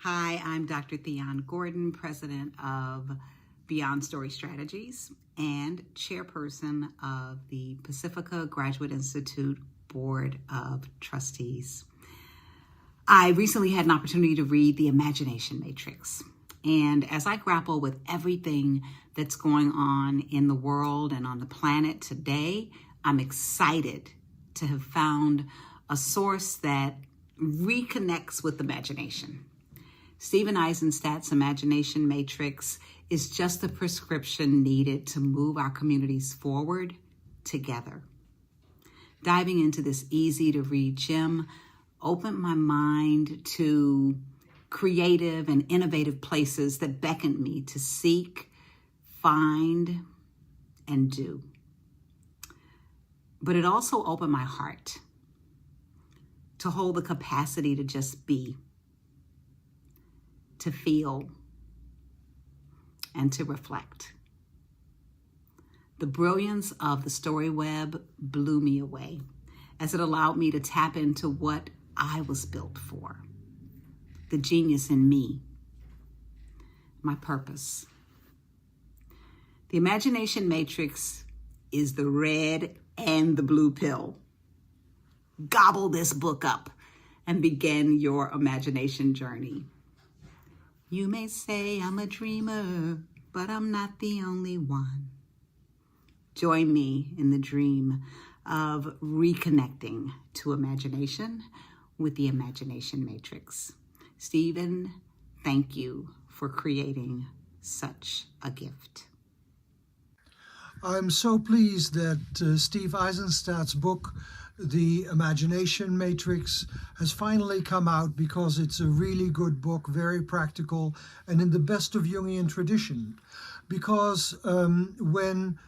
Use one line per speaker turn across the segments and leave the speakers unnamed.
Hi, I'm Dr. Theon Gordon, president of Beyond Story Strategies and chairperson of the Pacifica Graduate Institute Board of Trustees. I recently had an opportunity to read The Imagination Matrix. And as I grapple with everything that's going on in the world and on the planet today, I'm excited to have found a source that reconnects with imagination. Stephen Aizenstat's Imagination Matrix is just the prescription needed to move our communities forward together. Diving into this easy-to-read gem opened my mind to creative and innovative places that beckoned me to seek, find, and do. But it also opened my heart to hold the capacity to just be, to feel, and to reflect. The brilliance of the story web blew me away as it allowed me to tap into what I was built for, the genius in me, my purpose. The Imagination Matrix is the red and the blue pill. Gobble this book up and begin your imagination journey. You may say I'm a dreamer, but I'm not the only one. Join me in the dream of reconnecting to imagination with the Imagination Matrix. Stephen, thank you for creating such a gift.
I'm so pleased that Steve Eisenstat's book, The Imagination Matrix, has finally come out because it's a really good book, very practical, and in the best of Jungian tradition. Because when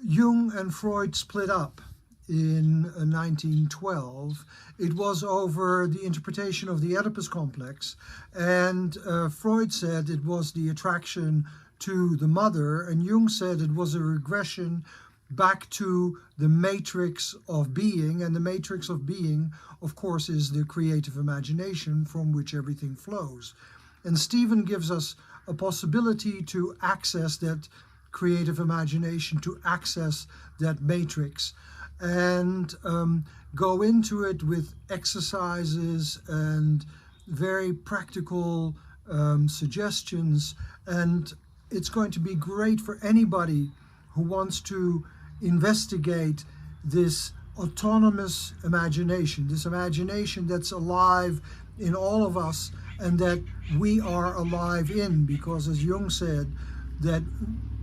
Jung and Freud split up in 1912, it was over the interpretation of the Oedipus complex, and Freud said it was the attraction to the mother, and Jung said it was a regression back to the matrix of being, and the matrix of being, of course, is the creative imagination from which everything flows. And Stephen gives us a possibility to access that creative imagination, to access that matrix, and go into it with exercises and very practical suggestions. And it's going to be great for anybody who wants to investigate this autonomous imagination, this imagination that's alive in all of us and that we are alive in, because as Jung said, that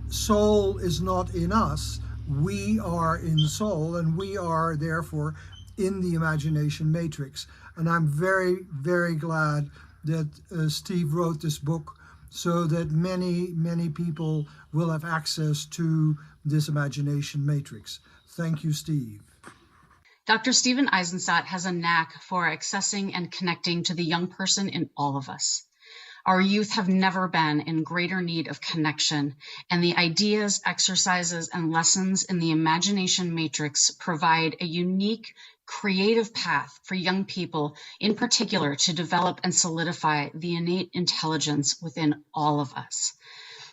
soul is not in us, we are in soul, and we are therefore in the imagination matrix. And I'm very, very glad that Steve wrote this book so that many, many people will have access to this imagination matrix. Thank you, Steve.
Dr. Stephen Aizenstat has a knack for accessing and connecting to the young person in all of us. Our youth have never been in greater need of connection, and the ideas, exercises, and lessons in the Imagination Matrix provide a unique, creative path for young people, in particular, to develop and solidify the innate intelligence within all of us.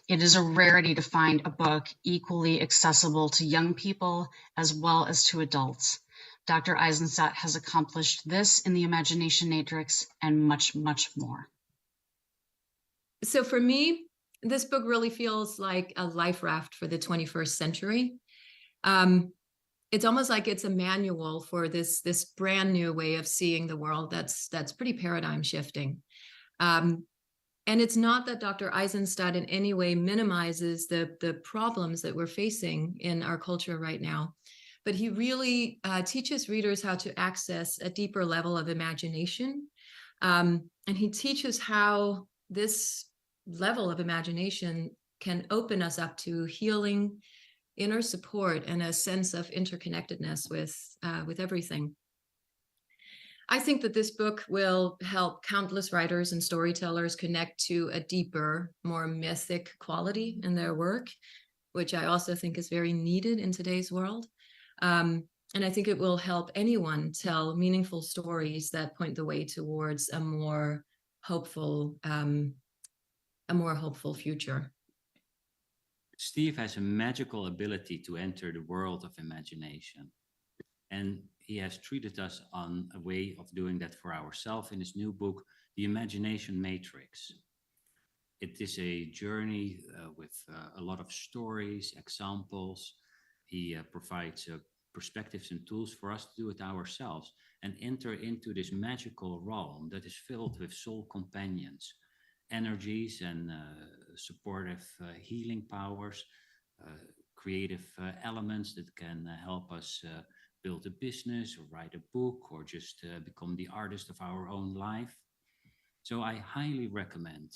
It is a rarity to find a book equally accessible to young people as well as to adults. Dr. Aizenstat has accomplished this in the Imagination Matrix and much, much more.
So for me, this book really feels like a life raft for the 21st century. It's almost like it's a manual for this brand new way of seeing the world that's pretty paradigm shifting. And it's not that Dr. Aizenstat in any way minimizes the problems that we're facing in our culture right now, but he really teaches readers how to access a deeper level of imagination. And he teaches how this level of imagination can open us up to healing, inner support, and a sense of interconnectedness with everything. I think that this book will help countless writers and storytellers connect to a deeper, more mythic quality in their work, which I also think is very needed in today's world. And I think it will help anyone tell meaningful stories that point the way towards a more hopeful, a more hopeful future.
Steve has a magical ability to enter the world of imagination. And he has treated us on a way of doing that for ourselves in his new book, The Imagination Matrix. It is a journey with a lot of stories, examples. He provides perspectives and tools for us to do it ourselves and enter into this magical realm that is filled with soul companions, energies and supportive healing powers, creative elements that can help us build a business or write a book or just become the artist of our own life. So I highly recommend,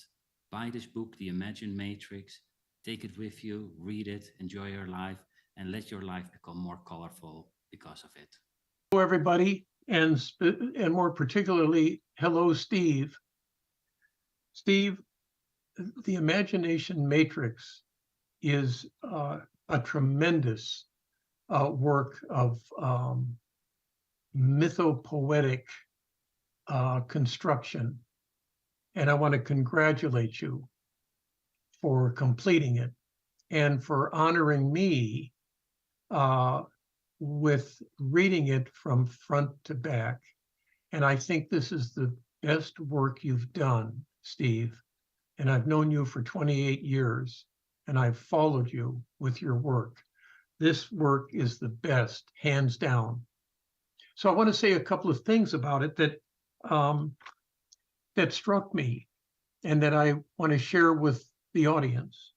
buy this book, The Imagine Matrix, take it with you, read it, enjoy your life, and let your life become more colorful because of it.
Hello, everybody, and more particularly, hello, Steve. Steve, The Imagination Matrix is a tremendous work of mythopoetic construction. And I want to congratulate you for completing it and for honoring me with reading it from front to back. And I think this is the best work you've done, Steve. And I've known you for 28 years, and I've followed you with your work. This work is the best, hands down. So I want to say a couple of things about it that that struck me and that I want to share with the audience.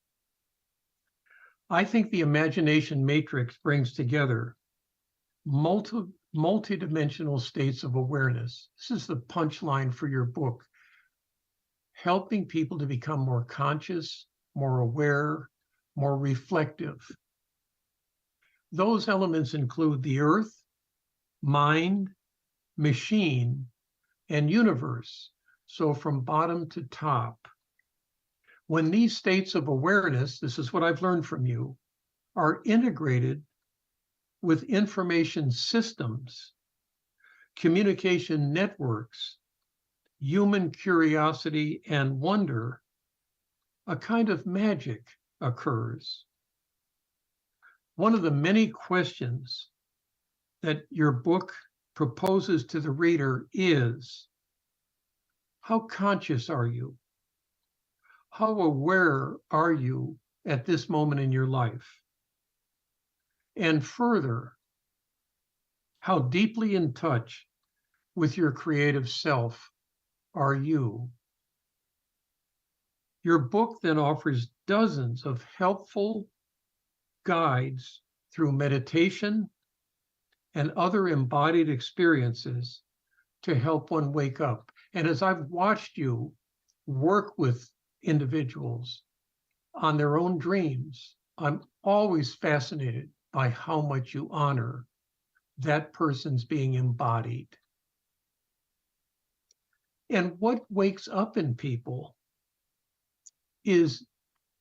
I think the Imagination Matrix brings together multidimensional states of awareness. This is the punchline for your book, helping people to become more conscious, more aware, more reflective. Those elements include the earth, mind, machine, and universe. So from bottom to top. When these states of awareness, this is what I've learned from you, are integrated with information systems, communication networks, human curiosity and wonder, a kind of magic occurs. One of the many questions that your book proposes to the reader is, how conscious are you? How aware are you at this moment in your life? And further, how deeply in touch with your creative self are you? Your book then offers dozens of helpful guides through meditation and other embodied experiences to help one wake up. And as I've watched you work with individuals on their own dreams, I'm always fascinated by how much you honor that person's being embodied. And what wakes up in people is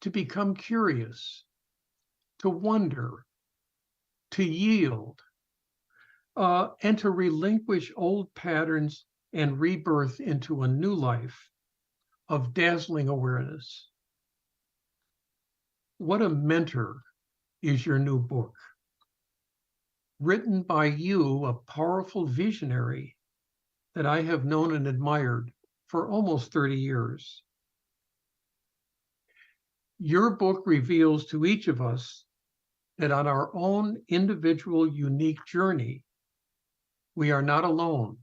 to become curious, to wonder, to yield, and to relinquish old patterns and rebirth into a new life of dazzling awareness. What a mentor is your new book. Written by you, a powerful visionary that I have known and admired for almost 30 years. Your book reveals to each of us that on our own individual, unique journey, we are not alone,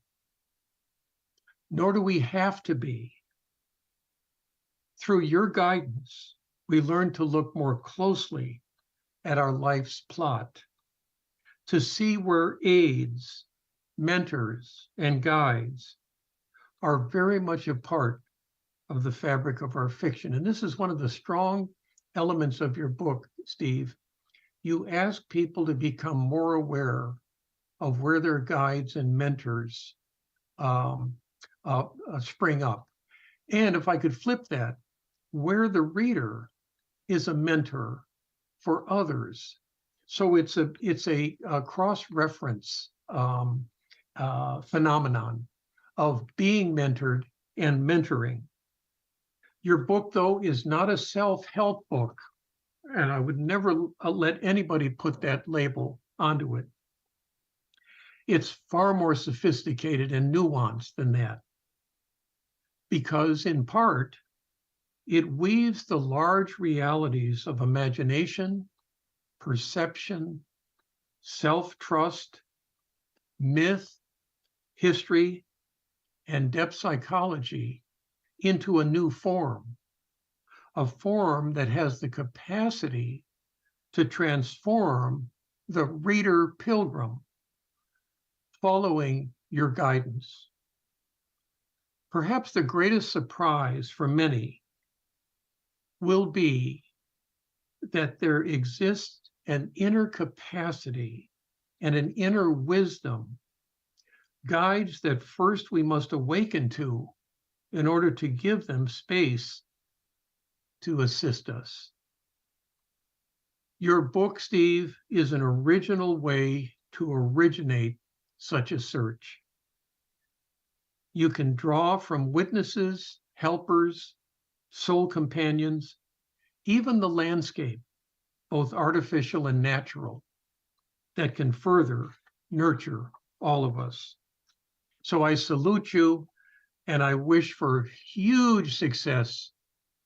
nor do we have to be. Through your guidance, we learn to look more closely at our life's plot, to see where aides, mentors, and guides are very much a part of the fabric of our fiction. And this is one of the strong elements of your book, Steve. You ask people to become more aware of where their guides and mentors spring up. And if I could flip that, where the reader is a mentor for others. So it's a cross-reference phenomenon of being mentored and mentoring. Your book, though, is not a self-help book, and I would never let anybody put that label onto it. It's far more sophisticated and nuanced than that, because in part, it weaves the large realities of imagination, perception, self-trust, myth, history, and depth psychology into a new form, a form that has the capacity to transform the reader pilgrim following your guidance. Perhaps the greatest surprise for many will be that there exists an inner capacity and an inner wisdom, guides that first we must awaken to in order to give them space to assist us. Your book, Steve, is an original way to originate such a search. You can draw from witnesses, helpers, soul companions, even the landscape, both artificial and natural, that can further nurture all of us. So I salute you, and I wish for huge success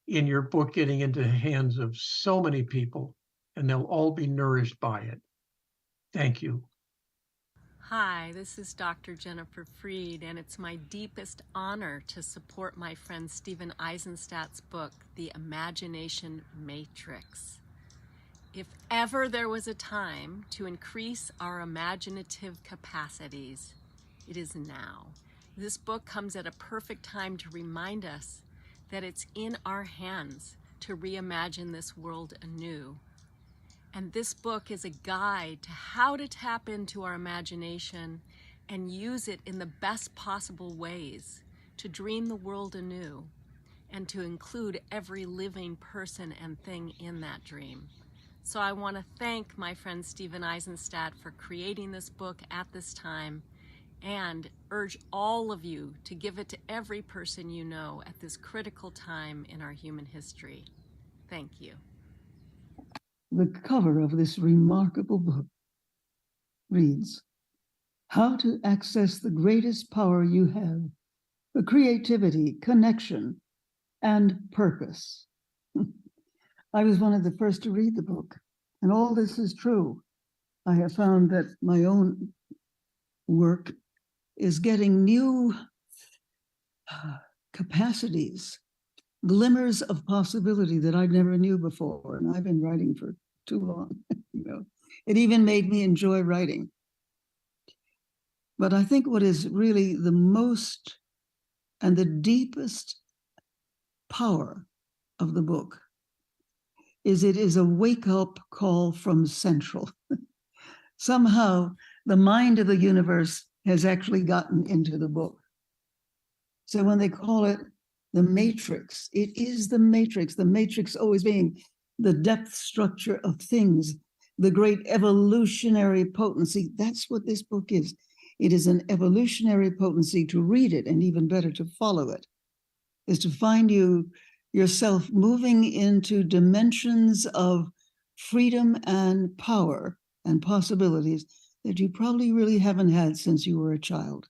in your book getting into the hands of so many people, and they'll all be nourished by it. Thank you.
Hi, this is Dr. Jennifer Freed, and it's my deepest honor to support my friend Stephen Eisenstat's book, The Imagination Matrix. If ever there was a time to increase our imaginative capacities, it is now. This book comes at a perfect time to remind us that it's in our hands to reimagine this world anew. And this book is a guide to how to tap into our imagination and use it in the best possible ways to dream the world anew and to include every living person and thing in that dream. So I want to thank my friend Stephen Aizenstat for creating this book at this time and urge all of you to give it to every person you know at this critical time in our human history. Thank you.
The cover of this remarkable book reads, "How to access the greatest power you have, the creativity, connection, and purpose." I was one of the first to read the book, and all this is true. I have found that my own work is getting new capacities, glimmers of possibility that I never knew before. And I've been writing for too long. It even made me enjoy writing. But I think what is really the most and the deepest power of the book is it is a wake-up call from Central. Somehow the mind of the universe has actually gotten into the book. So when they call it the matrix, it is the matrix always being the depth structure of things, the great evolutionary potency. That's what this book is. It is an evolutionary potency. To read it, and even better to follow it, is to find yourself moving into dimensions of freedom and power and possibilities that you probably really haven't had since you were a child.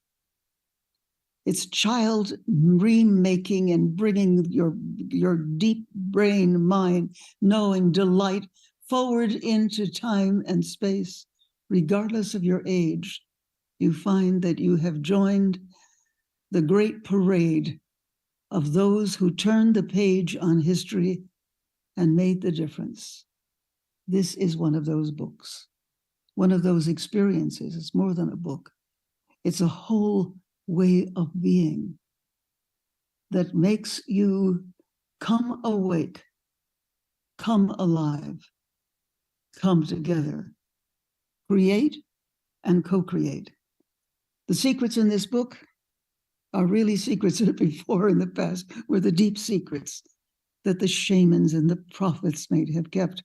It's child remaking and bringing your deep brain, mind, knowing, delight forward into time and space, regardless of your age. You find that you have joined the great parade of those who turned the page on history and made the difference. This is one of those books, one of those experiences. It's more than a book. It's a whole way of being that makes you come awake, come alive, come together, create and co-create. The secrets in this book are really secrets that before in the past were the deep secrets that the shamans and the prophets may have kept.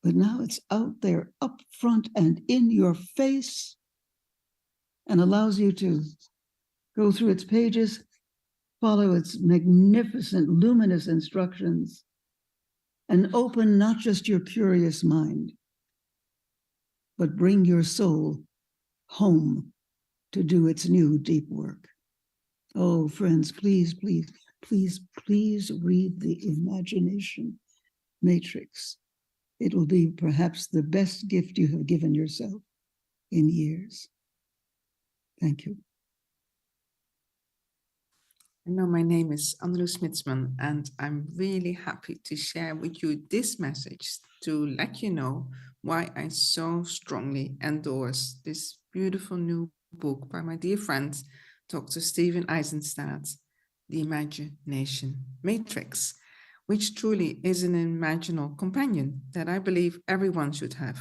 But now it's out there, up front and in your face, and allows you to go through its pages follow its magnificent, luminous instructions, and open not just your curious mind, but bring your soul home to do its new deep work. Oh, friends, please, please, please, please read The Imagination Matrix. It will be perhaps the best gift you have given yourself in years. Thank you.
Hello, my name is Anneloes Smitsman, and I'm really happy to share with you this message to let you know why I so strongly endorse this beautiful new book by my dear friend, Dr. Stephen Aizenstat, The Imagination Matrix, which truly is an imaginal companion that I believe everyone should have.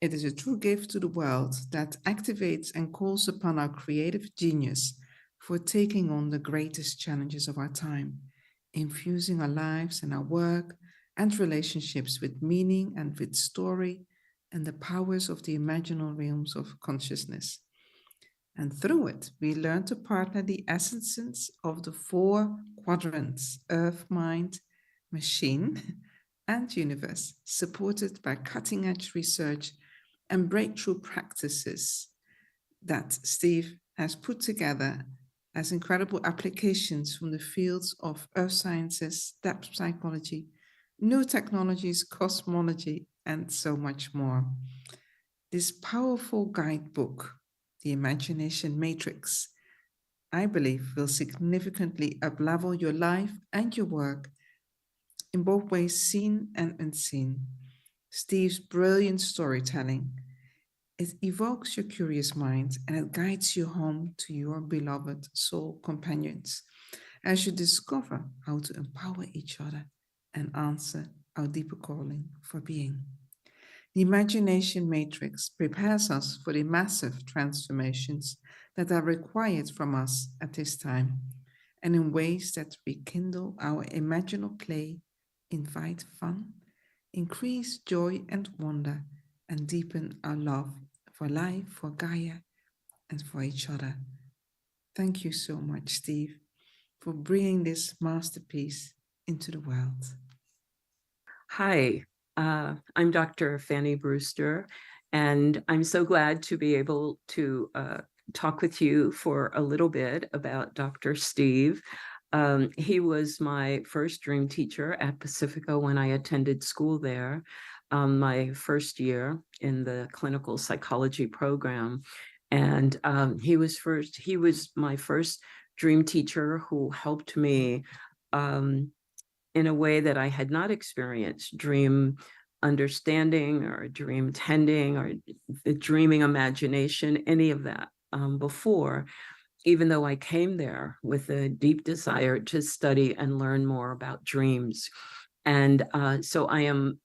It is a true gift to the world that activates and calls upon our creative genius for taking on the greatest challenges of our time, infusing our lives and our work and relationships with meaning and with story and the powers of the imaginal realms of consciousness. And through it, we learn to partner the essences of the 4 quadrants: Earth, Mind, Machine, and Universe, supported by cutting-edge research and breakthrough practices that Steve has put together as incredible applications from the fields of earth sciences, depth psychology, new technologies, cosmology, and so much more. This powerful guidebook, The Imagination Matrix, I believe will significantly uplevel your life and your work in both ways, seen and unseen. Steve's brilliant storytelling, it evokes your curious mind and it guides you home to your beloved soul companions as you discover how to empower each other and answer our deeper calling for being. The Imagination Matrix prepares us for the massive transformations that are required from us at this time, and in ways that rekindle our imaginal play, invite fun, increase joy and wonder, and deepen our love for life, for Gaia, and for each other. Thank you so much, Steve, for bringing this masterpiece into the world.
Hi, I'm Dr. Fanny Brewster, and I'm so glad to be able to talk with you for a little bit about Dr. Steve. He was my first dream teacher at Pacifica when I attended school there, my first year in the clinical psychology program. And he was my first dream teacher who helped me in a way that I had not experienced dream understanding or dream tending or the dreaming imagination, any of that before, even though I came there with a deep desire to study and learn more about dreams. And so I am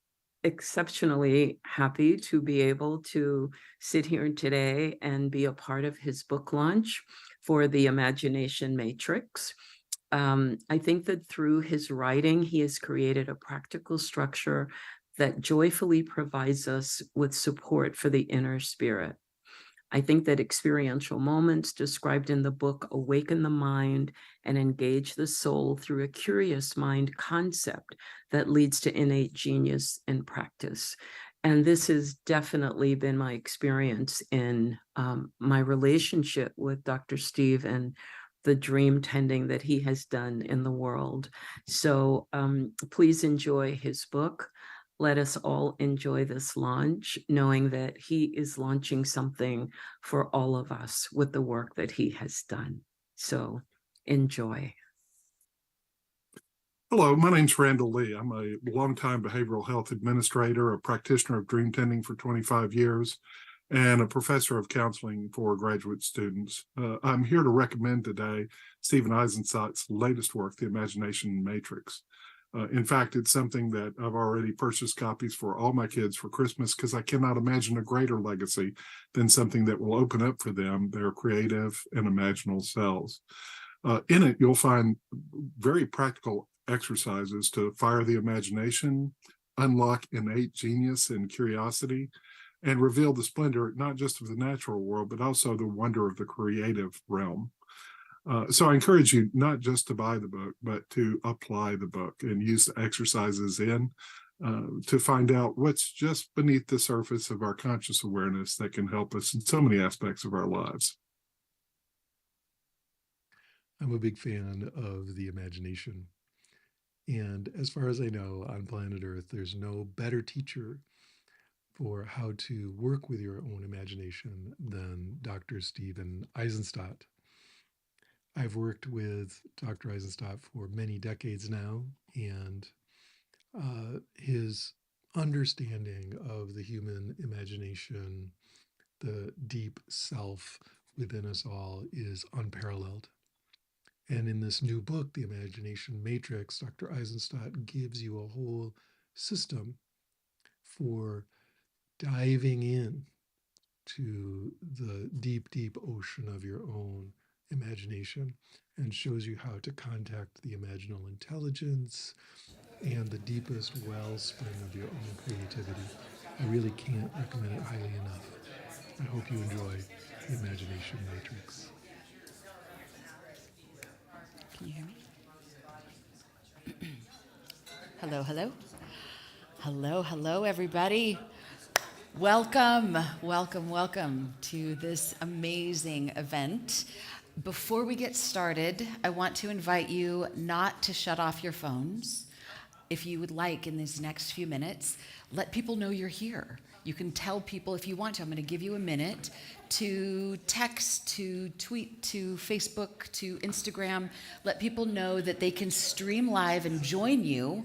exceptionally happy to be able to sit here today and be a part of his book launch for The Imagination Matrix. I think that through his writing, he has created a practical structure that joyfully provides us with support for the inner spirit. I think that experiential moments described in the book awaken the mind and engage the soul through a curious mind concept that leads to innate genius in practice. And this has definitely been my experience in my relationship with Dr. Steve and the dream tending that he has done in the world. So please enjoy his book. Let us all enjoy this launch, knowing that he is launching something for all of us with the work that he has done. So enjoy.
Hello, my name's Randall Lee. I'm a longtime behavioral health administrator, a practitioner of dream tending for 25 years, and a professor of counseling for graduate students. I'm here to recommend today Stephen Eisenstat's latest work, The Imagination Matrix. In fact, it's something that I've already purchased copies for all my kids for Christmas because I cannot imagine a greater legacy than something that will open up for them their creative and imaginal selves. In it, you'll find very practical exercises to fire the imagination, unlock innate genius and curiosity, and reveal the splendor not just of the natural world, but also the wonder of the creative realm. So I encourage you not just to buy the book, but to apply the book and use the exercises in to find out what's just beneath the surface of our conscious awareness that can help us in so many aspects of our lives.
I'm a big fan of the imagination. And as far as I know, on planet Earth, there's no better teacher for how to work with your own imagination than Dr. Stephen Aizenstat. I've worked with Dr. Aizenstat for many decades now, and his understanding of the human imagination, the deep self within us all, is unparalleled. And in this new book, The Imagination Matrix, Dr. Aizenstat gives you a whole system for diving in to the deep, deep ocean of your own imagination, and shows you how to contact the imaginal intelligence and the deepest wellspring of your own creativity. I really can't recommend it highly enough. I hope you enjoy The Imagination Matrix.
Can you hear me? Hello, hello. Hello, hello, everybody. Welcome, welcome, welcome to this amazing event. Before we get started, I want to invite you not to shut off your phones. If you would like, in these next few minutes, let people know you're here. You can tell people if you want to. I'm going to give you a minute to text, to tweet, to Facebook, to Instagram. Let people know that they can stream live and join you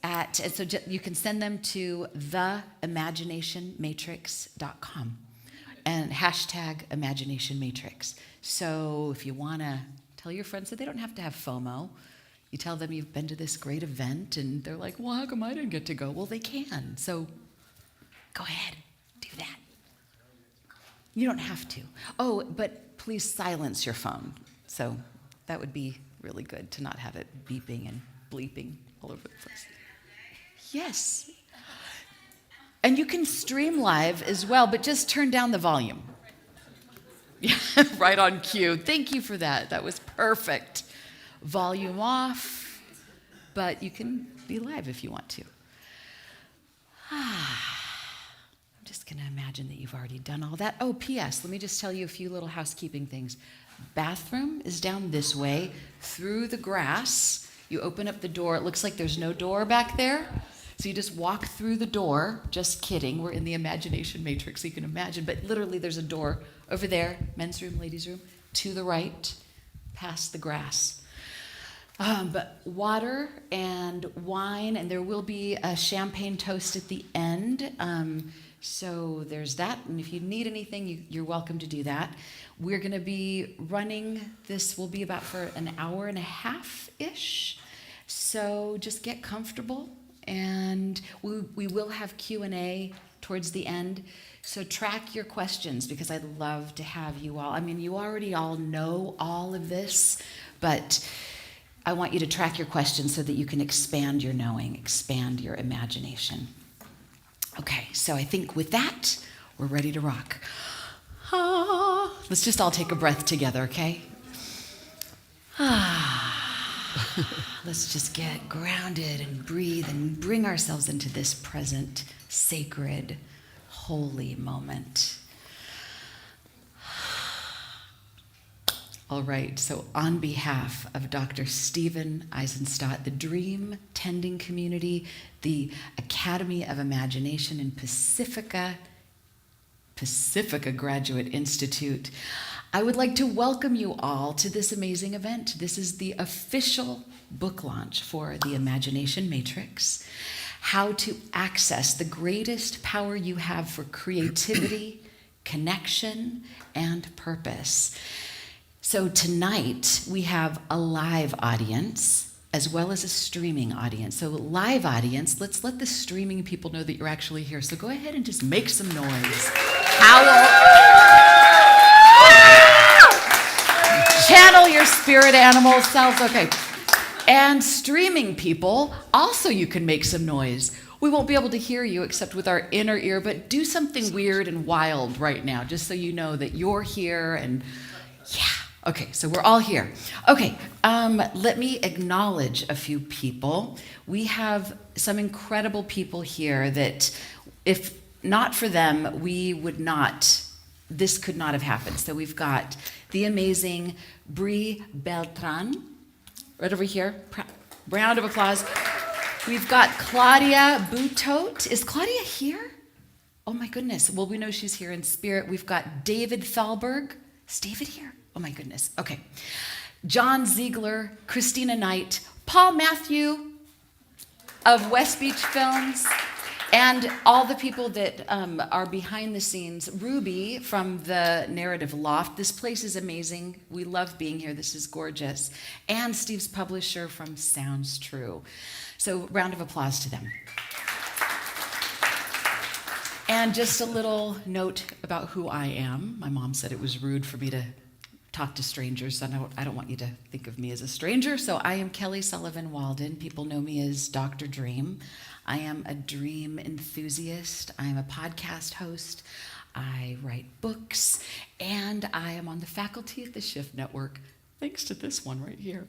and so you can send them to theimaginationmatrix.com and hashtag Imagination Matrix. So if you want to tell your friends that they don't have to have FOMO, you tell them you've been to this great event and they're like, well, how come I didn't get to go? Well, they can. So go ahead, do that. You don't have to. Oh, but please silence your phone. So that would be really good to not have it beeping and bleeping all over the place. Yes. And you can stream live as well, but just turn down the volume. Yeah, right on cue. Thank you for that. That was perfect. Volume off, but you can be live if you want to. I'm just going to imagine that you've already done all that. Oh, P.S., let me just tell you a few little housekeeping things. Bathroom is down this way through the grass. You open up the door. It looks like there's no door back there. So you just walk through the door. Just kidding. We're in the imagination matrix, so you can imagine. But literally there's a door over there, men's room, ladies' room, to the right, past the grass. But water and wine, and there will be a champagne toast at the end. So there's that. And if you need anything, you're welcome to do that. We're going to be running, this will be about for an hour and a half-ish. So just get comfortable. And we will have Q&A towards the end. So track your questions, because I'd love to have you all. I mean, you already all know all of this, but I want you to track your questions so that you can expand your knowing, expand your imagination. Okay, so I think with that, we're ready to rock. Let's just all take a breath together, okay? Let's just get grounded and breathe and bring ourselves into this present, sacred, holy moment. All right, so on behalf of Dr. Stephen Aizenstat, the Dream Tending Community, the Academy of Imagination in Pacifica Graduate Institute, I would like to welcome you all to this amazing event. This is the official book launch for the Imagination Matrix, how to access the greatest power you have for creativity, connection, and purpose. So tonight we have a live audience as well as a streaming audience. So live audience, let's let the streaming people know that you're actually here. So go ahead and just make some noise. Channel your spirit animal selves. Okay. And streaming people, also you can make some noise. We won't be able to hear you except with our inner ear, but do something weird and wild right now, just so you know that you're here and yeah. Okay, so we're all here. Okay, let me acknowledge a few people. We have some incredible people here that if not for them, this could not have happened. So we've got the amazing Brie Beltran, right over here. Round of applause. We've got Claudia Butot. Is Claudia here? Oh my goodness. Well, we know she's here in spirit. We've got David Thalberg. Is David here? Oh my goodness. Okay. John Ziegler, Christina Knight, Paul Matthew of West Beach Films, and all the people that are behind the scenes. Ruby from the Narrative Loft. This place is amazing. We love being here. This is gorgeous. And Steve's publisher from Sounds True. So round of applause to them. And just a little note about who I am. My mom said it was rude for me to talk to strangers, so I don't want you to think of me as a stranger. So I am Kelly Sullivan Walden. People know me as Dr. Dream. I am a dream enthusiast. I am a podcast host. I write books, and I am on the faculty at the Shift Network, thanks to this one right here.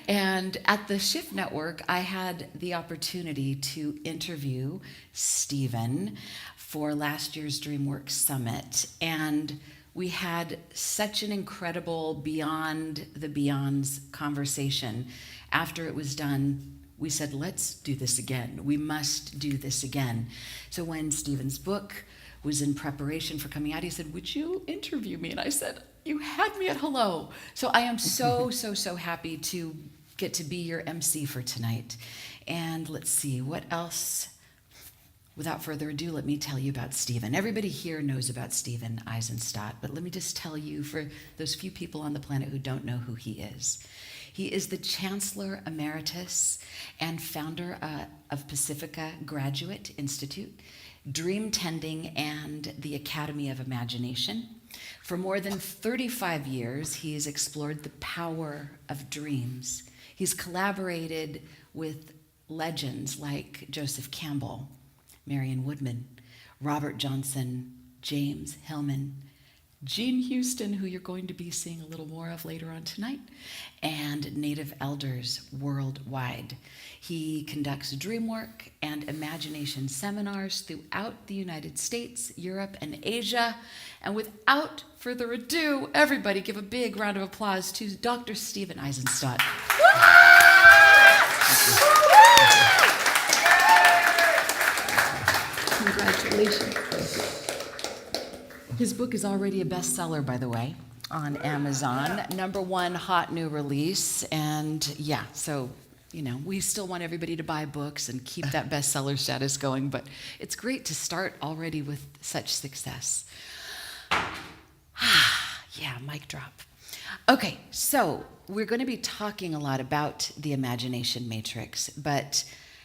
And at the Shift Network, I had the opportunity to interview Stephen for last year's DreamWorks Summit. And we had such an incredible Beyond the Beyonds conversation. After it was done, we said, let's do this again. We must do this again. So when Stephen's book was in preparation for coming out, he said, would you interview me? And I said, you had me at hello. So I am so happy to get to be your MC for tonight. And let's see, what else? Without further ado, let me tell you about Stephen. Everybody here knows about Stephen Aizenstat, but let me just tell you, for those few people on the planet who don't know who he is. He is the Chancellor Emeritus and founder of Pacifica Graduate Institute, Dream Tending, and the Academy of Imagination. For more than 35 years, he has explored the power of dreams. He's collaborated with legends like Joseph Campbell, Marion Woodman, Robert Johnson, James Hillman, Jean Houston, who you're going to be seeing a little more of later on tonight, and Native elders worldwide. He conducts dream work and imagination seminars throughout the United States, Europe, and Asia. And without further ado, everybody give a big round of applause to Dr. Stephen Aizenstat. Congratulations. His book is already a bestseller, by the way, on Amazon. #1 hot new release. And yeah, so, you know, we still want everybody to buy books and keep that bestseller status going, but it's great to start already with such success. Yeah, mic drop. Okay, so we're going to be talking a lot about the imagination matrix, but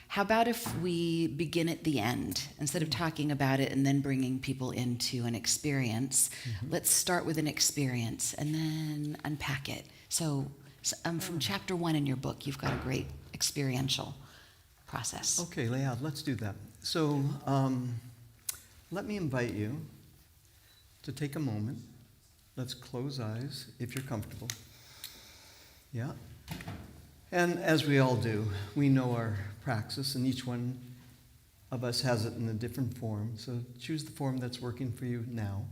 how about if we begin at the end? Instead of talking about it and then bringing people into an experience, let's start with an experience and then unpack it. So from chapter 1 in your book, you've got a great experiential process.
Okay, Leah, let's do that. So let me invite you to take a moment. Let's close eyes if you're comfortable. Yeah. And as we all do, we know our praxis, and each one of us has it in a different form. So choose the form that's working for you now.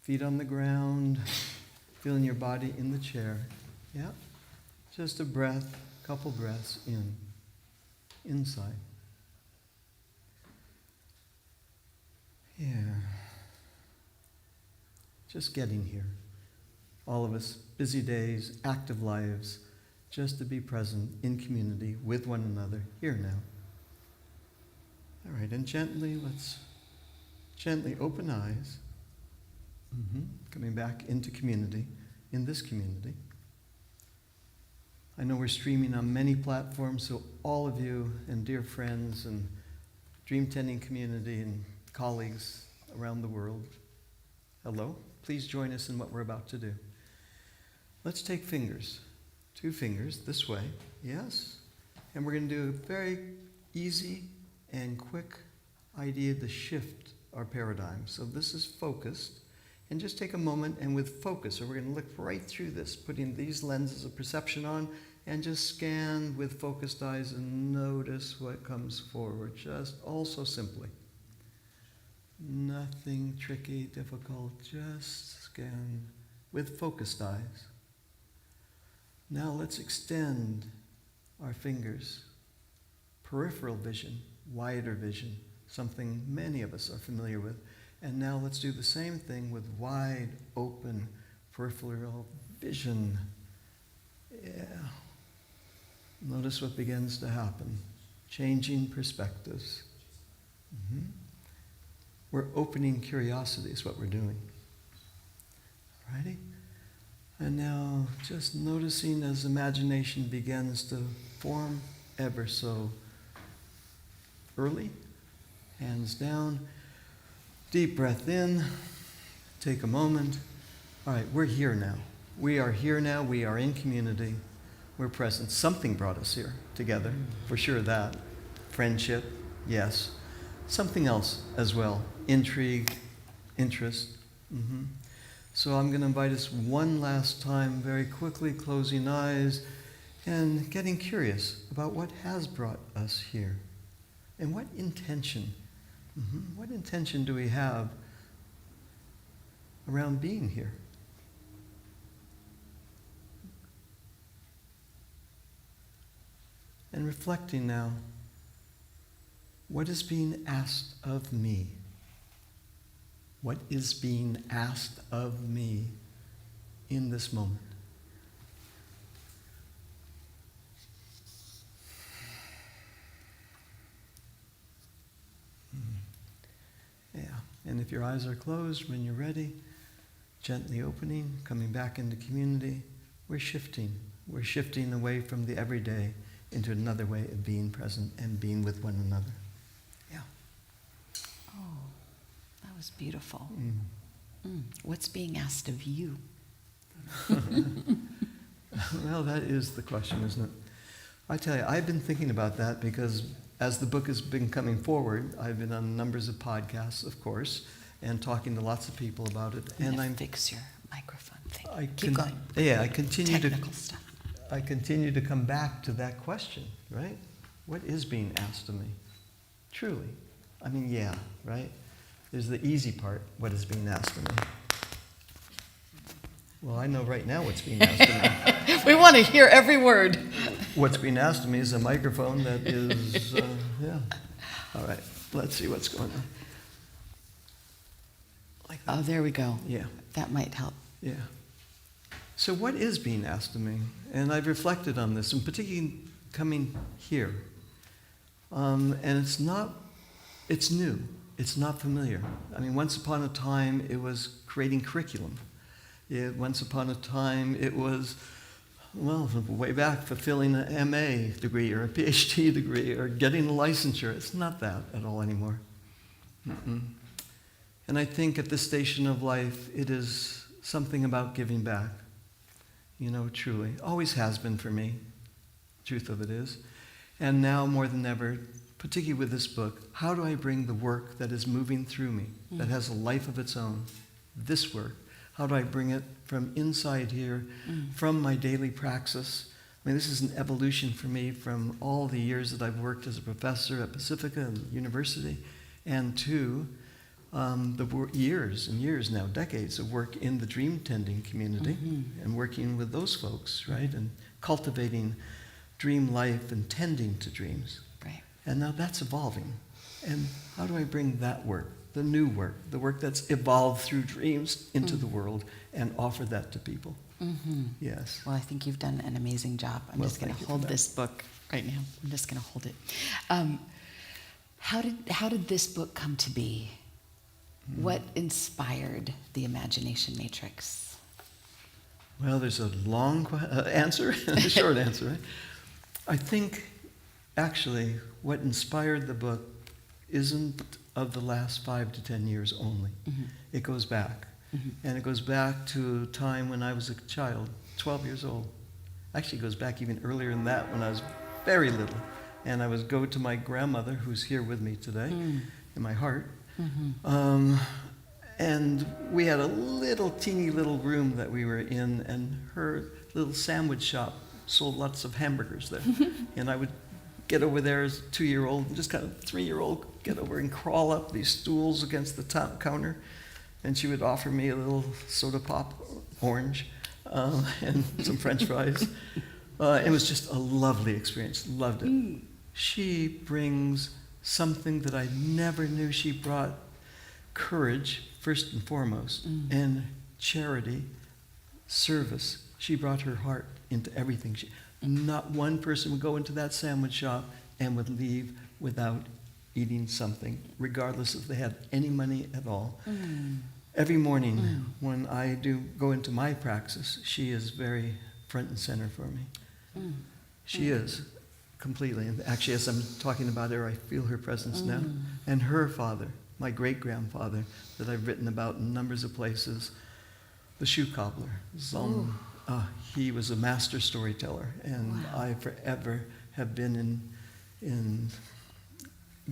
Feet on the ground, feeling your body in the chair. Yeah. Just a breath, couple breaths in, inside. Yeah. Just getting here. All of us, busy days, active lives, just to be present in community with one another here now. All right, and let's gently open eyes. Coming back into community, in this community. I know we're streaming on many platforms, so all of you and dear friends and dream tending community and colleagues around the world, hello. Please join us in what we're about to do. Let's take fingers. 2 fingers this way, yes. And we're going to do a very easy and quick idea to shift our paradigm. So this is focused, And just take a moment and with focus, so we're going to look right through this, putting these lenses of perception on, and just scan with focused eyes and notice what comes forward, just also simply. Nothing tricky, difficult, just scan with focused eyes. Now let's extend our fingers. Peripheral vision, wider vision, something many of us are familiar with. And now let's do the same thing with wide open peripheral vision. Yeah. Notice what begins to happen. Changing perspectives. Mm-hmm. We're opening curiosity is what we're doing. Alrighty? And now just noticing as imagination begins to form ever so early. Hands down. Deep breath in. Take a moment. All right, we're here now. We are here now. We are in community. We're present. Something brought us here together, for sure that. Friendship, yes. Something else as well. Intrigue, interest. Mm-hmm. So I'm going to invite us one last time, very quickly, closing eyes and getting curious about what has brought us here. And what intention, what intention do we have around being here? And reflecting now, what is being asked of me? What is being asked of me in this moment? Yeah, and if your eyes are closed, when you're ready, gently opening, coming back into community, we're shifting. We're shifting away from the everyday into another way of being present and being with one another. Yeah.
Oh, that was beautiful. What's being asked of you?
Well, that is the question, isn't it? I tell you, I've been thinking about that because as the book has been coming forward, I've been on numbers of podcasts, of course, and talking to lots of people about it. And I'm
fix your microphone thing. Keep going.
Yeah, I continue
Technical stuff.
I continue to come back to that question, right? What is being asked of me? Truly. I mean, yeah, right? There's the easy part, what is being asked of me. Well, I know right now what's being asked of me.
We want to hear every word.
What's being asked of me is a microphone that is, yeah. All right, let's see what's going on. Like that.
Oh, there we go.
Yeah.
That might help.
Yeah. So what is being asked of me? And I've reflected on this, and particularly coming here. And it's new. It's not familiar. I mean, once upon a time, it was creating curriculum. Once upon a time, it was, well, way back, fulfilling an MA degree or a Ph.D. degree or getting a licensure. It's not that at all anymore. And I think at this station of life, it is something about giving back. You know, truly. Always has been for me. Truth of it is. And now more than ever, particularly with this book, how do I bring the work that is moving through me, that has a life of its own, this work, how do I bring it from inside here, from my daily praxis? I mean, this is an evolution for me from all the years that I've worked as a professor at Pacifica and University, and to the years and years now, decades of work in the dream tending community and working with those folks, right? And cultivating dream life and tending to dreams.
Right.
And now that's evolving. And how do I bring that work, the new work, the work that's evolved through dreams into the world and offer that to people? Yes.
Well, I think you've done an amazing job. I'm just going to hold this book right now. I'm just going to hold it. How did this book come to be? What inspired the Imagination Matrix?
Well, there's a long answer and a short answer. Right? I think, actually, what inspired the book isn't of the last 5 to 10 years only. It goes back. And it goes back to a time when I was a child, 12 years old. Actually, it goes back even earlier than that, when I was very little. And I would go to my grandmother, who's here with me today, in my heart. And we had a little teeny little room that we were in, and her little sandwich shop sold lots of hamburgers there. And I would get over there as a 2-year-old, just kind of 3-year-old, get over and crawl up these stools against the counter. And she would offer me a little soda pop, orange, and some French fries. It was just a lovely experience, loved it. She brings something that I never knew she brought: courage, first and foremost, and charity, service. She brought her heart into everything. Not one person would go into that sandwich shop and would leave without eating something, regardless if they had any money at all. Every morning when I do go into my praxis, she is very front and center for me. She is, completely. And actually, as I'm talking about her, I feel her presence now. And her father, my great-grandfather, that I've written about in numbers of places, the shoe cobbler. He was a master storyteller, and I forever have been in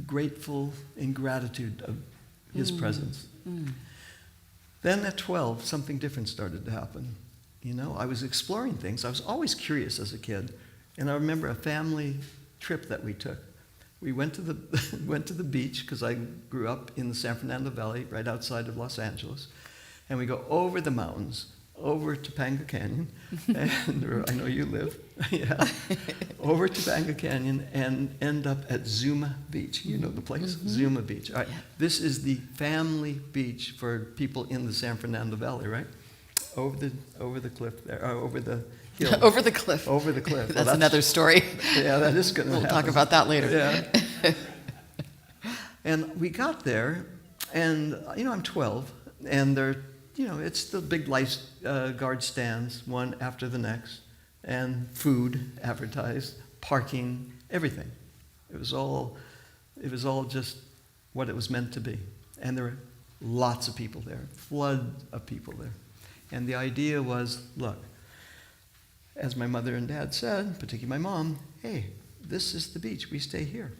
grateful in gratitude of his presence. Then at 12, something different started to happen. You know, I was exploring things. I was always curious as a kid. And I remember a family trip that we took. We went to the beach, because I grew up in the San Fernando Valley, right outside of Los Angeles. And we go over the mountains, over Topanga Canyon, and where I know you live, over Topanga Canyon, and end up at Zuma Beach. You know the place, Zuma Beach. All right. This is the family beach for people in the San Fernando Valley, right? Over the cliff there, or over the hill.
Over the cliff.
Over the cliff.
That's another story.
Yeah, that is going to happen.
We'll talk about that later.
Yeah. And we got there, and I'm 12, and they're, it's the big lifeguard stands, one after the next, and food advertised, parking, everything. It was all just what it was meant to be. And there were lots of people there, flood of people there. And the idea was, look, as my mother and dad said, particularly my mom, hey, this is the beach, we stay here.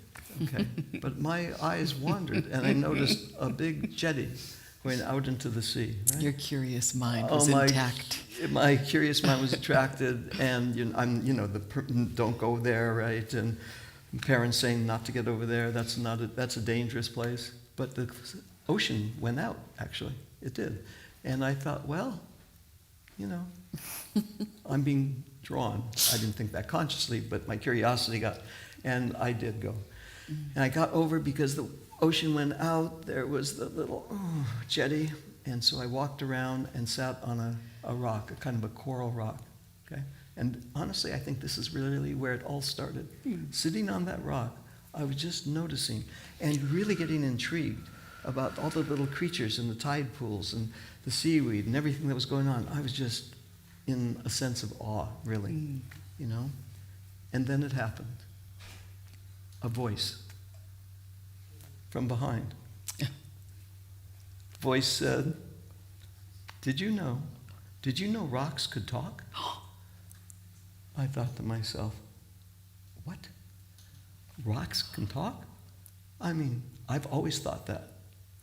Okay. But my eyes wandered, and I noticed a big jetty going out into the sea. Right?
Your curious mind was intact.
My curious mind was attracted, and don't go there, right? And parents saying not to get over there. That's a dangerous place. But the ocean went out. Actually, it did, and I thought, well, I'm being drawn. I didn't think that consciously, but my curiosity got, and I did go, and I got over because the ocean went out. There was the little jetty, and so I walked around and sat on a rock, a kind of a coral rock. Okay, and honestly, I think this is really where it all started. Sitting on that rock, I was just noticing and really getting intrigued about all the little creatures in the tide pools and the seaweed and everything that was going on. I was just in a sense of awe, really, And then it happened. A voice from behind. Voice said, Did you know rocks could talk? I thought to myself, what? Rocks can talk? I mean, I've always thought that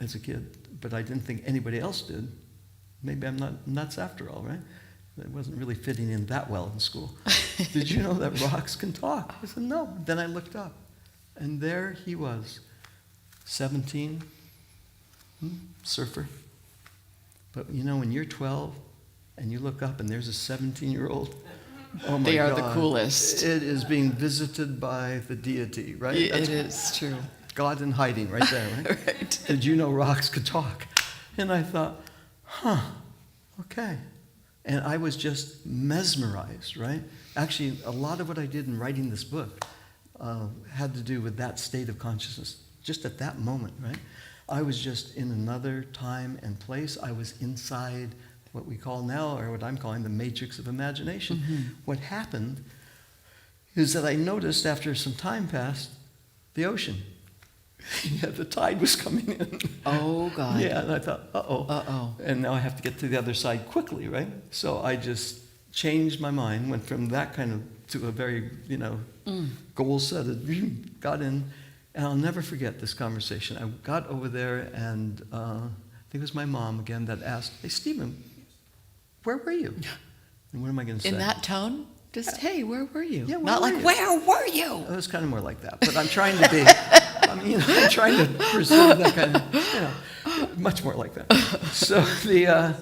as a kid, but I didn't think anybody else did. Maybe I'm not nuts after all, right? It wasn't really fitting in that well in school. Did you know that rocks can talk? I said, no. Then I looked up, and there he was, 17, surfer. But when you're 12 and you look up and there's a 17-year-old, oh my God.
They are the coolest.
It is being visited by the deity, right?
It is true.
God in hiding right there, right?
Right.
Did you know rocks could talk? And I thought, okay. And I was just mesmerized, right? Actually, a lot of what I did in writing this book had to do with that state of consciousness, just at that moment, right? I was just in another time and place. I was inside what we call now, or what I'm calling the matrix of imagination. What happened is that I noticed after some time passed, the ocean. The tide was coming in.
Oh, God.
Yeah, and I thought, uh-oh.
Uh-oh.
And now I have to get to the other side quickly, right? So I just changed my mind, went from that kind of to a very, goal-setted, got in, and I'll never forget this conversation. I got over there, and think it was my mom again, that asked, "Hey, Stephen, where were you?" And what am I going to say?
In that tone? Just, hey, where were you?
Yeah,
Not like, where were you?
It was kind of more like that, but I'm trying to be, I'm trying to pursue that kind of, much more like that. So and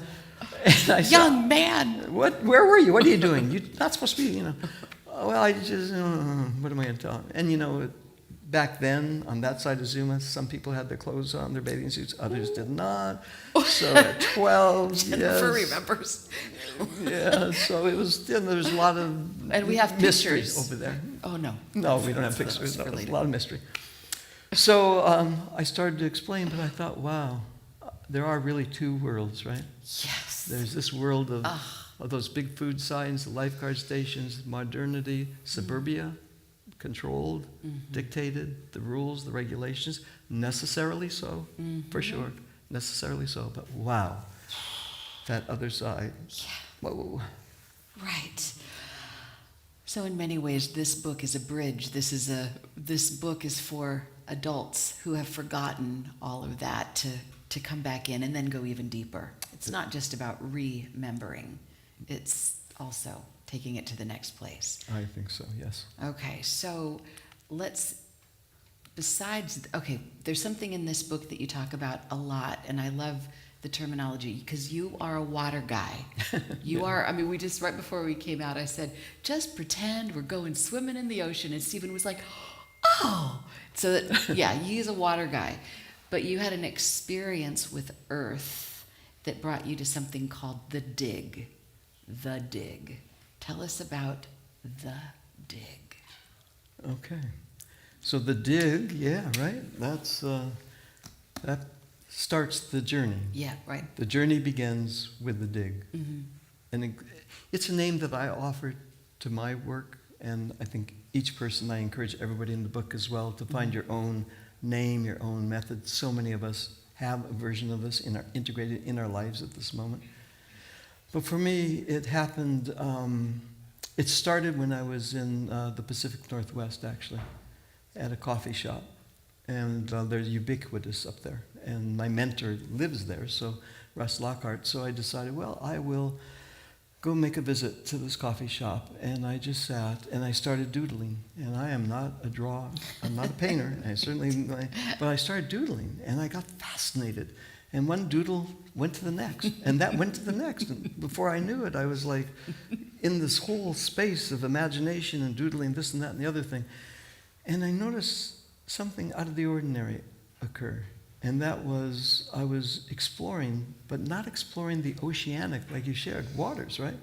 I said,
young man.
Where were you? What are you doing? You're not supposed to be, "Oh, well, I just, what am I going to tell him?" And back then, on that side of Zuma, some people had their clothes on, their bathing suits, others did not. So at 12,
Jennifer
yes.
remembers.
Yeah, so it was, there was a lot of
And we have
mystery
pictures
over there.
Oh, no.
No, we don't have pictures. No, a lot of mystery. So I started to explain, but I thought, wow, there are really two worlds, right?
Yes.
There's this world of those big food signs, the lifeguard stations, modernity, suburbia, controlled, dictated, the rules, the regulations, necessarily so, for sure, necessarily so. But wow, that other side, whoa.
Right. So in many ways, this book is a bridge. This book is for adults who have forgotten all of that to come back in and then go even deeper. It's not just about remembering. It's also taking it to the next place.
I think so, yes.
Okay, so there's something in this book that you talk about a lot, and I love the terminology, because you are a water guy. You are, we just, right before we came out, I said, just pretend we're going swimming in the ocean, and Stephen was like, oh! So that, yeah, he's a water guy. But you had an experience with Earth that brought you to something called the dig. The dig. Tell us about the dig.
Okay. So the dig, yeah, right? That starts the journey.
Yeah, right.
The journey begins with the dig.
Mm-hmm.
And it's a name that I offer to my work, and I think each person, I encourage everybody in the book as well to find your own name, your own method. So many of us have a version of this integrated in our lives at this moment. But for me, it happened, it started when I was in the Pacific Northwest, actually, at a coffee shop. And they're ubiquitous up there. And my mentor lives there, so Russ Lockhart. So I decided, well, I will go make a visit to this coffee shop. And I just sat and I started doodling. And I am not a drawer, I'm not a painter. But I started doodling and I got fascinated. And one doodle went to the next, and that went to the next. And before I knew it, I was like in this whole space of imagination and doodling this and that and the other thing. And I noticed something out of the ordinary occur. And that was, I was exploring, but not exploring the oceanic, like you shared, waters, right?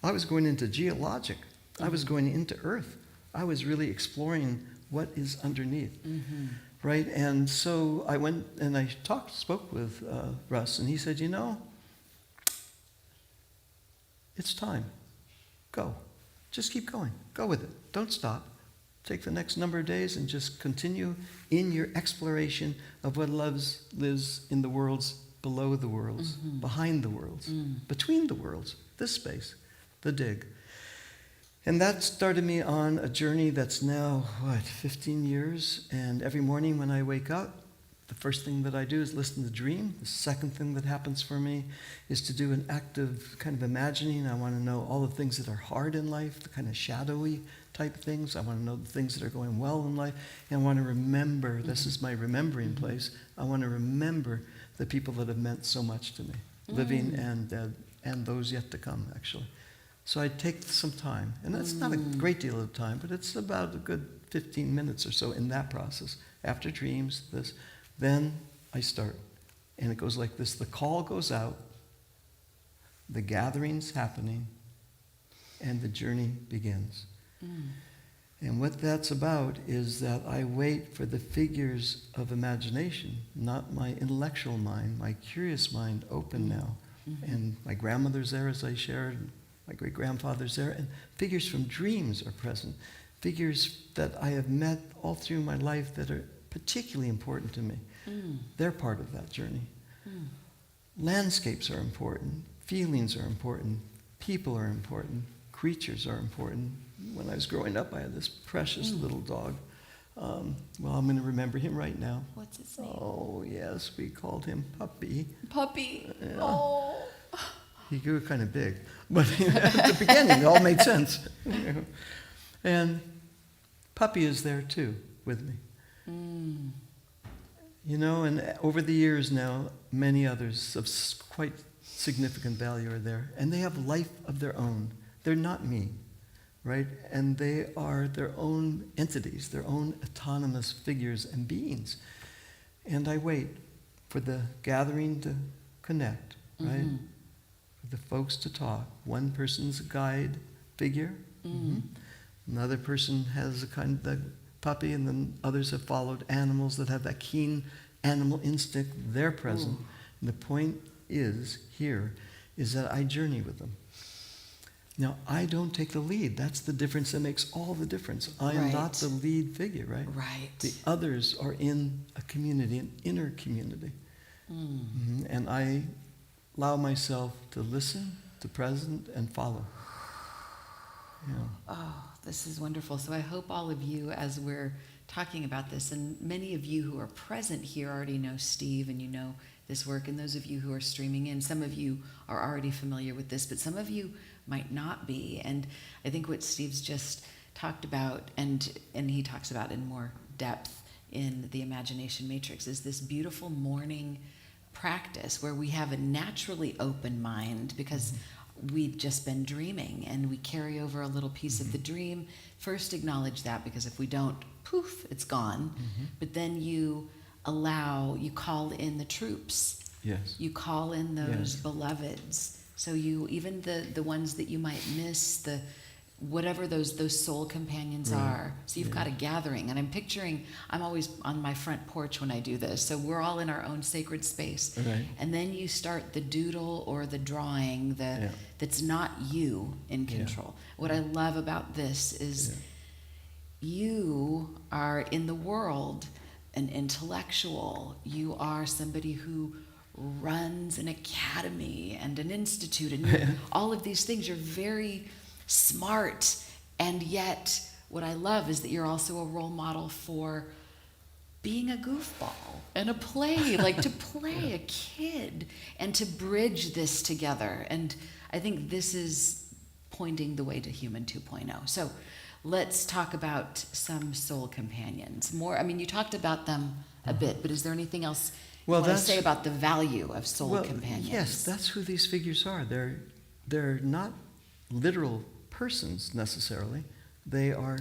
I was going into geologic. I was going into Earth. I was really exploring what is underneath, right? And so I went and I spoke with Russ, and he said, it's time. Go. Just keep going. Go with it. Don't stop. Take the next number of days and just continue in your exploration of what lives in the worlds below the worlds, behind the worlds, between the worlds, this space, the dig. And that started me on a journey that's now, 15 years. And every morning when I wake up, the first thing that I do is listen to the dream. The second thing that happens for me is to do an active kind of imagining. I want to know all the things that are hard in life, the kind of shadowy type things. I want to know the things that are going well in life. And I want to remember, this is my remembering place. I want to remember the people that have meant so much to me, living and dead, and those yet to come, actually. So I take some time, and that's not a great deal of time, but it's about a good 15 minutes or so in that process. After dreams, then I start. And it goes like this. The call goes out, the gathering's happening, and the journey begins. And what that's about is that I wait for the figures of imagination, not my intellectual mind, my curious mind open now. And my grandmother's there, as I shared, my great-grandfather's there, and figures from dreams are present, figures that I have met all through my life that are particularly important to me. They're part of that journey. Landscapes are important, feelings are important, people are important, creatures are important. When I was growing up, I had this precious little dog Well, I'm going to remember him right now.
What's his name?
Oh, yes, we called him Puppy.
Puppy.
Yeah.
Oh.
He grew kind of big, but at the beginning, it all made sense. And Puppy is there too with me.
Mm.
You know, and over the years now, many others of quite significant value are there, and they have life of their own. They're not me, right? And they are their own entities, their own autonomous figures and beings. And I wait for the gathering to connect, right?
Mm-hmm.
For the folks to talk. One person's a guide figure. Mm-hmm. Another person has a kind of the puppy, and then others have followed animals that have that keen animal instinct. They're present. And the point is that I journey with them. Now, I don't take the lead. That's the difference that makes all the difference. I am not the lead figure, right?
Right.
The others are in a community, an inner community. Mm-hmm. And I allow myself to listen, to present, and follow. Yeah.
Oh, this is wonderful. So I hope all of you, as we're talking about this, and many of you who are present here already know Steve and you know this work, and those of you who are streaming in, some of you are already familiar with this, but some of you might not be. And I think what Steve's just talked about, and he talks about in more depth in the Imagination Matrix, is this beautiful morning practice where we have a naturally open mind because we've just been dreaming, and we carry over a little piece of the dream. First, acknowledge that, because if we don't, poof, it's gone. But then you call in the troops.
Yes.
You call in those beloveds. So you, even the ones that you might miss, whatever those soul companions are. So you've got a gathering, and I'm always on my front porch when I do this. So we're all in our own sacred space.
Right.
And then you start the doodle or the drawing that's not you in control. What I love about this is you are in the world an intellectual. You are somebody who runs an academy and an institute and all of these things. You're very smart, and yet what I love is that you're also a role model for being a goofball and a play, like to play a kid and to bridge this together. And I think this is pointing the way to Human 2.0. So let's talk about some soul companions. You talked about them a bit, but is there anything else you want to say about the value of soul companions?
Yes, that's who these figures are. They're not literal persons necessarily. They are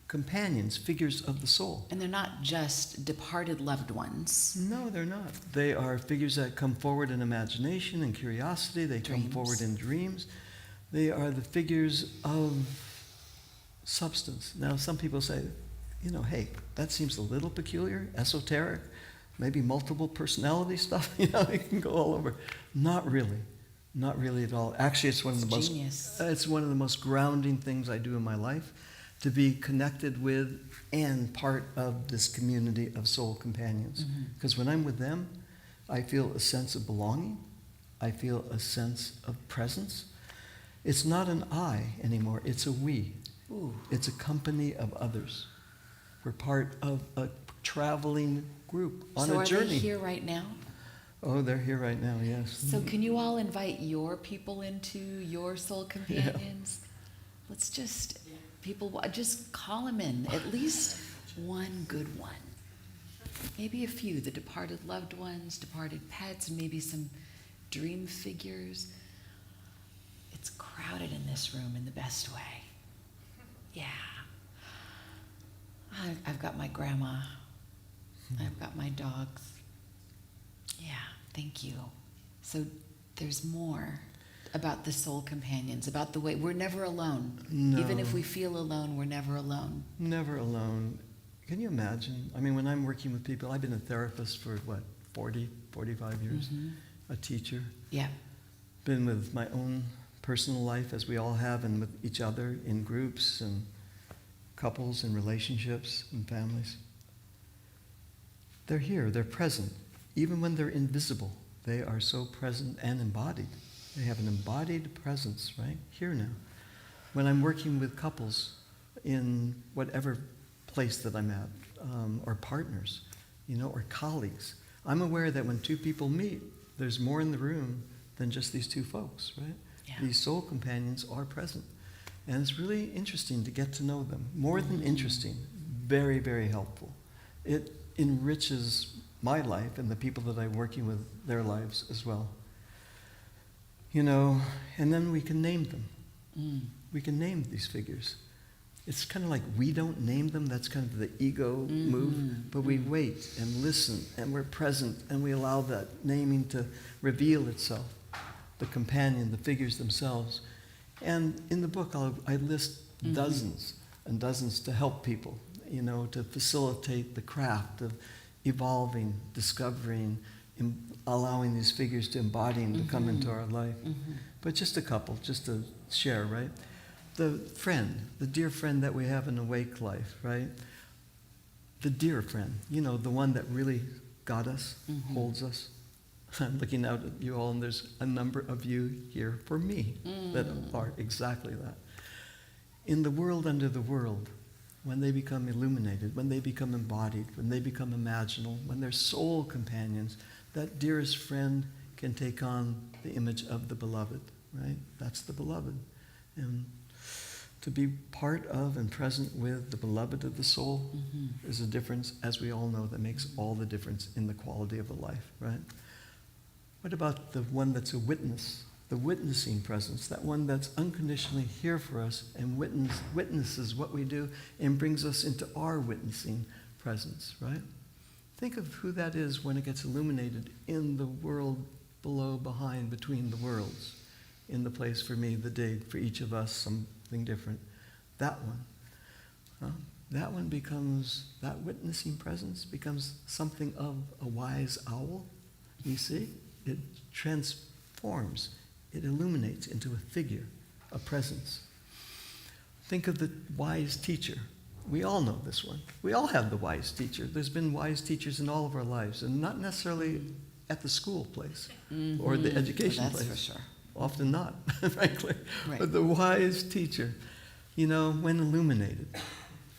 companions, figures of the soul.
And they're not just departed loved ones.
No, they're not. They are figures that come forward in imagination and curiosity. They come forward in dreams. They are the figures of substance. Now, some people say, hey, that seems a little peculiar, esoteric, maybe multiple personality stuff. It can go all over. Not really. Not really at all. Actually, it's one of the most grounding things I do in my life, to be connected with and part of this community of soul companions. Because when I'm with them, I feel a sense of belonging. I feel a sense of presence. It's not an I anymore. It's a we. Ooh. It's a company of others. We're part of a traveling group on a journey.
So are they here right now?
Oh, they're here right now, yes.
So can you all invite your people into your soul companions? Let's just call them in. At least one good one. Maybe a few, the departed loved ones, departed pets, and maybe some dream figures. It's crowded in this room in the best way. Yeah. I've got my grandma. I've got my dogs. Yeah, thank you. So there's more about the soul companions, about the way we're never alone.
No.
Even if we feel alone, we're never alone.
Never alone. Can you imagine? When I'm working with people, I've been a therapist for 40, 45 years, a teacher.
Yeah.
Been with my own personal life, as we all have, and with each other in groups and couples and relationships and families. They're here, they're present. Even when they're invisible, they are so present and embodied. They have an embodied presence, right? Here now. When I'm working with couples in whatever place that I'm at, or partners, or colleagues. I'm aware that when two people meet, there's more in the room than just these two folks, right? Yeah. These soul companions are present. And it's really interesting to get to know them. More than interesting, very, very helpful. It enriches my life and the people that I'm working with, their lives as well. And then we can name them. We can name these figures. It's kind of like we don't name them. That's kind of the ego move. But we wait and listen, and we're present, and we allow that naming to reveal itself. The companion, the figures themselves. And in the book, I list dozens and dozens to help people, to facilitate the craft of evolving, discovering, allowing these figures to embody and to come into our life. But just a couple, just to share, right? The friend, the dear friend that we have in awake life, right? The dear friend, the one that really got us, holds us. I'm looking out at you all, and there's a number of you here for me that are exactly that. In the world under the world, when they become illuminated, when they become embodied, when they become imaginal, when they're soul companions, that dearest friend can take on the image of the beloved, right? That's the beloved. And to be part of and present with the beloved of the soul is a difference, as we all know, that makes all the difference in the quality of a life, right? What about the one that's a witness, the witnessing presence, that one that's unconditionally here for us and witnesses what we do and brings us into our witnessing presence, right? Think of who that is when it gets illuminated in the world below, behind, between the worlds, in the place for me, the dig, for each of us, something different. That one. That one becomes, that witnessing presence becomes something of a wise owl, you see? It transforms, it illuminates into a figure, a presence. Think of the wise teacher. We all know this one. We all have the wise teacher. There's been wise teachers in all of our lives, and not necessarily at the school place or the education place.
That's for sure.
Often not, frankly.
Right.
But the wise teacher, when illuminated,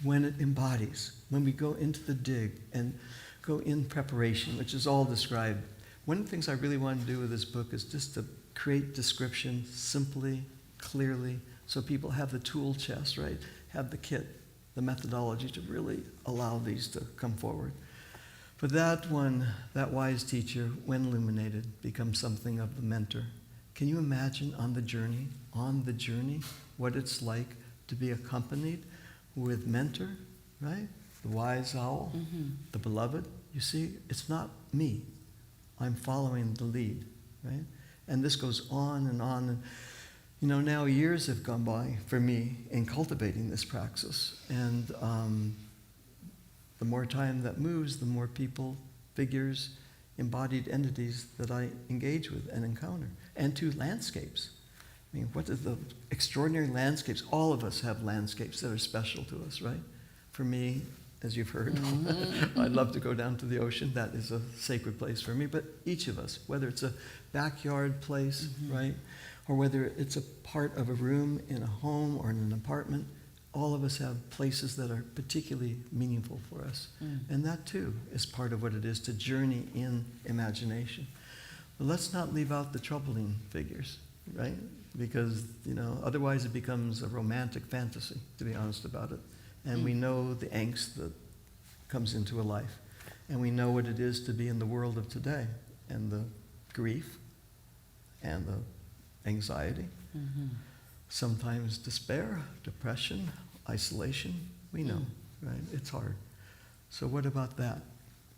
when it embodies, when we go into the dig and go in preparation, which is all described. One of the things I really want to do with this book is just to create description simply, clearly, so people have the tool chest, right? Have the kit, the methodology to really allow these to come forward. But that one, that wise teacher, when illuminated, becomes something of the mentor. Can you imagine on the journey, what it's like to be accompanied with mentor, right? The wise owl, the beloved. You see, it's not me. I'm following the lead, right? And this goes on and on. And, now years have gone by for me in cultivating this praxis. And the more time that moves, the more people, figures, embodied entities that I engage with and encounter. And to landscapes. I mean, what are the extraordinary landscapes? All of us have landscapes that are special to us, right? For me, as you've heard, I love to go down to the ocean. That is a sacred place for me. But each of us, whether it's a backyard place, right? Or whether it's a part of a room in a home or in an apartment, all of us have places that are particularly meaningful for us. And that too is part of what it is to journey in imagination. But let's not leave out the troubling figures, right? Because, otherwise it becomes a romantic fantasy, to be honest about it. And we know the angst that comes into a life. And we know what it is to be in the world of today, and the grief, and the anxiety, sometimes despair, depression, isolation. We know, right? It's hard. So what about that?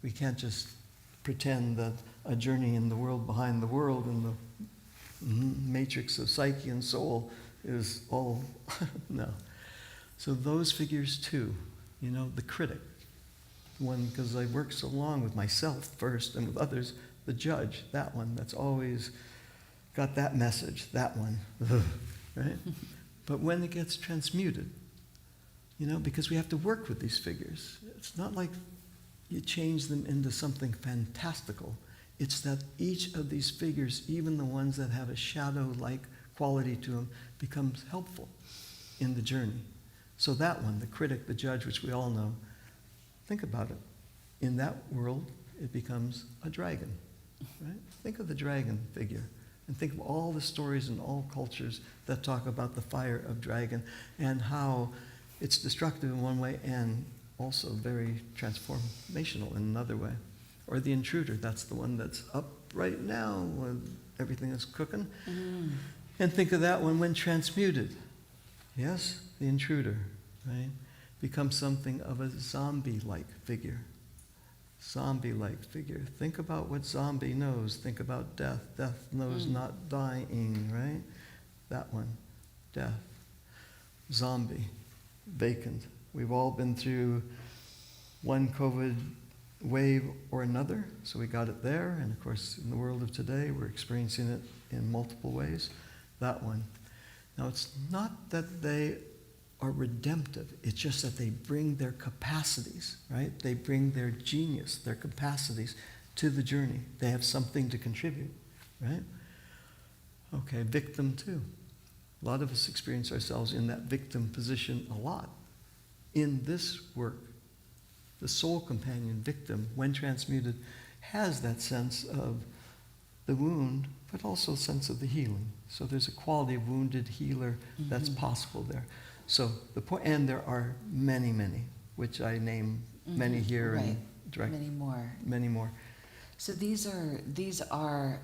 We can't just pretend that a journey in the world behind the world and the matrix of psyche and soul is all, no. So those figures too, the critic, one, because I worked so long with myself first and with others, the judge, that one that's always got that message, that one, right? But when it gets transmuted, because we have to work with these figures, it's not like you change them into something fantastical. It's that each of these figures, even the ones that have a shadow-like quality to them, becomes helpful in the journey. So that one, the critic, the judge, which we all know, think about it. In that world, it becomes a dragon, right? Think of the dragon figure, and think of all the stories in all cultures that talk about the fire of dragon and how it's destructive in one way and also very transformational in another way. Or the intruder, that's the one that's up right now when everything is cooking. And think of that one when transmuted. Yes, the intruder, right? Becomes something of a zombie-like figure. Zombie-like figure. Think about what zombie knows. Think about death. Death knows not dying, right? That one, death. Zombie, vacant. We've all been through one COVID wave or another, so we got it there. And of course, in the world of today, we're experiencing it in multiple ways. That one. Now, it's not that they are redemptive. It's just that they bring their capacities, right? They bring their genius, their capacities to the journey. They have something to contribute, right? Okay, victim too. A lot of us experience ourselves in that victim position a lot. In this work, the soul companion victim, when transmuted, has that sense of the wound, but also a sense of the healing. So there's a quality of wounded healer that's possible there. So the point, and there are many, many, which I name many here and direct, many more.
So these are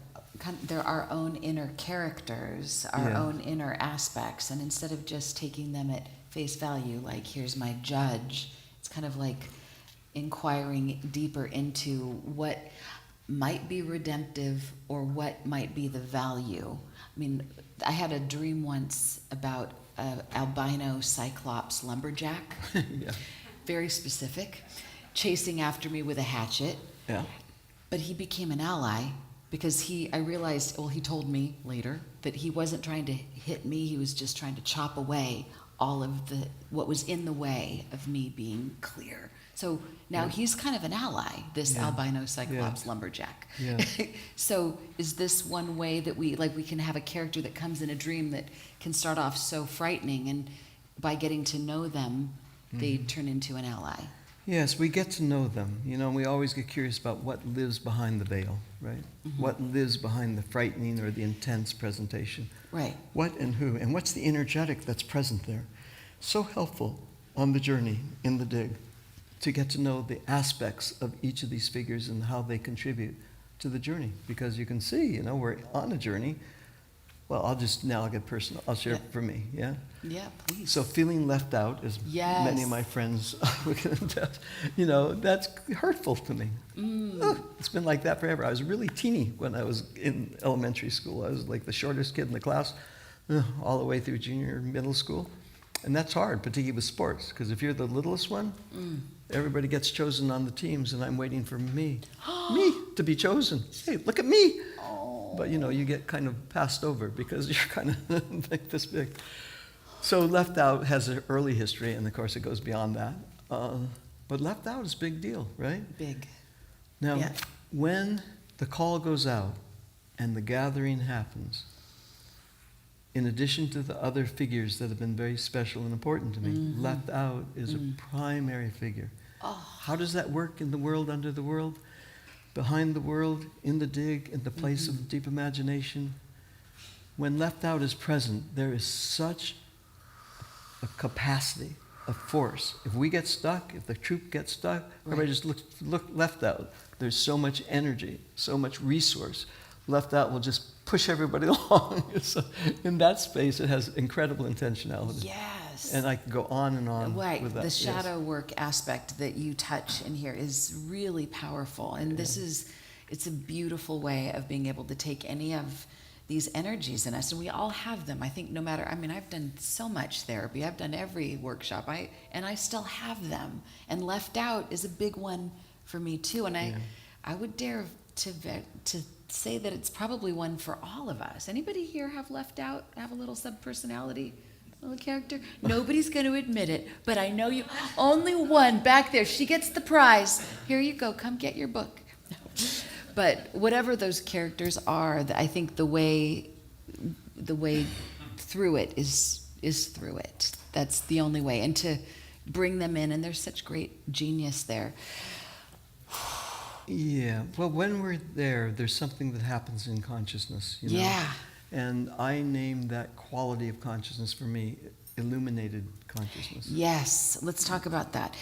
they're our own inner characters, our own inner aspects, and instead of just taking them at face value, like here's my judge, it's kind of like inquiring deeper into what might be redemptive or what might be the value. I mean, I had a dream once about an albino cyclops lumberjack, very specific, chasing after me with a hatchet.
Yeah.
But he became an ally because I realized, well, he told me later that he wasn't trying to hit me, he was just trying to chop away all of what was in the way of me being clear. So now he's kind of an ally, this albino cyclops lumberjack.
Yeah.
So is this one way that we can have a character that comes in a dream that can start off so frightening, and by getting to know them, they turn into an ally?
Yes, we get to know them. You know, we always get curious about what lives behind the veil, right? What lives behind the frightening or the intense presentation.
Right.
What and who, and what's the energetic that's present there. So helpful on the journey in the dig to get to know the aspects of each of these figures and how they contribute to the journey. Because you can see, you know, we're on a journey. Well, I'll get personal. I'll share it for me, yeah?
Yeah, please.
So feeling left out, as many of my friends you know, that's hurtful to me. It's been like that forever. I was really teeny when I was in elementary school. I was like the shortest kid in the class, all the way through junior middle school. And that's hard, particularly with sports, because if you're the littlest one, everybody gets chosen on the teams, and I'm waiting for me to be chosen. Hey, look at me. But, you know, you get kind of passed over because you're kind of like this big. So left out has an early history, and of course it goes beyond that. But left out is a big deal, right?
Big.
Now, when the call goes out and the gathering happens, in addition to the other figures that have been very special and important to me, left out is a primary figure. How does that work in the world, under the world? Behind the world, in the dig, in the place of deep imagination. When left out is present, there is such a capacity, a force. If we get stuck, if the troop gets stuck, everybody just look left out. There's so much energy, so much resource. Left out will just push everybody along. So in that space, it has incredible intentionality.
Yes.
And I can go on and on with that.
The shadow work aspect that you touch in here is really powerful. And it's a beautiful way of being able to take any of these energies in us. And we all have them. I think I've done so much therapy. I've done every workshop. And I still have them. And left out is a big one for me too. And I would dare to say that it's probably one for all of us. Anybody here have left out, have a little subpersonality, little character? Nobody's going to admit it, but I know you. Only one back there. She gets the prize. Here you go. Come get your book. But whatever those characters are, I think the way through it is through it. That's the only way. And to bring them in, and there's such great genius there.
Yeah, well, when we're there, there's something that happens in consciousness, you know?
Yeah.
And I named that quality of consciousness for me illuminated consciousness.
Yes, let's talk about that.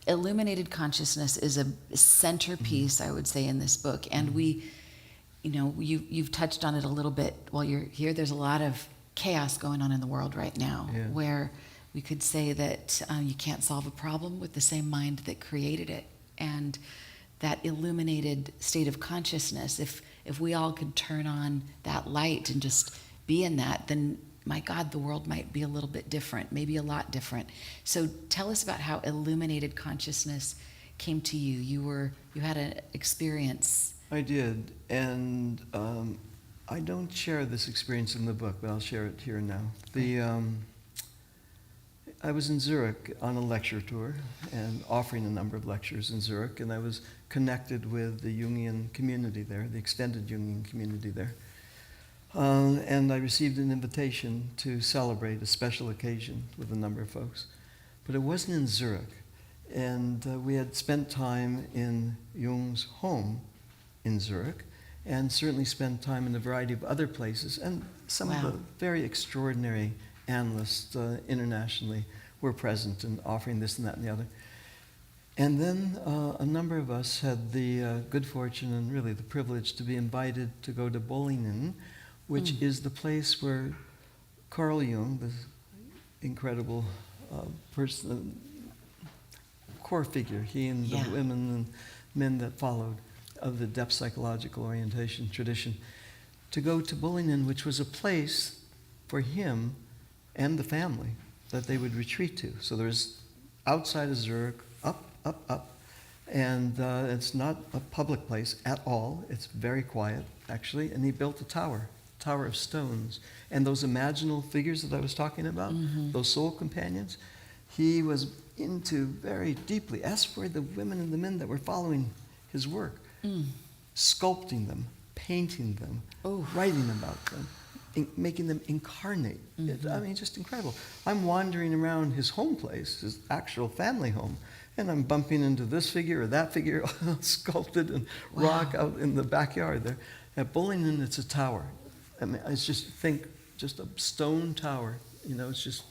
Illuminated consciousness is a centerpiece, I would say, in this book. And we, you know, you've touched on it a little bit while you're here. There's a lot of chaos going on in the world right now, where we could say that you can't solve a problem with the same mind that created it. And that illuminated state of consciousness, if we all could turn on that light and just be in that, then my God, the world might be a little bit different, maybe a lot different. So tell us about how illuminated consciousness came to you. You had an experience.
I did, and I don't share this experience in the book, but I'll share it here now. I was in Zurich on a lecture tour and offering a number of lectures in Zurich, and I was connected with the Jungian community there, the extended Jungian community there. And I received an invitation to celebrate a special occasion with a number of folks. But it wasn't in Zurich. And we had spent time in Jung's home in Zurich, and certainly spent time in a variety of other places. And some of the very extraordinary analysts internationally were present and offering this and that and the other. And then a number of us had the good fortune and really the privilege to be invited to go to Bollingen, which is the place where Carl Jung, the incredible person, core figure, he and the women and men that followed of the depth psychological orientation tradition, to go to Bollingen, which was a place for him and the family that they would retreat to. So there's outside of Zurich, up, and it's not a public place at all. It's very quiet, actually, and he built a tower of stones. And those imaginal figures that I was talking about, those soul companions, he was into very deeply, as were the women and the men that were following his work, sculpting them, painting them, writing about them, making them incarnate. I mean, just incredible. I'm wandering around his home place, his actual family home, and I'm bumping into this figure or that figure sculpted in rock out in the backyard there. At Bollingen, it's a tower. I mean, it's just a stone tower. You know, it's just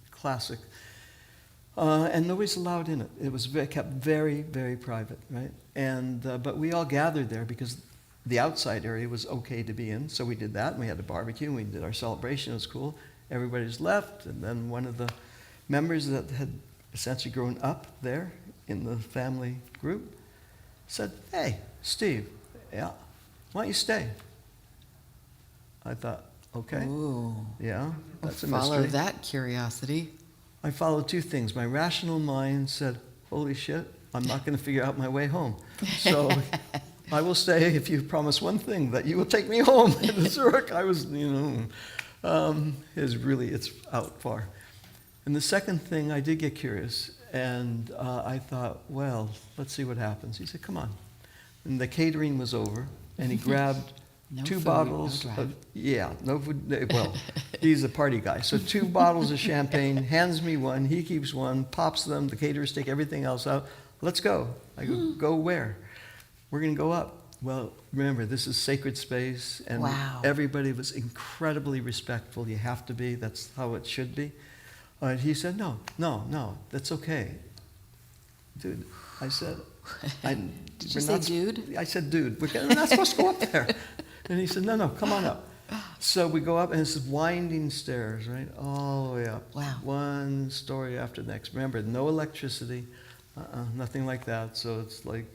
classic. And nobody's allowed in it. It was kept very, very private, right? And but we all gathered there because the outside area was okay to be in, so we did that. And we had a barbecue, and we did our celebration. It was cool. Everybody's left, and then one of the members that had essentially grown up there in the family group said, "Hey, Steve, why don't you stay?" I thought, okay, that's a mystery.
Follow that curiosity.
I followed two things. My rational mind said, holy shit, I'm not going to figure out my way home. So I will stay if you promise one thing, that you will take me home. In Zurich, I was, it's out far. And the second thing, I did get curious, and I thought, well, let's see what happens. He said, come on. And the catering was over, and he grabbed two bottles of, no food. Well, he's a party guy. So 2 bottles of champagne, hands me one, he keeps one, pops them, the caterers take everything else out. Let's go. I go where? We're going to go up. Well, remember, this is sacred space, and everybody was incredibly respectful. You have to be. That's how it should be. He said, no, that's okay. Dude, I said...
Did you say dude?
I said, dude, we're not supposed to go up there. And he said, no, come on up. So we go up, and it's winding stairs, right, all the way up.
Wow.
One story after the next. Remember, no electricity, nothing like that. So it's like,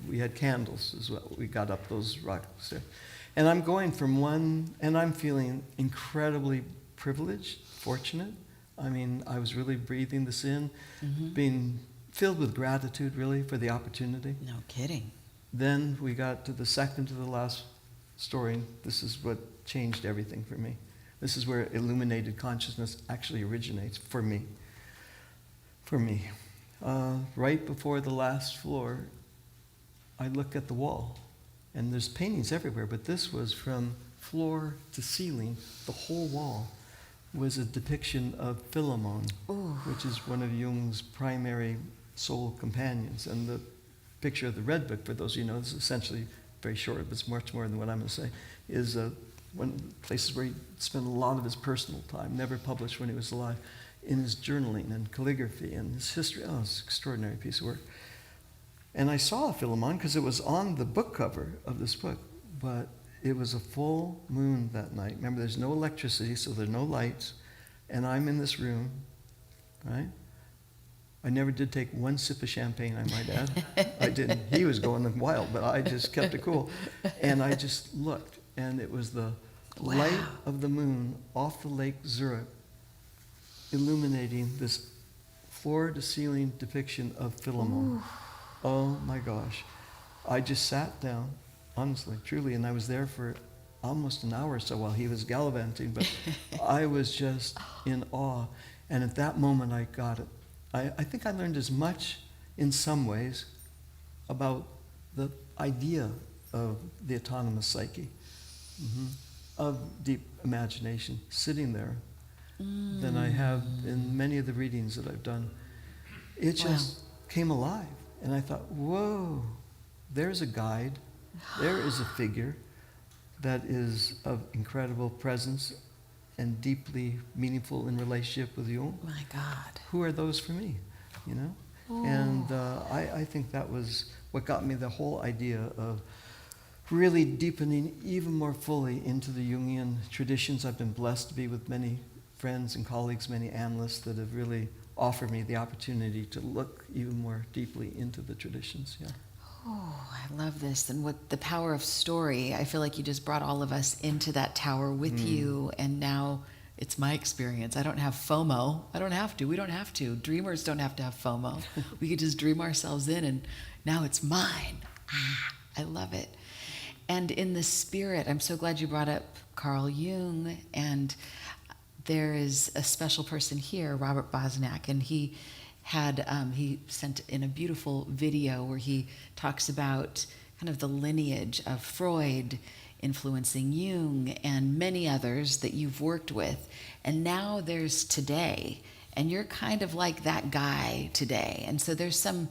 we had candles is what we got up those rocks there. And I'm going from one, and I'm feeling incredibly privileged, fortunate. I mean, I was really breathing this in, being filled with gratitude, really, for the opportunity.
No kidding.
Then we got to the second to the last story. This is what changed everything for me. This is where illuminated consciousness actually originates for me. Right before the last floor, I look at the wall, and there's paintings everywhere, but this was from floor to ceiling, the whole wall was a depiction of Philemon, which is one of Jung's primary soul companions. And the picture of the Red Book, for those of you who know, this is essentially very short, but it's much more than what I'm going to say, is one of the places where he spent a lot of his personal time, never published when he was alive, in his journaling and calligraphy and his history. Oh, it's an extraordinary piece of work. And I saw Philemon because it was on the book cover of this book, but it was a full moon that night. Remember, there's no electricity, so there are no lights, and I'm in this room, right? I never did take one sip of champagne, I might add. I didn't. He was going wild, but I just kept it cool. And I just looked, and it was the light of the moon off the Lake Zurich illuminating this floor-to-ceiling depiction of Philemon. Ooh. Oh my gosh. I just sat down, honestly, truly, and I was there for almost an hour or so while he was gallivanting, but I was just in awe. And at that moment, I got it. I think I learned as much, in some ways, about the idea of the autonomous psyche, of deep imagination, sitting there, than I have in many of the readings that I've done. It just came alive. And I thought, whoa, there's a guide, there is a figure that is of incredible presence and deeply meaningful in relationship with you.
My God.
Who are those for me, you know? Ooh. And I think that was what got me the whole idea of really deepening even more fully into the Jungian traditions. I've been blessed to be with many friends and colleagues, many analysts that have really offered me the opportunity to look even more deeply into the traditions. Yeah.
Oh, I love this. And what the power of story, I feel like you just brought all of us into that tower with you. And now it's my experience. I don't have FOMO. I don't have to. We don't have to. Dreamers don't have to have FOMO. We could just dream ourselves in, and now it's mine. I love it. And in the spirit, I'm so glad you brought up Carl Jung. And there is a special person here, Robert Bosnak, and he sent in a beautiful video where he talks about kind of the lineage of Freud influencing Jung and many others that you've worked with. And now there's today, and you're kind of like that guy today. And so there's some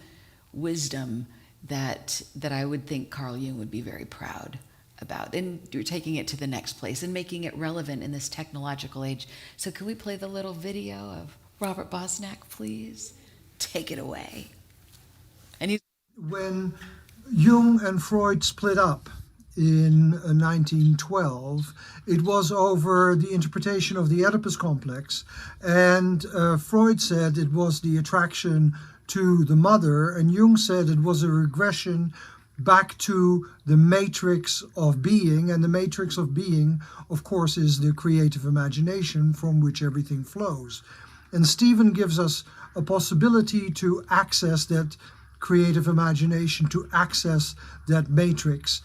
wisdom that I would think Carl Jung would be very proud about. And you're taking it to the next place and making it relevant in this technological age. So can we play the little video of Robert Bosnak, please? Take it away. And
when Jung and Freud split up in 1912, it was over the interpretation of the Oedipus complex, and Freud said it was the attraction to the mother, and Jung said it was a regression back to the matrix of being, and the matrix of being, of course, is the creative imagination from which everything flows. And Stephen gives us a possibility to access that creative imagination, to access that matrix.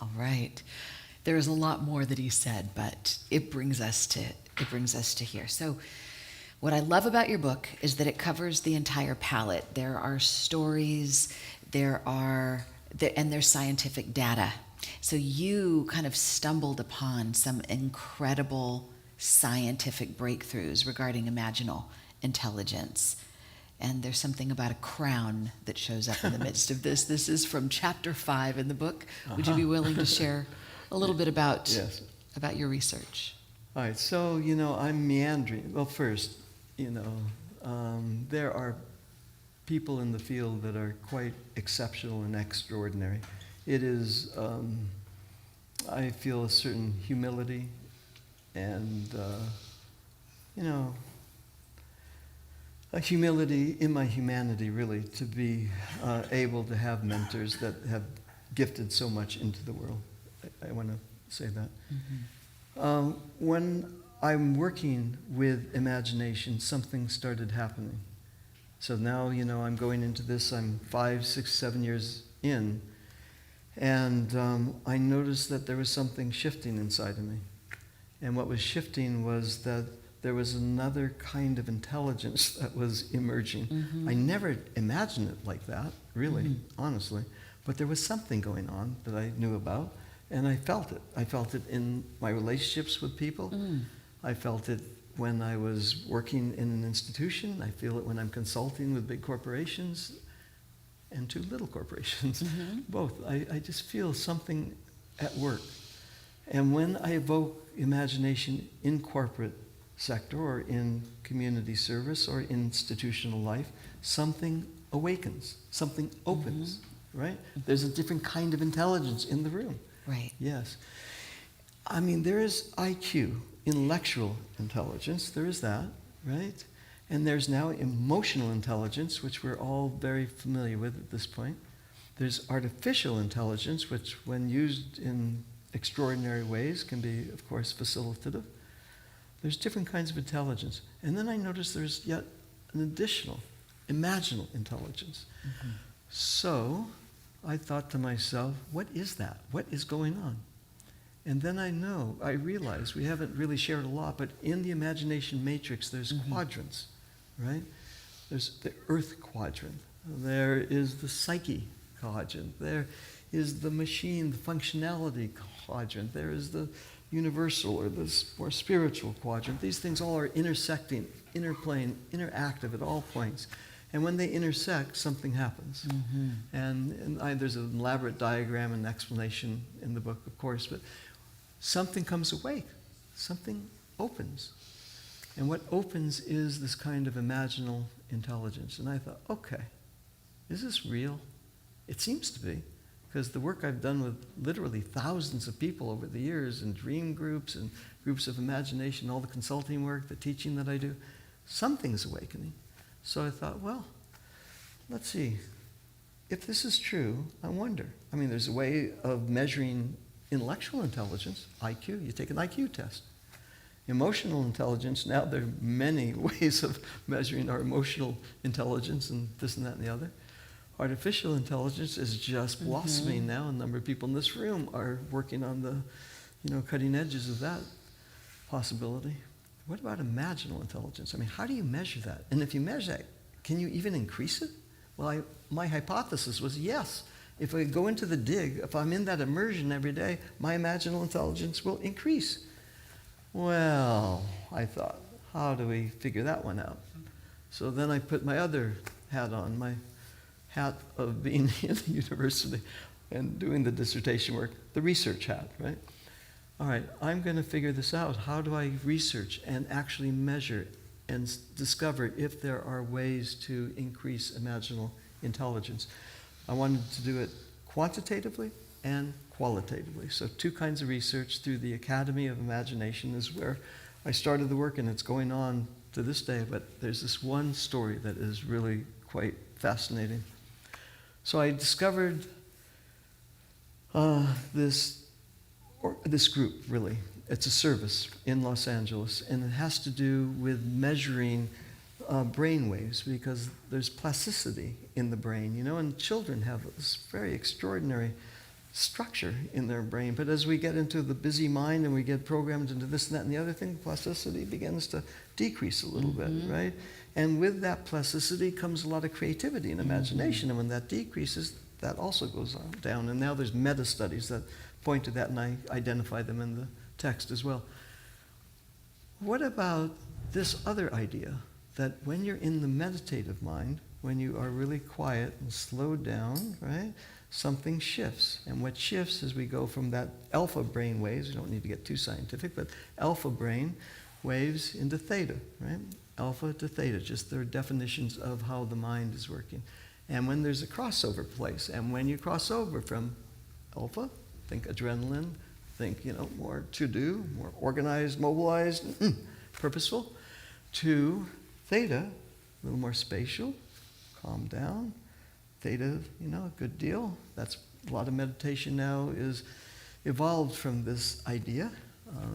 All right. There is a lot more that he said, but it brings us to here. So what I love about your book is that it covers the entire palette. There are stories, and there's scientific data. So you kind of stumbled upon some incredible scientific breakthroughs regarding imaginal intelligence. And there's something about a crown that shows up in the midst of this. This is from chapter 5 in the book. Would you be willing to share a little bit about your research?
All right, so, I'm meandering. Well, first, there are people in the field that are quite exceptional and extraordinary. It is, I feel a certain humility and, a humility in my humanity, really, to be able to have mentors that have gifted so much into the world. I want to say that. Mm-hmm. When I'm working with imagination, something started happening. So now, I'm going into this, I'm 5, 6, 7 years in, and I noticed that there was something shifting inside of me. And what was shifting was that there was another kind of intelligence that was emerging. Mm-hmm. I never imagined it like that, really, honestly. But there was something going on that I knew about, and I felt it. I felt it in my relationships with people. I felt it when I was working in an institution. I feel it when I'm consulting with big corporations and to little corporations, both. I just feel something at work. And when I evoke imagination in corporate sector or in community service or institutional life, something awakens, something opens, right? There's a different kind of intelligence in the room.
Right.
Yes. I mean, there is IQ, intellectual intelligence, there is that, right? And there's now emotional intelligence, which we're all very familiar with at this point. There's artificial intelligence, which when used in extraordinary ways can be, of course, facilitative. There's different kinds of intelligence. And then I noticed there's yet an additional, imaginal intelligence. So I thought to myself, what is that? What is going on? And then I realized, we haven't really shared a lot, but in the imagination matrix, there's quadrants, right? There's the earth quadrant. There is the psyche quadrant. There is the machine, the functionality quadrant. There is the universal or the more spiritual quadrant. These things all are intersecting, interplaying, interactive at all points. And when they intersect, something happens. There's an elaborate diagram and explanation in the book, of course, but something comes awake. Something opens. And what opens is this kind of imaginal intelligence. And I thought, okay, is this real? It seems to be, because the work I've done with literally thousands of people over the years in dream groups and groups of imagination, all the consulting work, the teaching that I do, something's awakening. So I thought, well, let's see. If this is true, I wonder. I mean, there's a way of measuring intellectual intelligence, IQ. You take an IQ test. Emotional intelligence, now there are many ways of measuring our emotional intelligence and this and that and the other. Artificial intelligence is just blossoming now. A number of people in this room are working on the cutting edges of that possibility. What about imaginal intelligence? I mean, how do you measure that? And if you measure that, can you even increase it? Well, my hypothesis was yes. If I go into the dig, if I'm in that immersion every day, my imaginal intelligence will increase. Well, I thought, how do we figure that one out? So then I put my other hat on, my hat of being in the university and doing the dissertation work, the research hat, right? All right, I'm going to figure this out. How do I research and actually measure and discover if there are ways to increase imaginal intelligence? I wanted to do it quantitatively and qualitatively. So 2 kinds of research through the Academy of Imagination is where I started the work, and it's going on to this day, but there's this one story that is really quite fascinating. So I discovered this group, really. It's a service in Los Angeles, and it has to do with measuring brain waves, because there's plasticity in the brain, and children have this very extraordinary structure in their brain. But as we get into the busy mind and we get programmed into this and that and the other thing, plasticity begins to decrease a little bit, right? And with that plasticity comes a lot of creativity and imagination. And when that decreases, that also goes on down. And now there's meta studies that point to that, and I identify them in the text as well. What about this other idea that when you're in the meditative mind, when you are really quiet and slowed down, right, something shifts. And what shifts is we go from that alpha brain waves, we don't need to get too scientific, but alpha brain waves into theta, right? Alpha to theta, just their definitions of how the mind is working. And when there's a crossover place, and when you cross over from alpha, think adrenaline, think, more to-do, more organized, mobilized, purposeful, to theta, a little more spatial, calm down. Theta, a good deal. That's a lot of meditation now is evolved from this idea.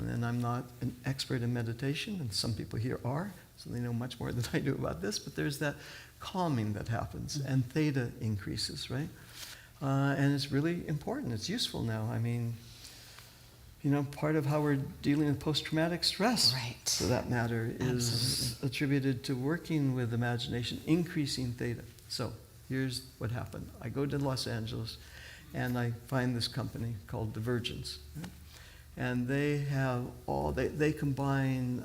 And I'm not an expert in meditation, and some people here are, so they know much more than I do about this, but there's that calming that happens, and theta increases, right? And it's really important. It's useful now. I mean, part of how we're dealing with post-traumatic stress, for that matter, is attributed to working with imagination, increasing theta. So here's what happened. I go to Los Angeles, and I find this company called Divergence. Right? And they have all, they combine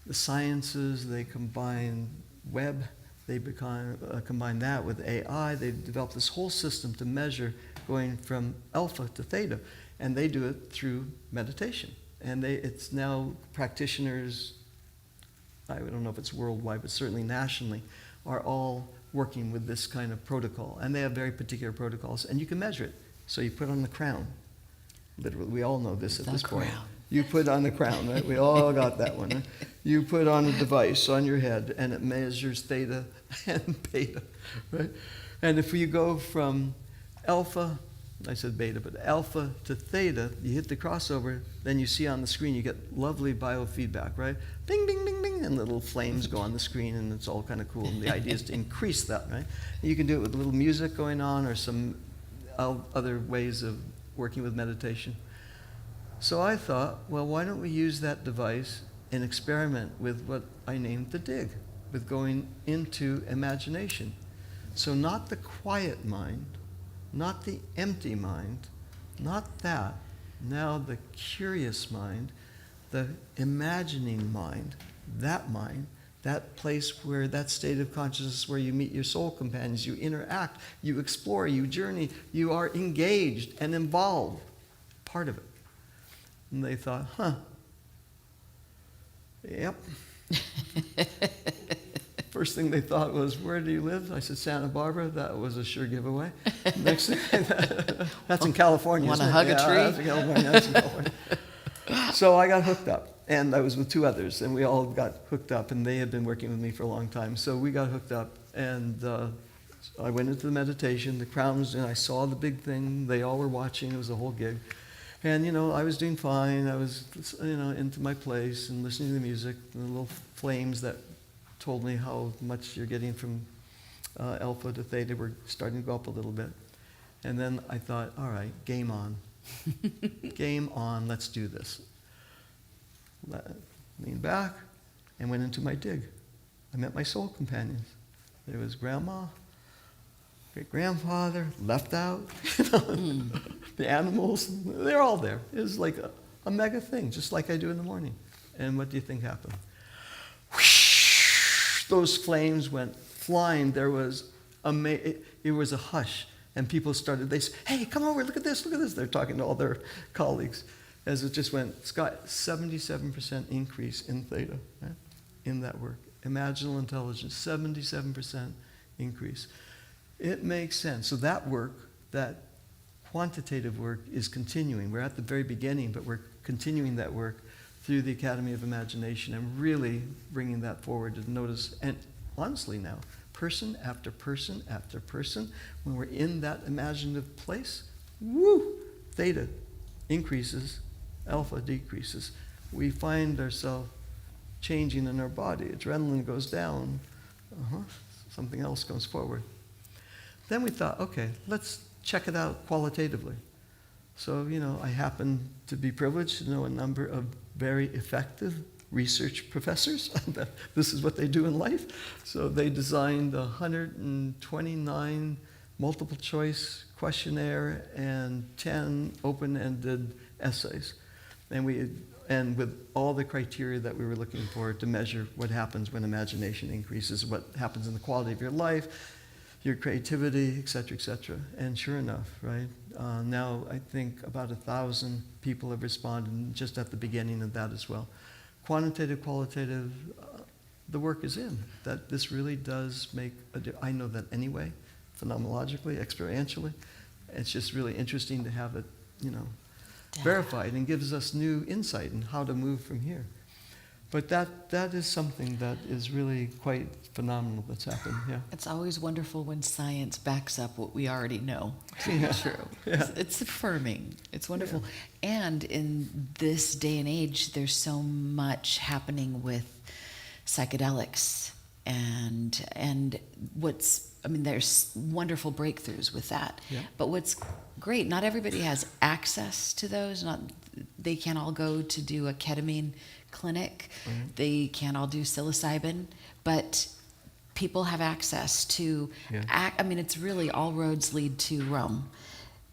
the sciences, they combine web, they combine that with AI. They've developed this whole system to measure going from alpha to theta. And they do it through meditation. And it's now practitioners, I don't know if it's worldwide, but certainly nationally, are all working with this kind of protocol. And they have very particular protocols. And you can measure it. So you put on the crown. Literally, we all know this at this point. You put on the crown, right? We all got that one. Right? You put on a device on your head, and it measures theta and beta, right? And if you go from alpha, I said beta, but alpha to theta, you hit the crossover, then you see on the screen, you get lovely biofeedback, right? Bing, bing, bing, bing, and little flames go on the screen, and it's all kind of cool. And the idea is to increase that, right? And you can do it with a little music going on or some other ways of working with meditation. So I thought, well, why don't we use that device and experiment with what I named the dig, with going into imagination. So not the quiet mind, not the empty mind, not that. Now the curious mind, the imagining mind, that place where, that state of consciousness where you meet your soul companions, you interact, you explore, you journey, you are engaged and involved, part of it. And they thought, yep. First thing they thought was, where do you live? I said, Santa Barbara. That was a sure giveaway. Next thing, that's in California.
Want to hug a tree?
That's in California. That's in California. So I got hooked up, and I was with two others, and we all got hooked up, and they had been working with me for a long time. So we got hooked up, and I went into the meditation, the crowns, and I saw the big thing. They all were watching. It was a whole gig. And, I was doing fine. I was, into my place and listening to the music, and the little flames that told me how much you're getting from alpha to theta were starting to go up a little bit. And then I thought, all right, game on. Game on, let's do this. Leaned back and went into my dig. I met my soul companions. There was grandma, great-grandfather, left out, the animals, they're all there. It was like a mega thing, just like I do in the morning. And what do you think happened? Whoosh, those flames went flying. There was it was a hush, and people started, they said, hey, come over, look at this. They're talking to all their colleagues. As it just went, Scott, 77% increase in theta, right? In that work. Imaginal intelligence, 77% increase. It makes sense. So that work, that quantitative work, is continuing. We're at the very beginning, but we're continuing that work through the Academy of Imagination and really bringing that forward to notice. And honestly now, person after person after person, when we're in that imaginative place, woo, theta increases, alpha decreases. We find ourselves changing in our body. Adrenaline goes down. Something else comes forward. Then we thought, okay, let's check it out qualitatively. So, I happen to be privileged to know a number of very effective research professors. This is what they do in life. So they designed 129 multiple choice questionnaire and 10 open-ended essays. And with all the criteria that we were looking for to measure what happens when imagination increases, what happens in the quality of your life, your creativity, et cetera, and sure enough, right? Now I think about 1,000 people have responded just at the beginning of that as well. Quantitative, qualitative, the work is in. That this really does make I know that anyway, phenomenologically, experientially. It's just really interesting to have it, verified, and gives us new insight in how to move from here. But that is something that is really quite phenomenal that's happened, yeah.
It's always wonderful when science backs up what we already know to be true.
Yeah.
It's affirming. It's wonderful. Yeah. And in this day and age, there's so much happening with psychedelics and there's wonderful breakthroughs with that. Yeah. But what's great, not everybody has access to those. They can't all go to do a ketamine clinic. Mm-hmm. They can't all do psilocybin, but people have access to, it's really all roads lead to Rome.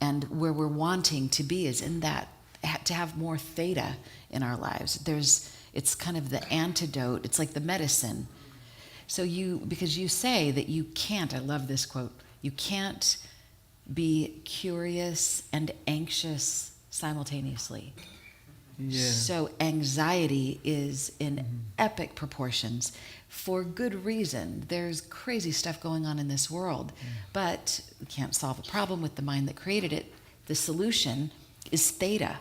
And where we're wanting to be is in that, to have more theta in our lives. It's kind of the antidote. It's like the medicine. So because you say that you can't, I love this quote, you can't be curious and anxious simultaneously.
Yeah.
So anxiety is in epic proportions for good reason. There's crazy stuff going on in this world, but we can't solve a problem with the mind that created it. The solution is theta.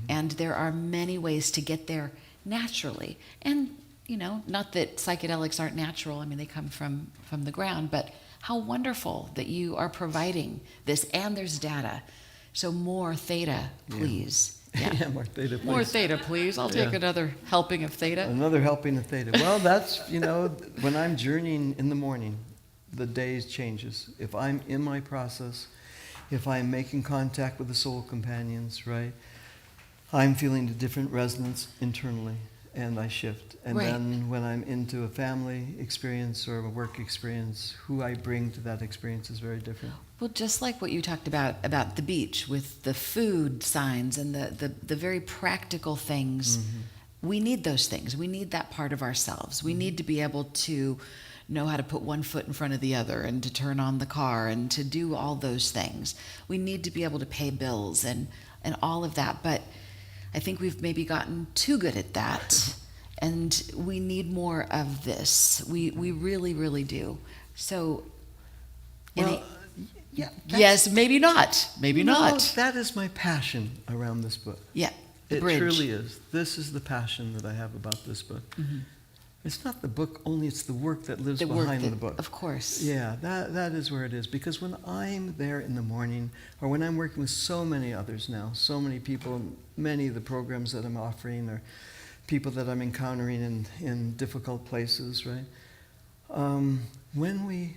And there are many ways to get there naturally. And, not that psychedelics aren't natural. I mean, they come from the ground, but how wonderful that you are providing this, and there's data. So more theta, please.
Yeah, more theta, please.
More theta, please. I'll take another helping of theta.
Another helping of theta. Well, that's, when I'm journeying in the morning, the day changes. If I'm in my process, if I'm making contact with the soul companions, right, I'm feeling a different resonance internally, and I shift. And then when I'm into a family experience or a work experience, who I bring to that experience is very different.
Well, just like what you talked about the beach with the food signs and the very practical things, we need those things. We need that part of ourselves. We need to be able to know how to put one foot in front of the other and to turn on the car and to do all those things. We need to be able to pay bills and all of that. But I think we've maybe gotten too good at that, and we need more of this. We really, really do. So, yes, maybe not. Maybe not.
That is my passion around this book.
Yeah,
it truly is. This is the passion that I have about this book. It's not the book only, it's the work that lives behind the book.
Of course.
Yeah, that is where it is. Because when I'm there in the morning, or when I'm working with so many others now, so many people, many of the programs that I'm offering are people that I'm encountering in difficult places, right? When we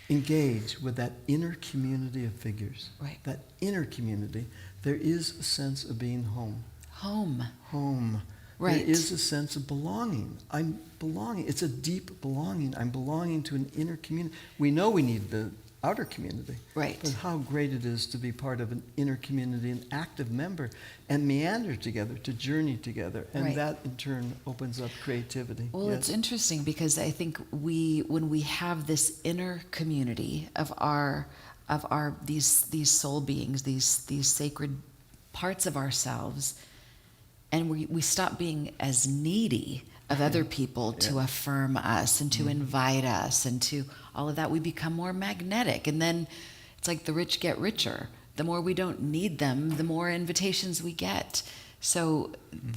engage with that inner community of figures, that inner community, there is a sense of being home. Home. Right. There is a sense of belonging. I'm belonging. It's a deep belonging. I'm belonging to an inner community. We know we need the outer community.
Right.
But how great it is to be part of an inner community, an active member, and meander together, to journey together. And that in turn opens up creativity.
Well, it's interesting because I think when we have this inner community of these soul beings, these sacred parts of ourselves, and we stop being as needy of other people to affirm us and to invite us and to all of that, we become more magnetic. And then it's like the rich get richer. The more we don't need them, the more invitations we get. So,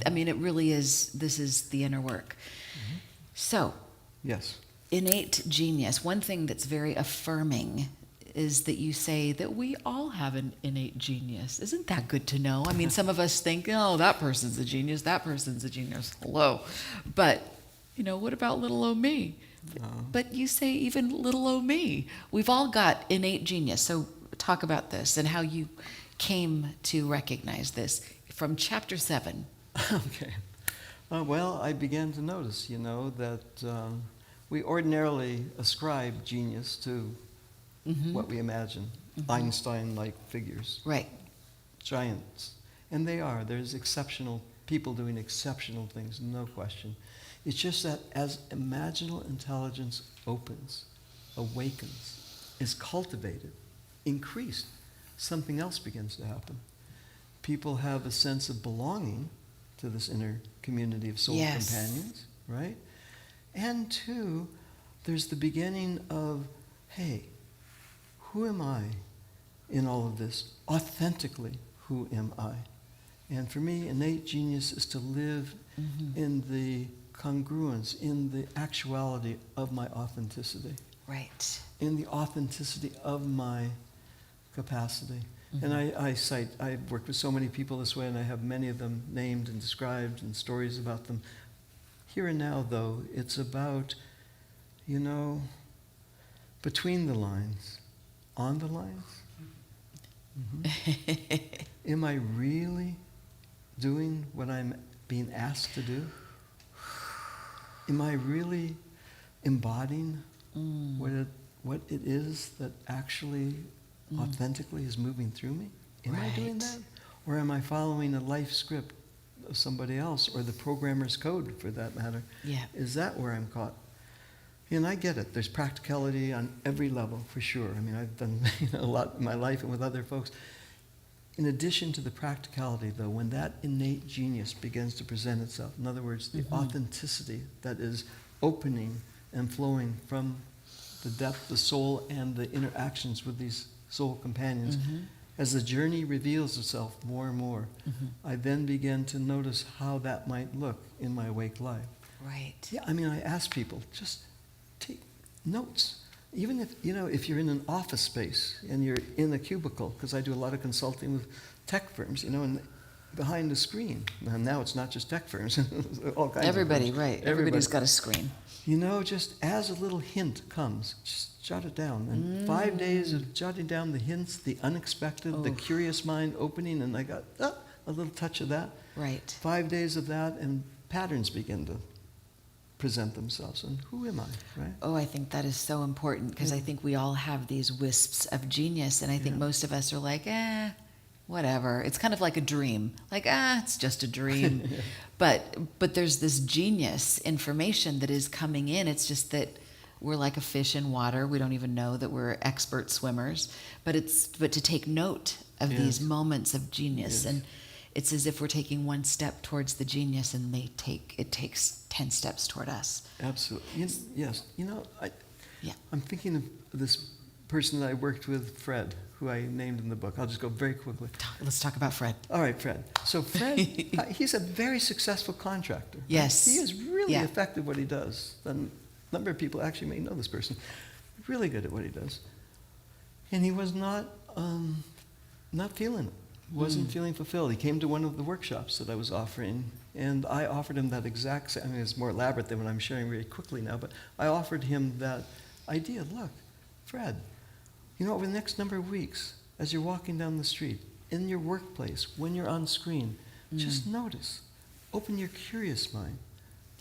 I mean, it really is, this is the inner work. So, innate genius. One thing that's very affirming is that you say that we all have an innate genius. Isn't that good to know? I mean, some of us think, oh, that person's a genius, that person's a genius. Hello. But, what about little o' me? But you say even little o' me. We've all got innate genius. So talk about this and how you came to recognize this from chapter 7.
Okay. Well, I began to notice, that we ordinarily ascribe genius to what we imagine, Einstein-like figures.
Right.
Giants. And they are. There's exceptional people doing exceptional things, no question. It's just that as imaginal intelligence opens, awakens, is cultivated, increased, something else begins to happen. People have a sense of belonging to this inner community of soul companions, right? And two, there's the beginning of, hey, who am I in all of this? Authentically, who am I? And for me, innate genius is to live in the congruence, in the actuality of my authenticity.
Right.
In the authenticity of my capacity. And I've worked with so many people this way, and I have many of them named and described and stories about them. Here and now, though, it's about, between the lines, on the lines. Am I really doing what I'm being asked to do? Am I really embodying what it is that actually authentically is moving through me? Am I doing that? Or am I following a life script of somebody else, or the programmer's code for that matter?
Yeah.
Is that where I'm caught? And I get it. There's practicality on every level, for sure. I mean, I've done a lot in my life and with other folks. In addition to the practicality, though, when that innate genius begins to present itself, in other words, the authenticity that is opening and flowing from the depth, the soul, and the interactions with these soul companions, as the journey reveals itself more and more, I then begin to notice how that might look in my awake life.
Right.
Yeah, I mean, I ask people, just take notes. Even if, if you're in an office space and you're in a cubicle, because I do a lot of consulting with tech firms, and behind the screen, and now it's not just tech firms, all kinds
Everybody,
of firms.
right. Everybody's got a screen.
Just as a little hint comes, just jot it down. And 5 days of jotting down the hints, the unexpected, the curious mind opening, and I got a little touch of that.
Right.
5 days of that, and patterns begin to present themselves. And who am I, right?
Oh, I think that is so important, because I think we all have these wisps of genius, and I think most of us are like, whatever. It's kind of like a dream. Like, it's just a dream. But there's this genius information that is coming in. It's just that we're like a fish in water. We don't even know that we're expert swimmers. But to take note of these moments of genius, and it's as if we're taking one step towards the genius, and it takes 10 steps toward us.
Absolutely. Yes. I'm thinking of this person that I worked with, Fred, who I named in the book. I'll just go very quickly.
Let's talk about Fred.
All right, Fred. So Fred, he's a very successful contractor.
Yes.
He is really effective at what he does. And a number of people actually may know this person. Really good at what he does. And he was not feeling it. Wasn't feeling fulfilled. He came to one of the workshops that I was offering, and I offered him that exact same, it's more elaborate than what I'm sharing very quickly now, but I offered him that idea. Look, Fred, over the next number of weeks, as you're walking down the street, in your workplace, when you're on screen, just notice. Open your curious mind.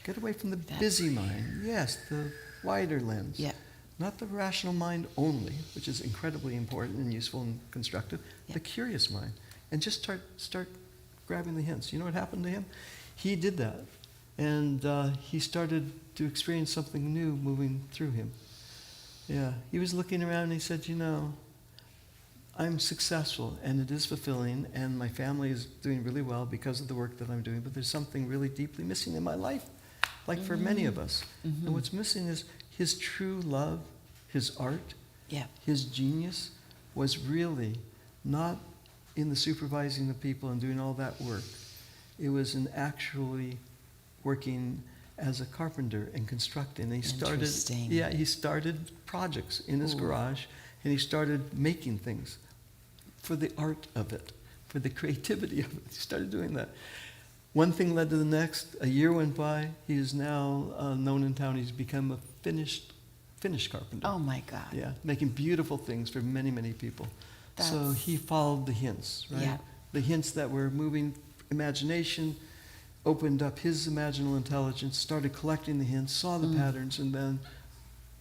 Get away from the busy mind. Yes, the wider lens.
Yeah.
Not the rational mind only, which is incredibly important and useful and constructive, the curious mind. And just start grabbing the hints. You know what happened to him? He did that. And he started to experience something new moving through him. Yeah, he was looking around and he said, I'm successful and it is fulfilling and my family is doing really well because of the work that I'm doing, but there's something really deeply missing in my life, like for many of us. And what's missing is his true love, his art, his genius was really not in the supervising of people and doing all that work. It was in actually working as a carpenter and constructing. And he started projects in his garage, and he started making things for the art of it, for the creativity of it. He started doing that. One thing led to the next. A year went by. He is now known in town. He's become a finished carpenter.
Oh my God.
Yeah, making beautiful things for many, many people. So he followed the hints, right?
Yeah.
The hints that were moving imagination, opened up his imaginal intelligence, started collecting the hints, saw the patterns, and then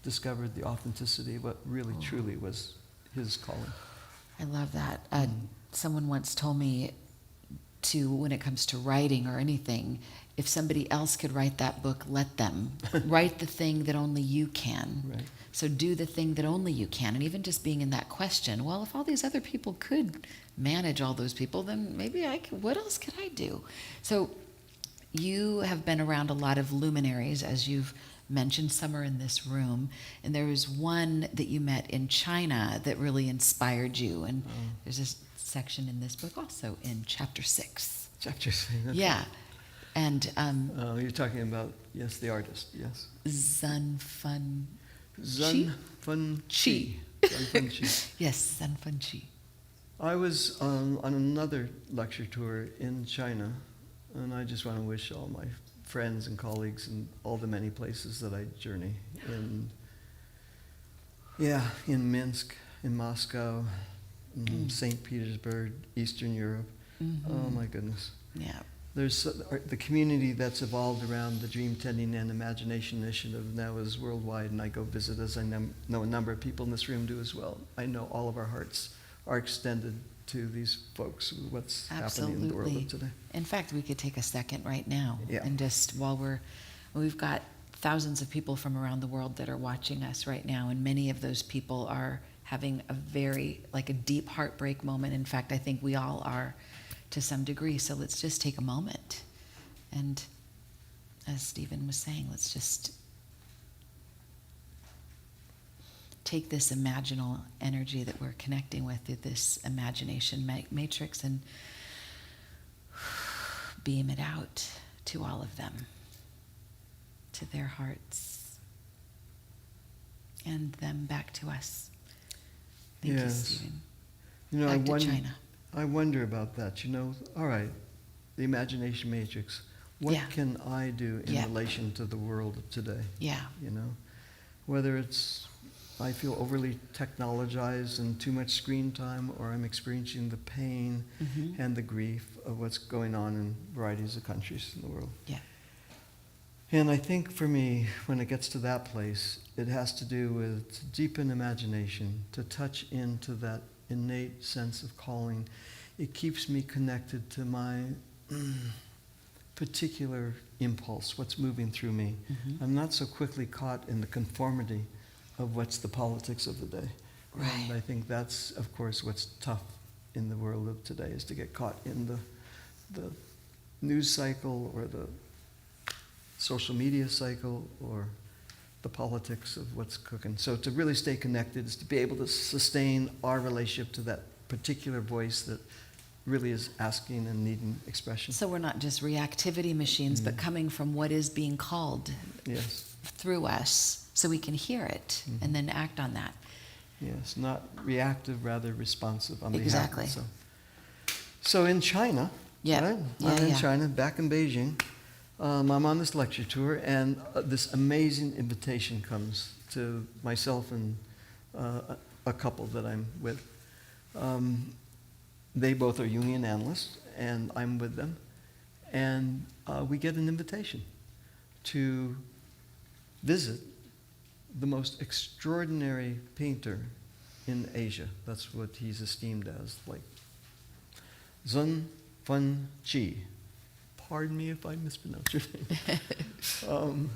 discovered the authenticity of what really, truly was his calling.
I love that. Someone once told me when it comes to writing or anything, if somebody else could write that book, let them. Write the thing that only you can.
Right.
So do the thing that only you can. And even just being in that question, well, if all these other people could manage all those people, then maybe what else could I do? So you have been around a lot of luminaries, as you've mentioned. Some are in this room. And there was one that you met in China that really inspired you. And there's this section in this book also in chapter 6.
Chapter 6. Okay.
Yeah. And
you're talking about, the artist, yes.
Zun Fun
Chi.
Yes, Zun Fun Chi.
I was on another lecture tour in China, and I just want to wish all my friends and colleagues in all the many places that I journey in Minsk, in Moscow, St. Petersburg, Eastern Europe. Oh my goodness.
Yeah.
There's the community that's evolved around the Dream Tending and Imagination Initiative now is worldwide, and I go visit, as I know a number of people in this room do as well. I know all of our hearts are extended to these folks what's happening in the world of today.
In fact, we could take a second right now
Yeah.
and just we've got thousands of people from around the world that are watching us right now, and many of those people are having a deep heartbreak moment. In fact, I think we all are to some degree. So let's just take a moment. And as Stephen was saying, let's just take this imaginal energy that we're connecting with through this imagination matrix and beam it out to all of them, to their hearts, and them back to us. Thank you, Stephen. Back to China.
I wonder about that. All right, the imagination matrix. What can I do in relation to the world of today?
Yeah.
Whether it's I feel overly technologized and too much screen time, or I'm experiencing the pain and the grief of what's going on in varieties of countries in the world.
Yeah.
And I think for me, when it gets to that place, it has to do with to deepen imagination, to touch into that innate sense of calling. It keeps me connected to my particular impulse, what's moving through me. I'm not so quickly caught in the conformity of what's the politics of the day.
Right.
And I think that's, of course, what's tough in the world of today, is to get caught in the news cycle or the social media cycle or the politics of what's cooking. So to really stay connected is to be able to sustain our relationship to that particular voice that really is asking and needing expression.
So we're not just reactivity machines, but coming from what is being called through us, so we can hear it and then act on that.
Yes, not reactive, rather responsive on
Exactly.
behalf. So in China, right? I'm in China, back in Beijing. I'm on this lecture tour, and this amazing invitation comes to myself and a couple that I'm with. They both are Jungian analysts, and I'm with them. And we get an invitation to visit the most extraordinary painter in Asia. That's what he's esteemed as, like Zun Fun Chi. Pardon me if I mispronounce your name.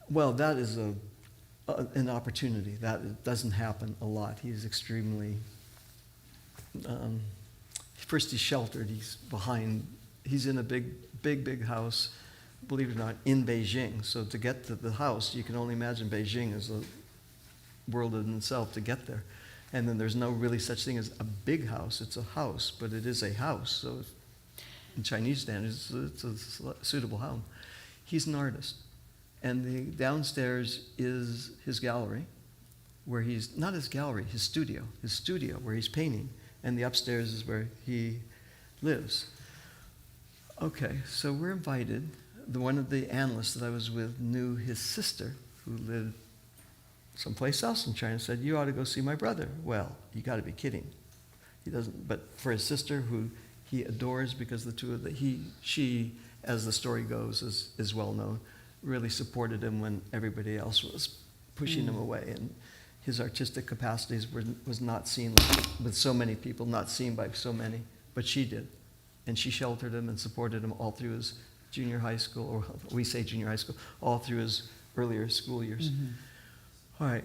Well, that is an opportunity. That doesn't happen a lot. He's extremely, first he's sheltered, he's in a big house, believe it or not, in Beijing. So to get to the house, you can only imagine Beijing as a world in itself to get there. And then there's no really such thing as a big house. It's a house, but it is a house. So in Chinese standards, it's a suitable home. He's an artist. And the downstairs is his gallery, where not his gallery, his studio where he's painting. And the upstairs is where he lives. Okay, so we're invited. One of the analysts that I was with knew his sister, who lived someplace else in China, said, "You ought to go see my brother." Well, you got to be kidding. He doesn't. But for his sister, who he adores, because the two of she, as the story goes, is well known, really supported him when everybody else was pushing him away, and his artistic capacities was not seen with so many people, not seen by so many, but she did, and she sheltered him and supported him all through his junior high school, or we say junior high school, all through his earlier school years. All right,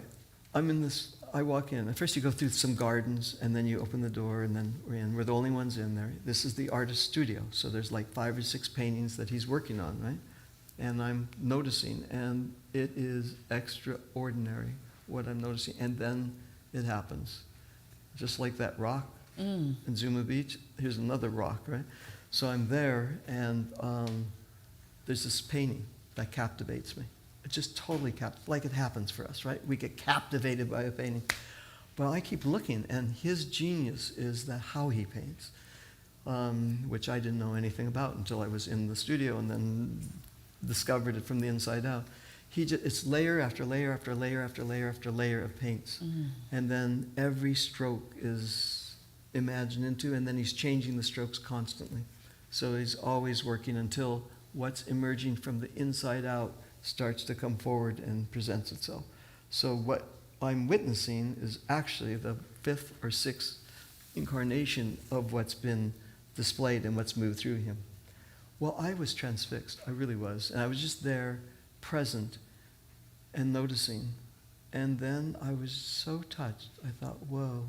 I walk in, and first you go through some gardens, and then you open the door, and then we're in. We're the only ones in there. This is the artist's studio, so there's like 5 or 6 paintings that he's working on, right? And I'm noticing, and it is extraordinary what I'm noticing. And then it happens. Just like that rock in Zuma Beach, here's another rock, right? So I'm there, and there's this painting that captivates me. It just totally like it happens for us, right? We get captivated by a painting. But I keep looking, and his genius is how he paints, which I didn't know anything about until I was in the studio and then discovered it from the inside out. It's layer after layer after layer after layer after layer of paints. And then every stroke is imagined into, and then he's changing the strokes constantly. So he's always working until what's emerging from the inside out starts to come forward and presents itself. So what I'm witnessing is actually the 5th or 6th incarnation of what's been displayed and what's moved through him. Well, I was transfixed. I really was. And I was just there, present, and noticing. And then I was so touched. I thought, whoa,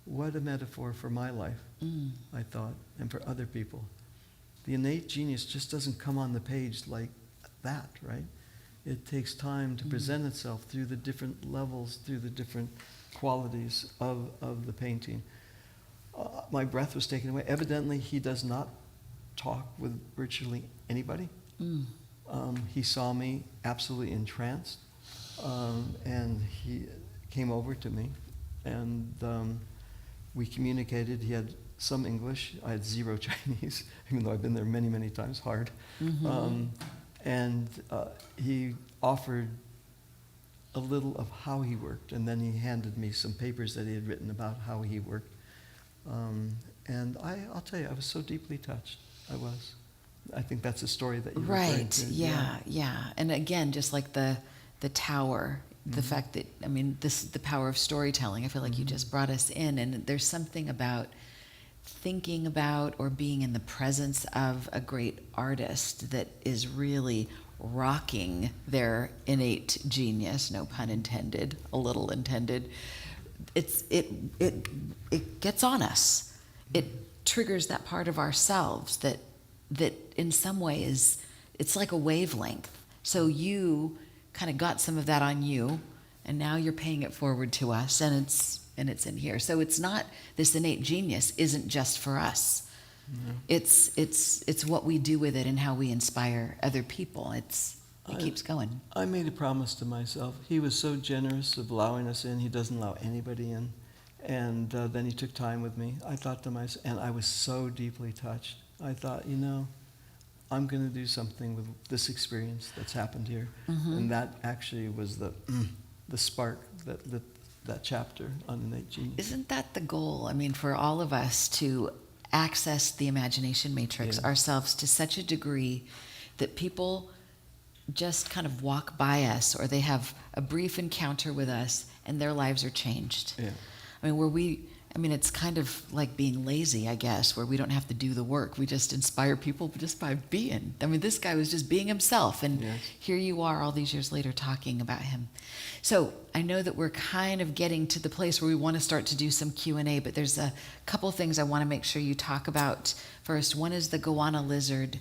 what a metaphor for my life, I thought, and for other people. The innate genius just doesn't come on the page like that, right? It takes time to present itself through the different levels, through the different qualities of the painting. My breath was taken away. Evidently, he does not talk with virtually anybody. He saw me absolutely entranced, and he came over to me, and we communicated. He had some English. I had zero Chinese, even though I've been there many, many times hard. And he offered a little of how he worked, and then he handed me some papers that he had written about how he worked. And I'll tell you, I was so deeply touched. I was. I think that's a story that you're referring to.
Yeah. And again, just like the tower, the fact that, I mean, the power of storytelling. I feel like you just brought us in, and there's something about thinking about or being in the presence of a great artist that is really rocking their innate genius, no pun intended, a little intended. It gets on us. It triggers that part of ourselves that in some way it's like a wavelength. So you kind of got some of that on you, and now you're paying it forward to us, and it's in here. So it's not, this innate genius isn't just for us. No. It's what we do with it and how we inspire other people. It keeps going.
I made a promise to myself. He was so generous of allowing us in. He doesn't allow anybody in. And then he took time with me. I thought to myself, and I was so deeply touched. I thought, I'm going to do something with this experience that's happened here. And that actually was the spark that lit that chapter on innate genius.
Isn't that the goal? I mean, for all of us to access the imagination matrix ourselves to such a degree that people just kind of walk by us, or they have a brief encounter with us and their lives are changed. I mean, it's kind of like being lazy, I guess, where we don't have to do the work. We just inspire people just by being. I mean, this guy was just being himself, and here you are all these years later talking about him. So I know that we're kind of getting to the place where we want to start to do some Q&A, but there's a couple things I want to make sure you talk about first. One is the goanna lizard,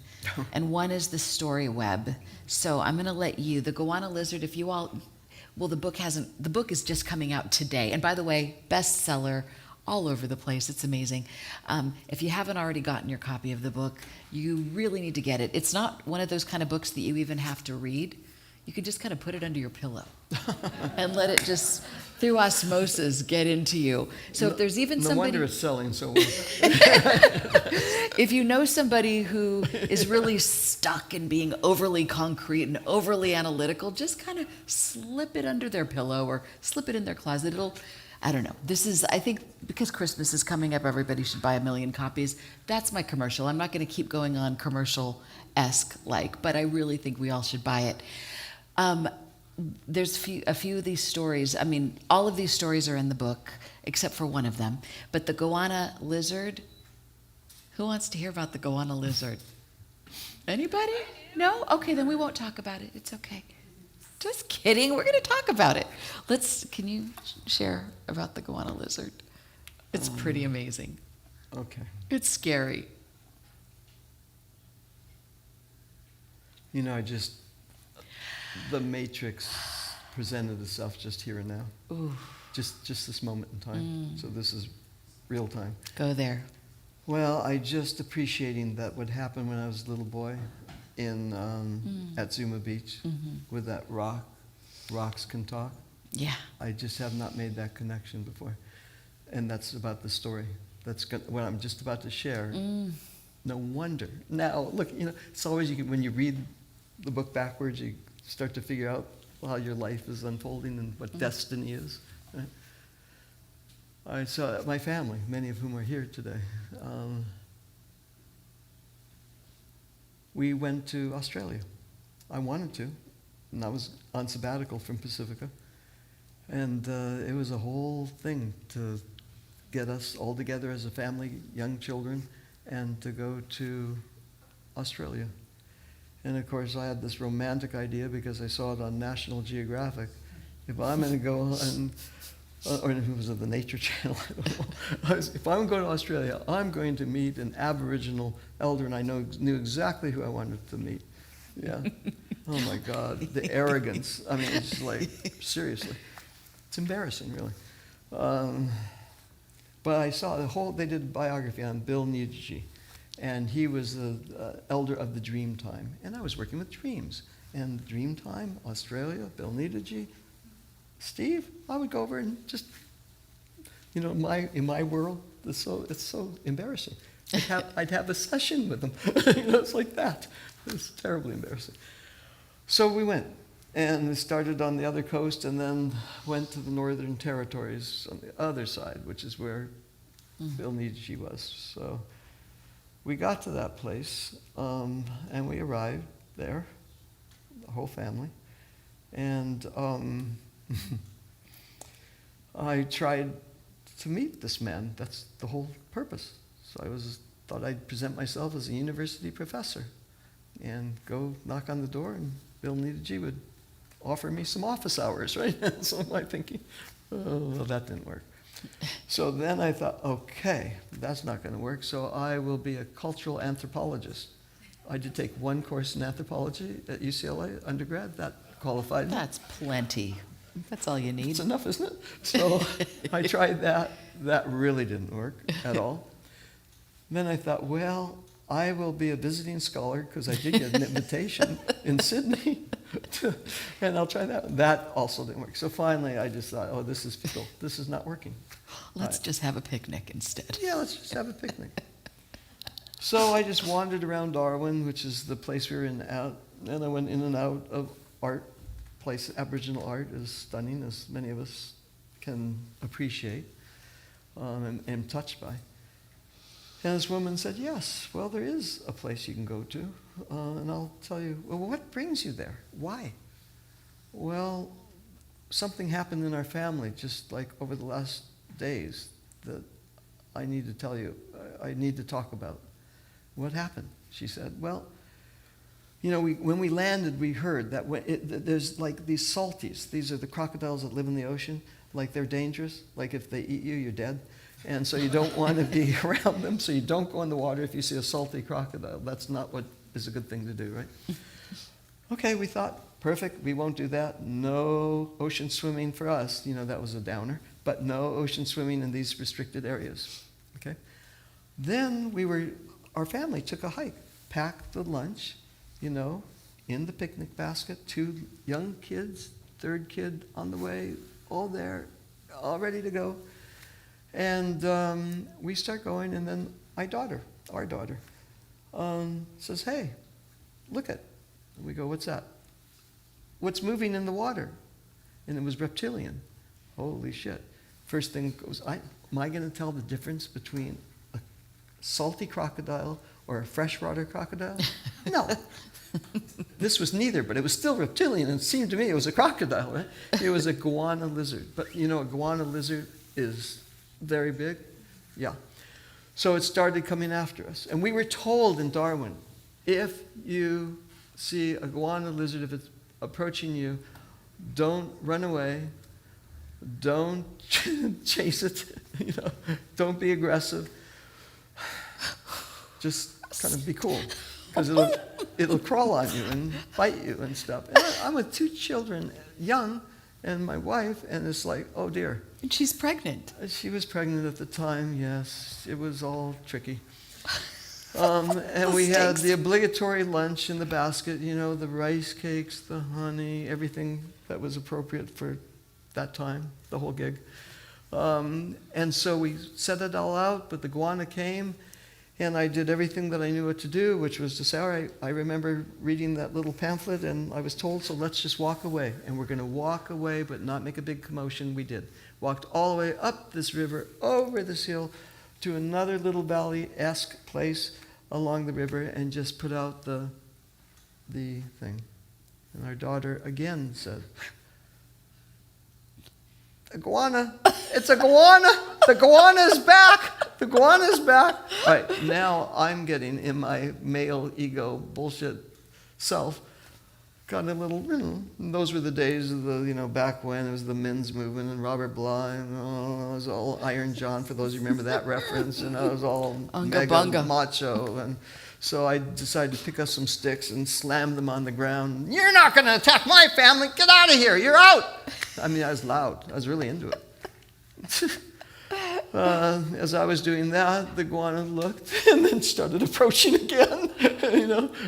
and one is the story web. So I'm going to let you, the goanna lizard, if you all, well, the book is just coming out today. And by the way, bestseller all over the place. It's amazing. If you haven't already gotten your copy of the book, you really need to get it. It's not one of those kind of books that you even have to read. You can just kind of put it under your pillow and let it just, through osmosis, get into you. So if there's even somebody...
No wonder it's selling so well.
If you know somebody who is really stuck in being overly concrete and overly analytical, just kind of slip it under their pillow or slip it in their closet. I don't know. I think because Christmas is coming up, everybody should buy 1 million copies. That's my commercial. I'm not going to keep going on commercial-esque but I really think we all should buy it. There's a few of these stories. I mean, all of these stories are in the book, except for one of them. But the goanna lizard, who wants to hear about the goanna lizard? Anybody? No? Okay, then we won't talk about it. It's okay. Just kidding. We're going to talk about it. Can you share about the goanna lizard? It's pretty amazing.
Okay.
It's scary.
The matrix presented itself just here and now.
Ooh.
Just this moment in time. So this is real time.
Go there.
Well, I just appreciating that what happened when I was a little boy at Zuma Beach with that rock. Rocks can talk.
Yeah.
I just have not made that connection before. And that's about the story. That's what I'm just about to share. No wonder. Now, look, it's always, when you read the book backwards, you start to figure out how your life is unfolding and what destiny is. Right? All right, so my family, many of whom are here today, we went to Australia. I wanted to, and I was on sabbatical from Pacifica. And it was a whole thing to get us all together as a family, young children, and to go to Australia. And of course, I had this romantic idea because I saw it on National Geographic. If I'm going to go and, or it was the Nature Channel, I don't know. If I'm going to Australia, I'm going to meet an Aboriginal elder, and I knew exactly who I wanted to meet. Yeah. Oh my God, the arrogance. I mean, it's like, seriously. It's embarrassing, really. But I saw they did a biography on Bill Nugent, and he was the elder of the Dreamtime. And I was working with dreams. And Dreamtime, Australia, Bill Nugent, Steve, I would go over and just, in my world, it's so embarrassing. I'd have a session with them. It's like that. It's terribly embarrassing. So we went, and we started on the other coast, and then went to the Northern Territories on the other side, which is where Bill Nugent was. So we got to that place, and we arrived there, the whole family, and I tried to meet this man. That's the whole purpose. So I thought I'd present myself as a university professor and go knock on the door, and Bill Nugent would offer me some office hours, right? So I'm thinking, oh, well, that didn't work. So then I thought, okay, that's not going to work, so I will be a cultural anthropologist. I did take one course in anthropology at UCLA, undergrad. That qualified me.
That's plenty. That's all you need.
It's enough, isn't it? So I tried that. That really didn't work at all. Then I thought, well, I will be a visiting scholar because I did get an invitation in Sydney, and I'll try that. That also didn't work. So finally, I just thought, oh, this is fickle. This is not working.
Let's just have a picnic instead.
Yeah, let's just have a picnic. So I just wandered around Darwin, which is the place we were in, and I went in and out of art. Aboriginal art is stunning, as many of us can appreciate and am touched by. And this woman said, yes, well, there is a place you can go to, and I'll tell you, well, what brings you there? Why? Well, something happened in our family just like over the last days that I need to tell you, I need to talk about. What happened? She said, well, when we landed, we heard that there's like these salties. These are the crocodiles that live in the ocean. Like they're dangerous. Like if they eat you, you're dead. And so you don't want to be around them. So you don't go in the water if you see a salty crocodile. That's not what is a good thing to do, right? Okay, we thought, perfect. We won't do that. No ocean swimming for us. That was a downer. But no ocean swimming in these restricted areas. Okay. Then our family took a hike, packed the lunch, in the picnic basket, 2 young kids, 3rd kid on the way, all there, all ready to go. And we start going, and then our daughter, says, hey, look at. And we go, what's that? What's moving in the water? And it was reptilian. Holy shit. First thing goes, am I going to tell the difference between a salty crocodile or a freshwater crocodile? No. This was neither, but it was still reptilian, and it seemed to me it was a crocodile, right? It was a guana lizard. But a guana lizard is very big. Yeah. So it started coming after us. And we were told in Darwin, if you see a guana lizard, if it's approaching you, don't run away, don't chase it, don't be aggressive. Just kind of be cool. Because it'll crawl on you and bite you and stuff. And I'm with 2 children, young, and my wife, and it's like, oh dear.
And she's pregnant.
She was pregnant at the time, yes. It was all tricky. And we had the obligatory lunch in the basket, the rice cakes, the honey, everything that was appropriate for that time, the whole gig. And so we set it all out, but the guana came. And I did everything that I knew what to do, which was to say, all right, I remember reading that little pamphlet, and I was told, so let's just walk away. And we're going to walk away, but not make a big commotion. We did. Walked all the way up this river, over this hill, to another little valley-esque place along the river, and just put out the thing. And our daughter again said, iguana. It's a iguana. The iguana is back. The iguana is back. All right, now I'm getting in my male ego bullshit self. Got a little, and those were the days of the, back when it was the men's movement and Robert Bly, and it was all Iron John, for those who remember that reference, and I was all mega macho. And so I decided to pick up some sticks and slam them on the ground. You're not going to attack my family. Get out of here. You're out. I mean, I was loud. I was really into it. As I was doing that, the iguana looked and then started approaching again.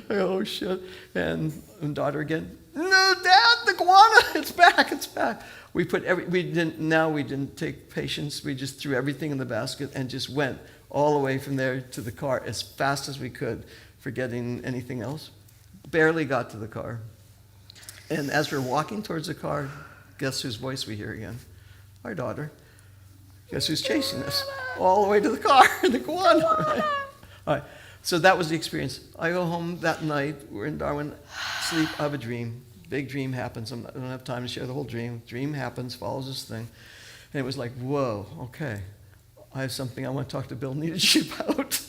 Oh shit. And daughter again, no, Dad, the iguana, it's back, it's back. We didn't take patience. We just threw everything in the basket and just went all the way from there to the car as fast as we could, forgetting anything else. Barely got to the car. And as we're walking towards the car, guess whose voice we hear again? Our daughter. Guess who's chasing us? All the way to the car, the iguana, right? All right, so that was the experience. I go home that night, we're in Darwin, sleep, I have a dream. Big dream happens. I don't have time to share the whole dream. Dream happens, follows this thing. And it was like, whoa, okay. I have something I want to talk to Bill Needham about.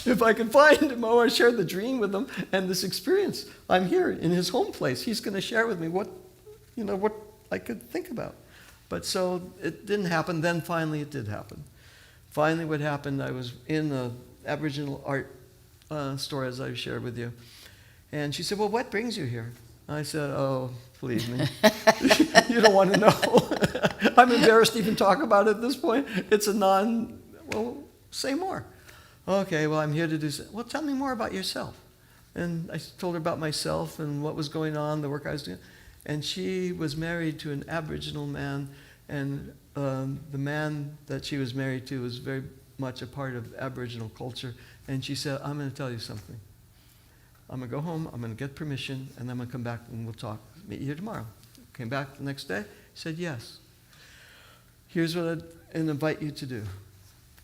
If I can find him, I want to share the dream with him and this experience. I'm here in his home place. He's going to share with me what I could think about. But so it didn't happen. Then finally it did happen. Finally what happened, I was in an Aboriginal art store, as I shared with you. And she said, well, what brings you here? I said, oh, believe me. You don't want to know. I'm embarrassed to even talk about it at this point. It's well, say more. Okay, well, I'm here to do, well, tell me more about yourself. And I told her about myself and what was going on, the work I was doing. And she was married to an Aboriginal man, and the man that she was married to was very much a part of Aboriginal culture. And she said, I'm going to tell you something. I'm going to go home, I'm going to get permission, and then I'm going to come back and we'll talk. Meet you here tomorrow. Came back the next day, said yes. Here's what I'd invite you to do.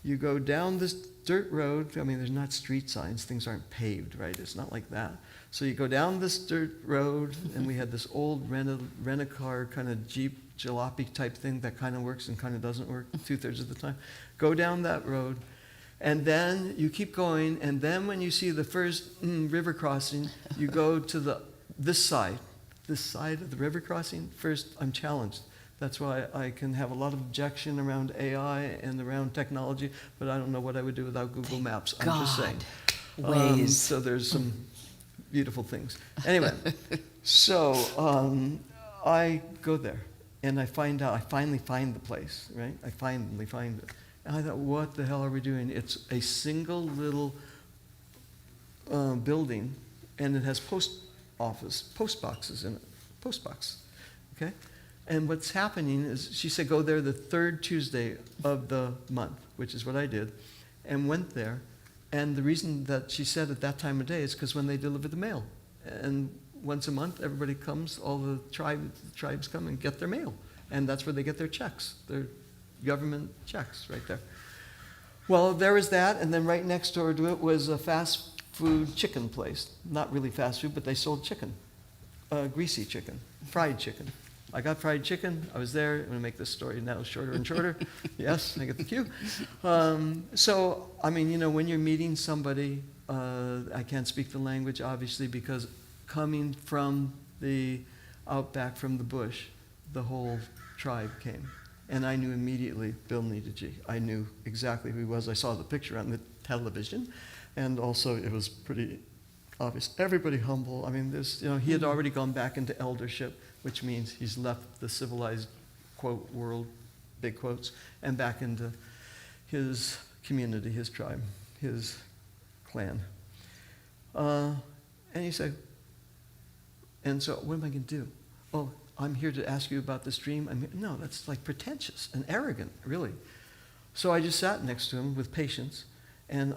You go down this dirt road. I mean, there's not street signs. Things aren't paved, right? It's not like that. So you go down this dirt road, and we had this old rent-a-car kind of Jeep jalopy type thing that kind of works and kind of doesn't work 2/3 of the time. Go down that road, and then you keep going, and then when you see the first river crossing, you go to this side of the river crossing. First, I'm challenged. That's why I can have a lot of objection around AI and around technology, but I don't know what I would do without Google Maps. I'm just saying.
Waze.
So there's some beautiful things. Anyway, so I go there, and I finally find the place, right? I finally find it. And I thought, what the hell are we doing? It's a single little building, and it has post boxes in it, post box, okay? And what's happening is, she said, go there the 3rd Tuesday of the month, which is what I did, and went there. And the reason that she said at that time of day is because when they deliver the mail. And once a month, everybody comes, all the tribes come and get their mail. And that's where they get their checks, their government checks right there. Well, there was that, and then right next door to it was a fast food chicken place. Not really fast food, but they sold chicken, greasy chicken, fried chicken. I got fried chicken. I was there. I'm going to make this story now shorter and shorter. Yes, I get the cue. So, I mean, when you're meeting somebody, I can't speak the language, obviously, because coming from the outback, from the bush, the whole tribe came. And I knew immediately Bill Needham. I knew exactly who he was. I saw the picture on the television. And also, it was pretty obvious. Everybody humble. I mean, he had already gone back into eldership, which means he's left the civilized, quote, world, big quotes, and back into his community, his tribe, his clan. And he said, and so what am I going to do? Oh, I'm here to ask you about this dream. No, that's like pretentious and arrogant, really. So I just sat next to him with patience. And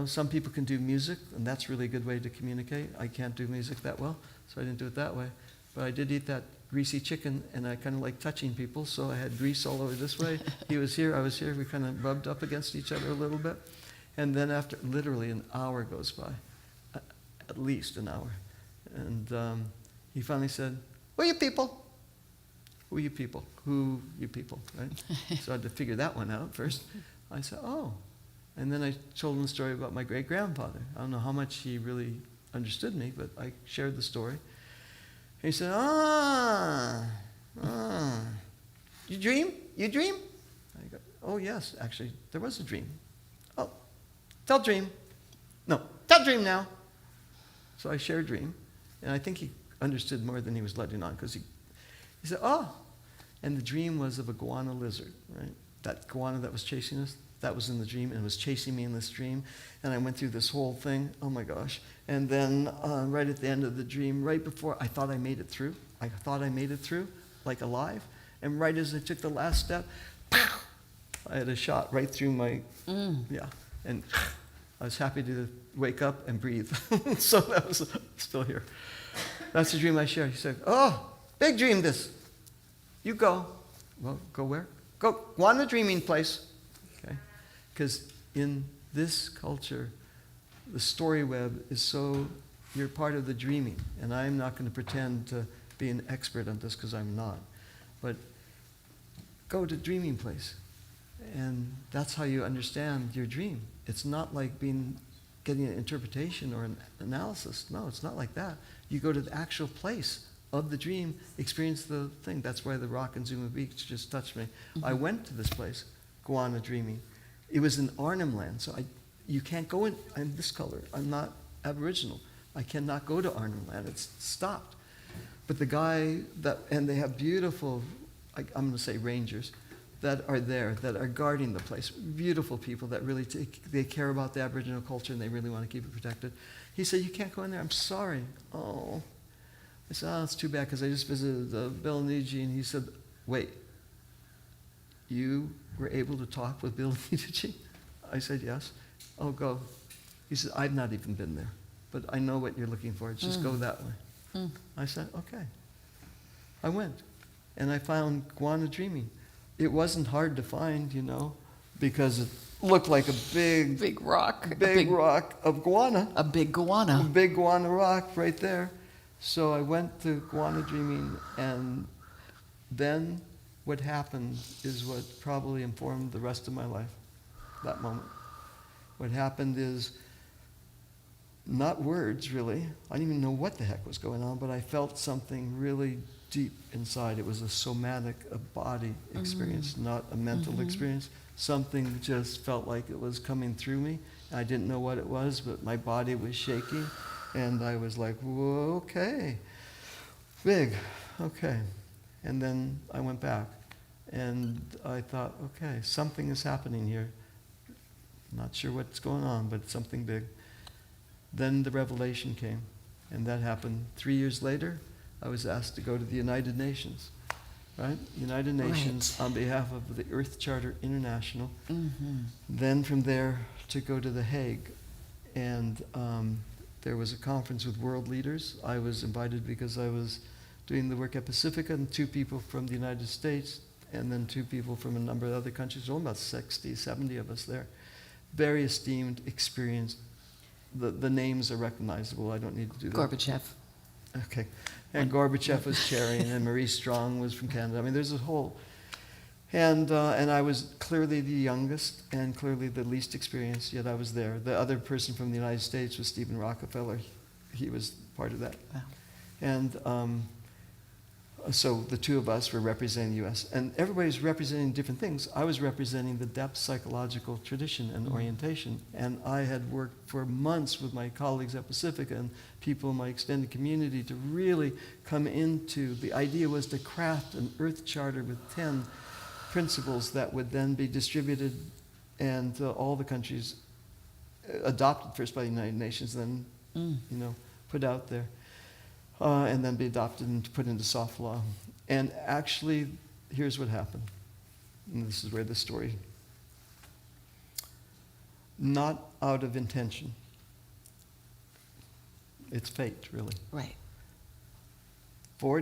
some people can do music, and that's really a good way to communicate. I can't do music that well, so I didn't do it that way. But I did eat that greasy chicken, and I kind of like touching people, so I had grease all over this way. He was here, I was here. We kind of rubbed up against each other a little bit. And then after literally an hour goes by, at least an hour. And he finally said, "Where are you people? who you people? Who you people, right? So I had to figure that one out first. I said, oh. And then I told him the story about my great-grandfather. I don't know how much he really understood me, but I shared the story. And he said, you dream? You dream? I go, oh, yes, actually, there was a dream. Oh, tell dream. No, tell dream now. So I shared dream, and I think he understood more than he was letting on, because he said, oh. And the dream was of a guana lizard, right? That guana that was chasing us, that was in the dream, and it was chasing me in this dream. And I went through this whole thing, oh my gosh. And then right at the end of the dream, right before I thought I made it through, like alive. And right as I took the last step, pow, I had a shot right through my, yeah. And I was happy to wake up and breathe. So that was still here. That's the dream I shared. He said, oh, big dream this. You go. Well, go where? Go on the dreaming place. Okay? Because in this culture, the story web is so, you're part of the dreaming. And I'm not going to pretend to be an expert on this because I'm not. But go to dreaming place. And that's how you understand your dream. It's not like getting an interpretation or an analysis. No, it's not like that. You go to the actual place of the dream, experience the thing. That's why the rock in Zuma Beach just touched me. Mm-hmm. I went to this place, guana dreaming. It was in Arnhem Land, so you can't go in. I'm this color. I'm not Aboriginal. I cannot go to Arnhem Land. It's stopped. But the guy and they have beautiful, I'm going to say rangers, that are there, that are guarding the place. Beautiful people that really they care about the Aboriginal culture and they really want to keep it protected. He said, you can't go in there. I'm sorry. Oh. I said, oh, it's too bad because I just visited Bill Niji, and he said, wait, you were able to talk with Bill Niji? I said, yes. Oh, go. He said, I've not even been there, but I know what you're looking for. Just go that way. I said, okay. I went, and I found guana dreaming. It wasn't hard to find, because it looked like a big rock. Big rock of guana.
A big guana.
A big guana rock right there. So I went to guana dreaming, and then what happened is what probably informed the rest of my life, that moment. What happened is not words, really. I didn't even know what the heck was going on, but I felt something really deep inside. It was a somatic, a body experience, not a mental experience. Something just felt like it was coming through me. I didn't know what it was, but my body was shaking. And I was like, whoa, okay, big, okay. And then I went back, and I thought, okay, something is happening here. Not sure what's going on, but something big. Then the revelation came, and that happened 3 years later. I was asked to go to the United Nations, right? United Nations on behalf of the Earth Charter International. Then from there to go to The Hague, and there was a conference with world leaders. I was invited because I was doing the work at Pacifica, and 2 people from the United States, and then 2 people from a number of other countries, only about 60, 70 of us there. Very esteemed, experienced. The names are recognizable. I don't need to do that.
Gorbachev.
Okay. And Gorbachev was chairing, and Marie Strong was from Canada. I mean, there's a whole... And I was clearly the youngest and clearly the least experienced, yet I was there. The other person from the United States was Stephen Rockefeller. He was part of that. Wow. And so the 2 of us were representing the U.S. And everybody's representing different things. I was representing the depth psychological tradition and orientation. And I had worked for months with my colleagues at Pacifica and people in my extended community to really come into, the idea was to craft an Earth Charter with 10 principles that would then be distributed and all the countries adopted first by the United Nations, then put out there, and then be adopted and put into soft law. And actually, here's what happened. And this is where the story, not out of intention. It's fate, really.
Right.
4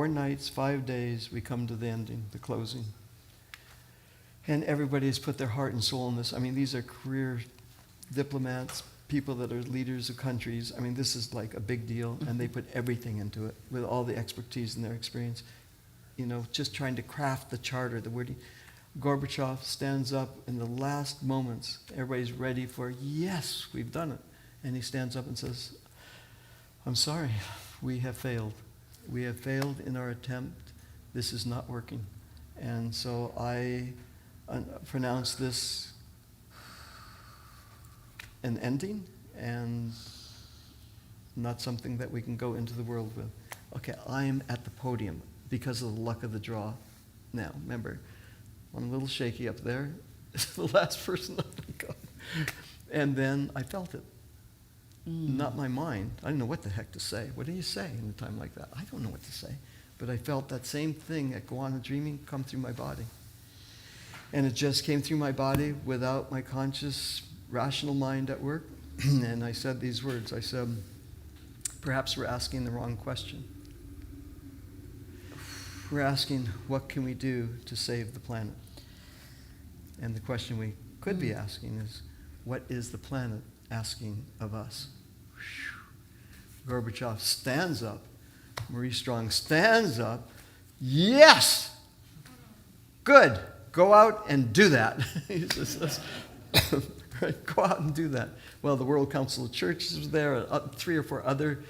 nights, 5 days, we come to the ending, the closing. And everybody has put their heart and soul in this. I mean, these are career diplomats, people that are leaders of countries. I mean, this is like a big deal, and they put everything into it with all the expertise and their experience. just trying to craft the charter, the wording. Gorbachev stands up in the last moments. Everybody's ready for, yes, we've done it. And he stands up and says, I'm sorry, we have failed. We have failed in our attempt. This is not working. And so I pronounce this an ending and not something that we can go into the world with. Okay, I'm at the podium because of the luck of the draw now. Remember, I'm a little shaky up there. The last person up to go. And then I felt it. Not my mind. I didn't know what the heck to say. What do you say in a time like that? I don't know what to say. But I felt that same thing at Go On Dreaming come through my body. And it just came through my body without my conscious, rational mind at work. And I said these words. I said, perhaps we're asking the wrong question. We're asking, what can we do to save the planet? And the question we could be asking is, what is the planet asking of us? Gorbachev stands up. Marie Strong stands up. Yes! Good. Go out and do that. He says, right, go out and do that. Well, the World Council of Churches was there. 3 or 4 other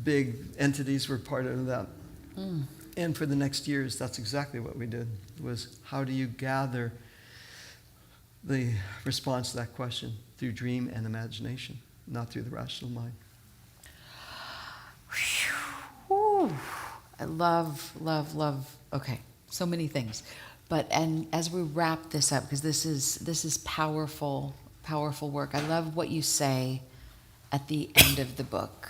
big entities were part of that. And for the next years, that's exactly what we did, was how do you gather the response to that question? Through dream and imagination, not through the rational mind.
Whew. I love, love, love. Okay, so many things. And as we wrap this up, because this is powerful, powerful work. I love what you say at the end of the book.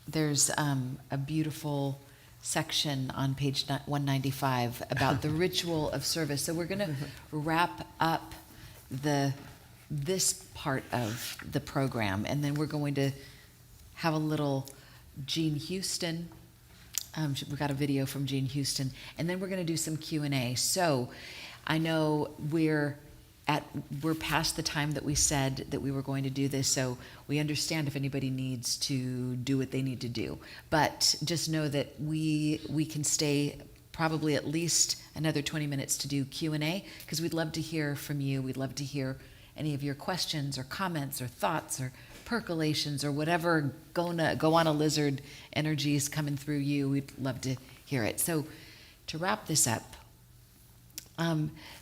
There's a beautiful section on page 195 about the ritual of service. So we're going to wrap up this part of the program, and then we're going to have a little Jean Houston. We got a video from Jean Houston, and then we're going to do some Q&A. So I know we're past the time that we said that we were going to do this, so we understand if anybody needs to do what they need to do. But just know that we can stay probably at least another 20 minutes to do Q&A, because we'd love to hear from you. We'd love to hear any of your questions or comments or thoughts or percolations or whatever go on a lizard energies coming through you. We'd love to hear it. So to wrap this up,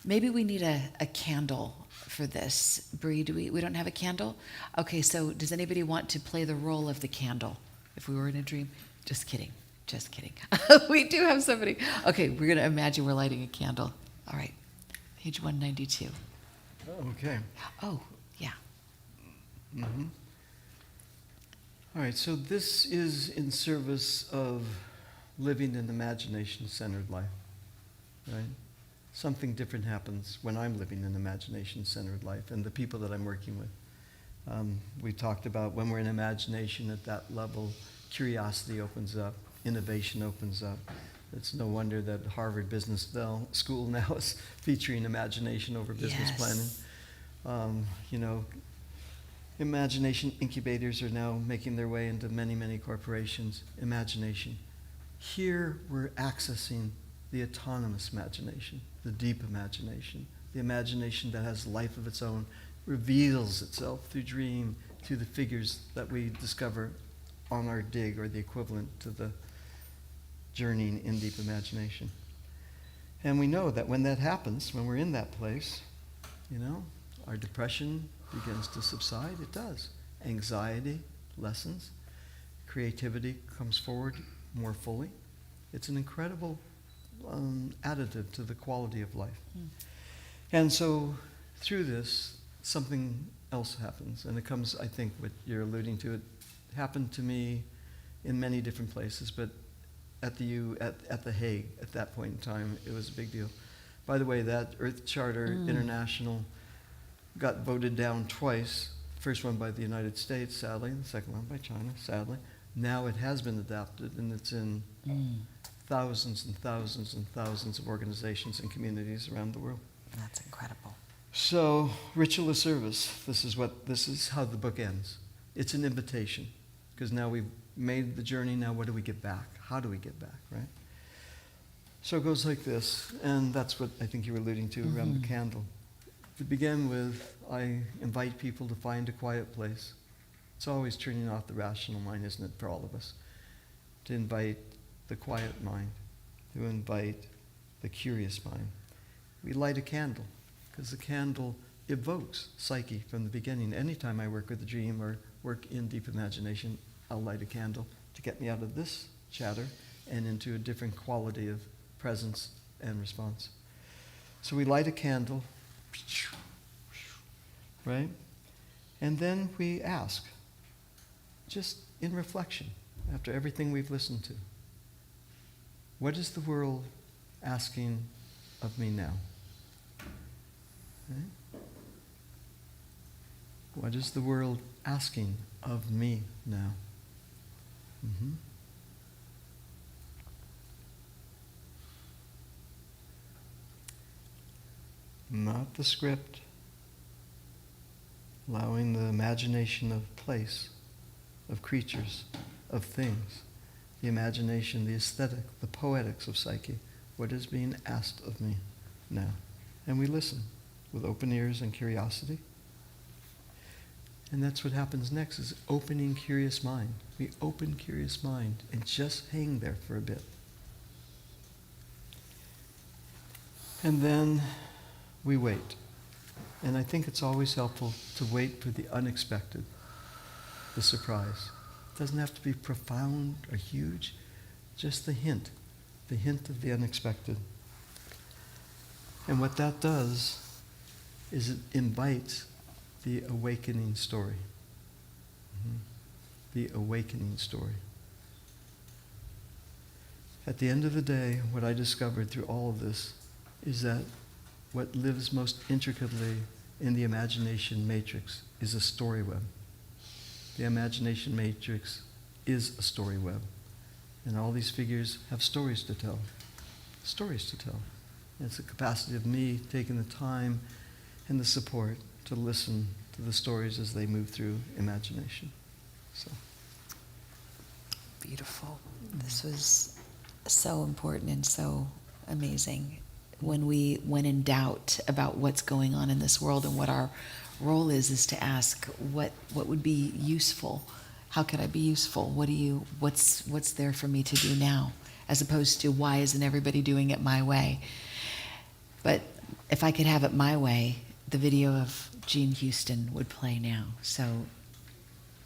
maybe we need a candle for this. Bree, we don't have a candle? Okay, so does anybody want to play the role of the candle if we were in a dream? Just kidding. Just kidding. We do have somebody. Okay, we're going to imagine we're lighting a candle. All right, page 192.
Okay.
Oh, yeah.
Mm-hmm. All right, so this is in service of living an imagination-centered life, right? Something different happens when I'm living an imagination-centered life and the people that I'm working with. We talked about when we're in imagination at that level, curiosity opens up, innovation opens up. It's no wonder that Harvard Business School now is featuring imagination over business planning. Imagination incubators are now making their way into many, many corporations. Imagination. Here we're accessing the autonomous imagination, the deep imagination, the imagination that has life of its own, reveals itself through dream, through the figures that we discover on our dig, or the equivalent to the journeying in deep imagination. And we know that when that happens, when we're in that place, our depression begins to subside. It does. Anxiety lessens. Creativity comes forward more fully. It's an incredible additive to the quality of life. And so through this, something else happens. And it comes, I think, what you're alluding to, it happened to me in many different places, but at The Hague at that point in time, it was a big deal. By the way, that Earth Charter International got voted down twice. First one by the United States, sadly. The second one by China, sadly. Now it has been adopted, and it's in thousands and thousands and thousands of organizations and communities around the world.
That's incredible.
So, ritual of service. This is how the book ends. It's an invitation, because now we've made the journey. Now, what do we get back? How do we get back, right? So it goes like this, and that's what I think you were alluding to around the candle. To begin with, I invite people to find a quiet place. It's always turning off the rational mind, isn't it, for all of us? To invite the quiet mind, to invite the curious mind. We light a candle, because the candle evokes psyche from the beginning. Anytime I work with a dream or work in deep imagination, I'll light a candle to get me out of this chatter and into a different quality of presence and response. So we light a candle, right? And then we ask, just in reflection, after everything we've listened to, what is the world asking of me now? Right? What is the world asking of me now? Mm-hmm. Not the script, allowing the imagination of place, of creatures, of things, the imagination, the aesthetic, the poetics of psyche, what is being asked of me now. And we listen with open ears and curiosity. And that's what happens next, is opening curious mind. We open curious mind and just hang there for a bit. And then we wait. And I think it's always helpful to wait for the unexpected, the surprise. It doesn't have to be profound or huge, just the hint of the unexpected. And what that does is it invites the awakening story. Mm-hmm. The awakening story. At the end of the day, what I discovered through all of this is that what lives most intricately in the imagination matrix is a story web. The imagination matrix is a story web. And all these figures have stories to tell. Stories to tell. And it's the capacity of me taking the time and the support to listen to the stories as they move through imagination. So.
Beautiful. This was so important and so amazing. When in doubt about what's going on in this world and what our role is to ask what would be useful. How could I be useful? What's there for me to do now? As opposed to why isn't everybody doing it my way? But if I could have it my way, the video of Jean Houston would play now. So,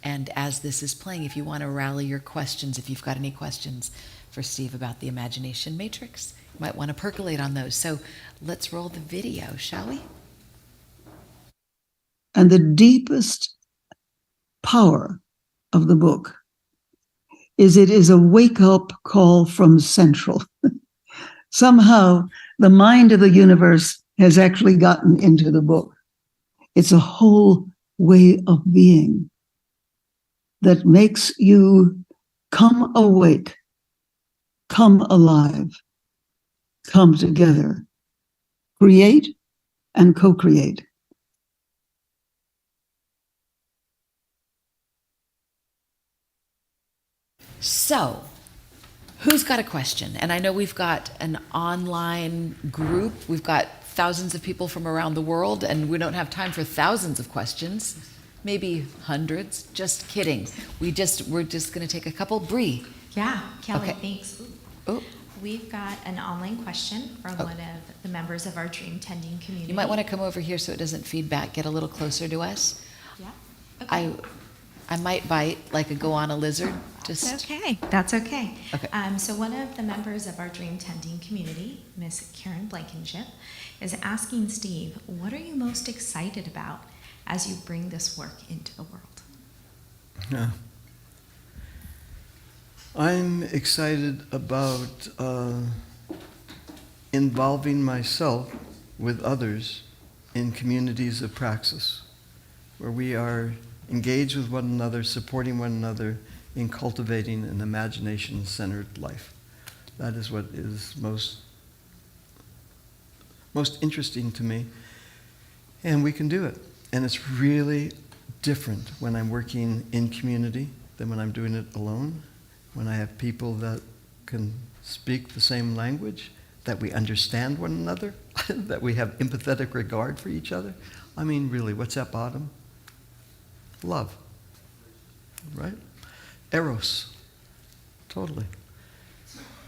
and as this is playing, if you want to rally your questions, if you've got any questions for Steve about the imagination matrix, you might want to percolate on those. So let's roll the video, shall we?
And the deepest power of the book is it is a wake-up call from Central. Somehow, the mind of the universe has actually gotten into the book. It's a whole way of being that makes you come awake, come alive, come together, create and co-create.
So, who's got a question? And I know we've got an online group. We've got thousands of people from around the world, and we don't have time for thousands of questions. Maybe hundreds. Just kidding. We're just going to take a couple. Bree.
Yeah, Kelly,
Okay.
thanks.
Oh,
We've got an online question from one of the members of our dream tending community.
you might want to come over here so it doesn't feed back. Get a little closer to us.
Yeah. Okay.
I might bite like a goanna lizard.
That's okay. That's okay.
Okay.
So one of the members of our dream tending community, Miss Karen Blankenship, is asking Steve, what are you most excited about as you bring this work into the world?
Yeah. I'm excited about involving myself with others in communities of praxis, where we are engaged with one another, supporting one another in cultivating an imagination-centered life. That is what is most interesting to me, and we can do it. And it's really different when I'm working in community than when I'm doing it alone. When I have people that can speak the same language, that we understand one another, that we have empathetic regard for each other. I mean, really, what's at bottom? Love, right? Eros, totally.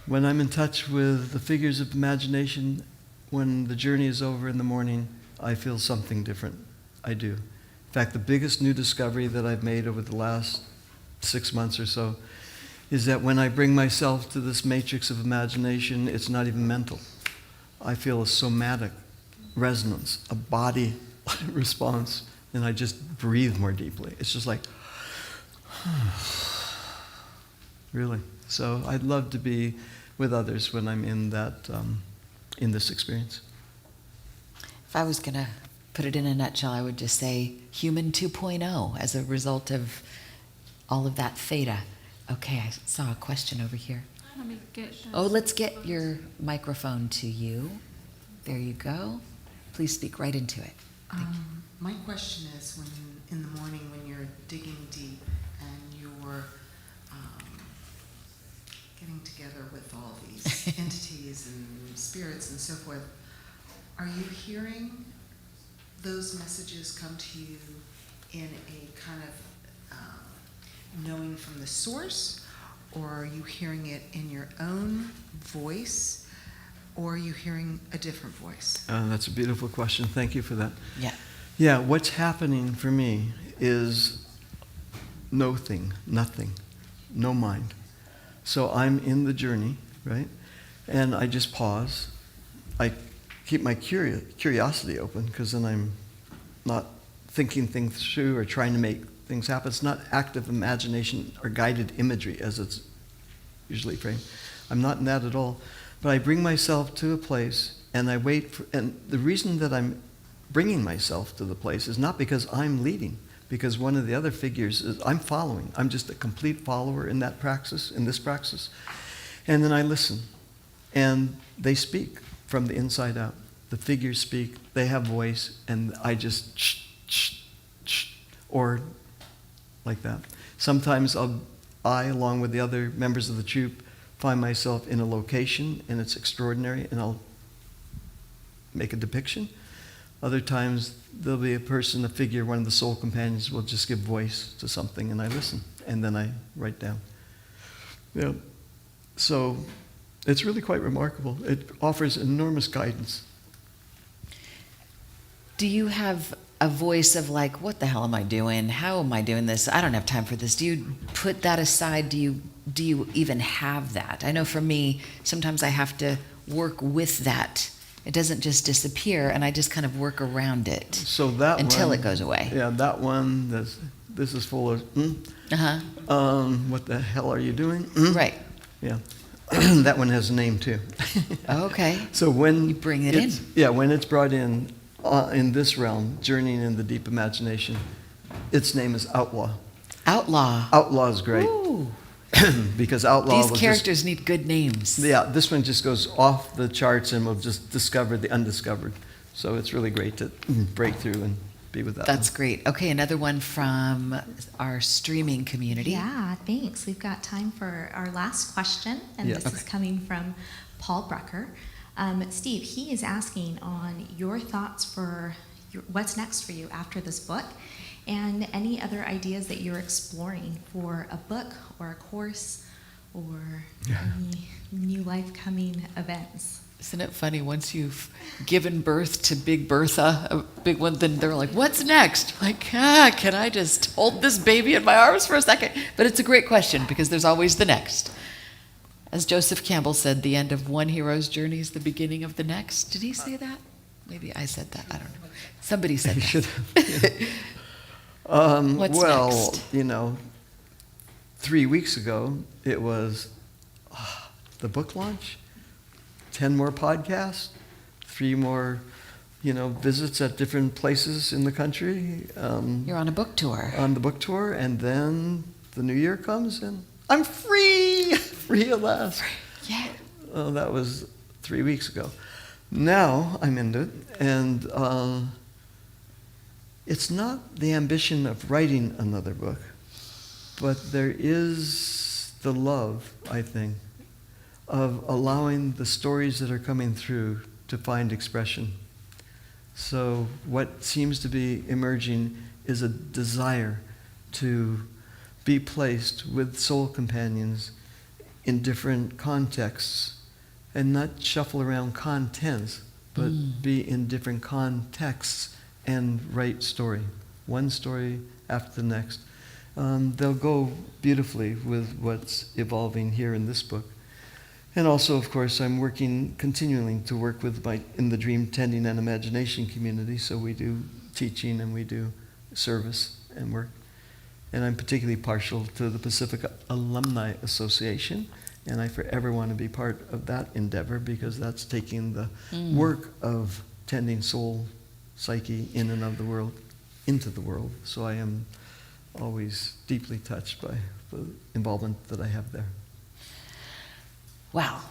When I'm in touch with the figures of imagination, when the journey is over in the morning, I feel something different. I do. In fact, the biggest new discovery that I've made over the last 6 months or so is that when I bring myself to this matrix of imagination, it's not even mental. I feel a somatic resonance, a body response, and I just breathe more deeply. It's just like, really. So I'd love to be with others when I'm in that, in this experience.
If I was going to put it in a nutshell, I would just say human 2.0 as a result of all of that theta. Okay, I saw a question over here.
Let me get
Oh, let's get your microphone to you. There you go. Please speak right into it.
My question is, when in the morning when you're digging deep and you're getting together with all these entities and spirits and so forth, are you hearing those messages come to you in a kind of knowing from the source, or are you hearing it in your own voice, or are you hearing a different voice?
That's a beautiful question. Thank you for that.
Yeah.
Yeah, what's happening for me is no thing, nothing, no mind. So I'm in the journey, right? And I just pause. I keep my curiosity open, because then I'm not thinking things through or trying to make things happen. It's not active imagination or guided imagery as it's usually framed. I'm not in that at all. But I bring myself to a place and I wait for, and the reason that I'm bringing myself to the place is not because I'm leading, because one of the other figures is I'm following. I'm just a complete follower in that praxis, in this praxis. And then I listen. And they speak from the inside out. The figures speak, they have voice, and I just or like that. Sometimes I, along with the other members of the troupe, find myself in a location and it's extraordinary, and I'll make a depiction. Other times there'll be a person, a figure, one of the soul companions will just give voice to something, and I listen, and then I write down. Yeah. So it's really quite remarkable. It offers enormous guidance.
Do you have a voice of like, what the hell am I doing? How am I doing this? I don't have time for this. Do you put that aside? Do you even have that? I know for me, sometimes I have to work with that. It doesn't just disappear, and I just kind of work around it
so that
until
one,
it goes away.
Yeah, that one, this is full of, what the hell are you doing?
Right.
Yeah. That one has a name too.
Okay.
So when
you bring it in.
Yeah, when it's brought in this realm, journeying in the deep imagination, its name is Outlaw.
Outlaw.
Outlaw is great.
Ooh.
Because Outlaw.
These characters need good names.
Yeah, this one just goes off the charts and will just discover the undiscovered. So it's really great to break through and be with that.
That's great. Okay, another one from our streaming community.
Yeah, thanks. We've got time for our last question, and this is coming from Paul Brucker. Steve, he is asking on your thoughts for what's next for you after this book, and any other ideas that you're exploring for a book or a course or any new life coming events.
Isn't it funny, once you've given birth to Big Bertha, a big one, then they're like, what's next? Like, can I just hold this baby in my arms for a second? But it's a great question, because there's always the next. As Joseph Campbell said, the end of one hero's journey is the beginning of the next. Did he say that? Maybe I said that. I don't know. Somebody said that. What's next?
3 weeks ago, it was the book launch, 10 more podcasts, 3 more, visits at different places in the country.
You're on a book tour.
On the book tour, and then the new year comes, and I'm free! Free at last.
Yeah.
Oh, that was 3 weeks ago. Now I'm into it, and it's not the ambition of writing another book, but there is the love, I think, of allowing the stories that are coming through to find expression. So what seems to be emerging is a desire to be placed with soul companions in different contexts, and not shuffle around contents, but be in different contexts and write story, one story after the next. They'll go beautifully with what's evolving here in this book. And also, of course, I'm working continually to work with in the dream tending and imagination community. So we do teaching and we do service and work. And I'm particularly partial to the Pacific Alumni Association. And I forever want to be part of that endeavor, because that's taking the work of tending soul, psyche in and of the world into the world. So I am always deeply touched by the involvement that I have there.
Wow.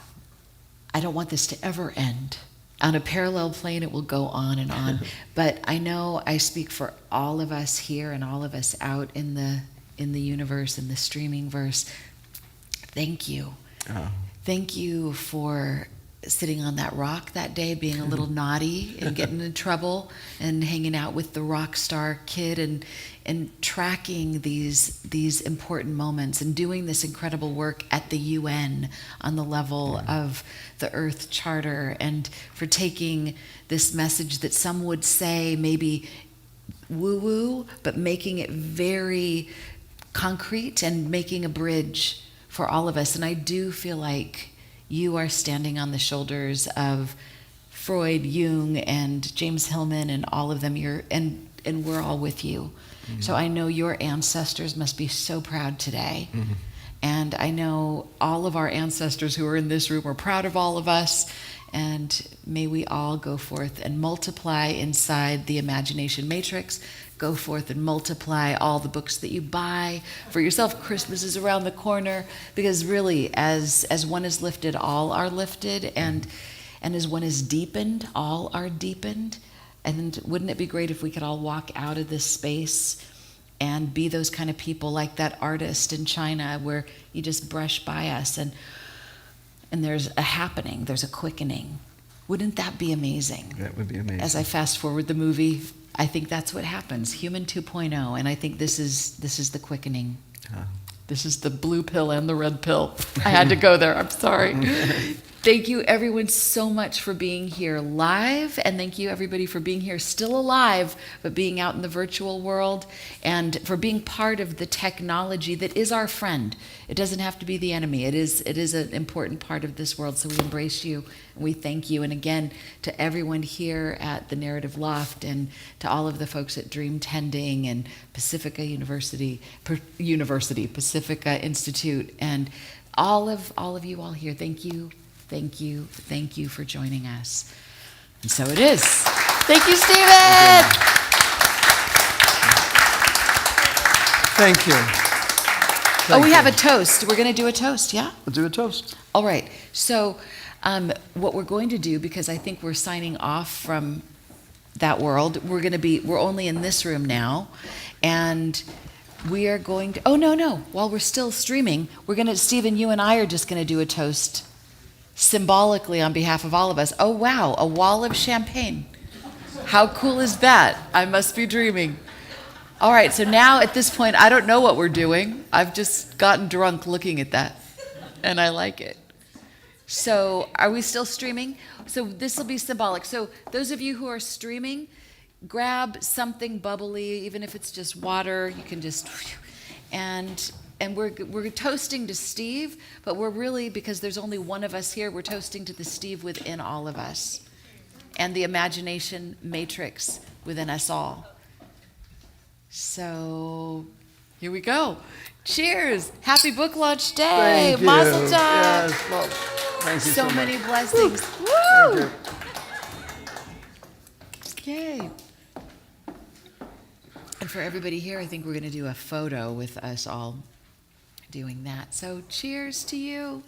I don't want this to ever end. On a parallel plane, it will go on and on. But I know I speak for all of us here and all of us out in the universe, in the streaming verse. Thank you. Thank you for sitting on that rock that day, being a little naughty and getting in trouble, and hanging out with the rock star kid, and tracking these important moments, and doing this incredible work at the UN on the level of the Earth Charter, and for taking this message that some would say maybe woo-woo, but making it very concrete and making a bridge for all of us. And I do feel like you are standing on the shoulders of Freud, Jung, and James Hillman, and all of them. And we're all with you. So I know your ancestors must be so proud today. And I know all of our ancestors who are in this room are proud of all of us. And may we all go forth and multiply inside the imagination matrix. Go forth and multiply all the books that you buy for yourself. Christmas is around the corner, because really, as one is lifted, all are lifted, and as one is deepened, all are deepened. And wouldn't it be great if we could all walk out of this space and be those kind of people, like that artist in China, where you just brush by us and there's a happening, there's a quickening. Wouldn't that be amazing?
That would be amazing. As
I fast forward the movie, I think that's what happens, Human 2.0, and I think this is the quickening. This is the blue pill and the red pill. I had to go there, I'm sorry. Thank you everyone so much for being here live, and thank you everybody for being here still alive, but being out in the virtual world, and for being part of the technology that is our friend. It doesn't have to be the enemy. It is an important part of this world, so we embrace you and we thank you. And again, to everyone here at the Narrative Loft, and to all of the folks at Dream Tending and Pacifica Pacifica Institute, and all of you all here, thank you. Thank you for joining us. And so it is. Thank you, Stephen.
Thank you.
We have a toast. We're going to do a toast, yeah?
We'll do a toast.
All right. So what we're going to do, because I think we're signing off from that world, we're only in this room now, and we are going to, no. While we're still streaming, Stephen, you and I are just going to do a toast symbolically on behalf of all of us. Oh, wow, a wall of champagne. How cool is that? I must be dreaming. All right, so now at this point, I don't know what we're doing. I've just gotten drunk looking at that, and I like it. So are we still streaming? So this will be symbolic. So those of you who are streaming, grab something bubbly, even if it's just water, you can just, and we're toasting to Steve, but we're really, because there's only one of us here, we're toasting to the Steve within all of us, and the imagination matrix within us all. So here we go. Cheers. Happy book launch day.
Thank you.
Mazel tov.
Yes, well, thank you so
many
much.
blessings.
Woo!
Woo! Yay. And for everybody here, I think we're going to do a photo with us all doing that. So cheers to you.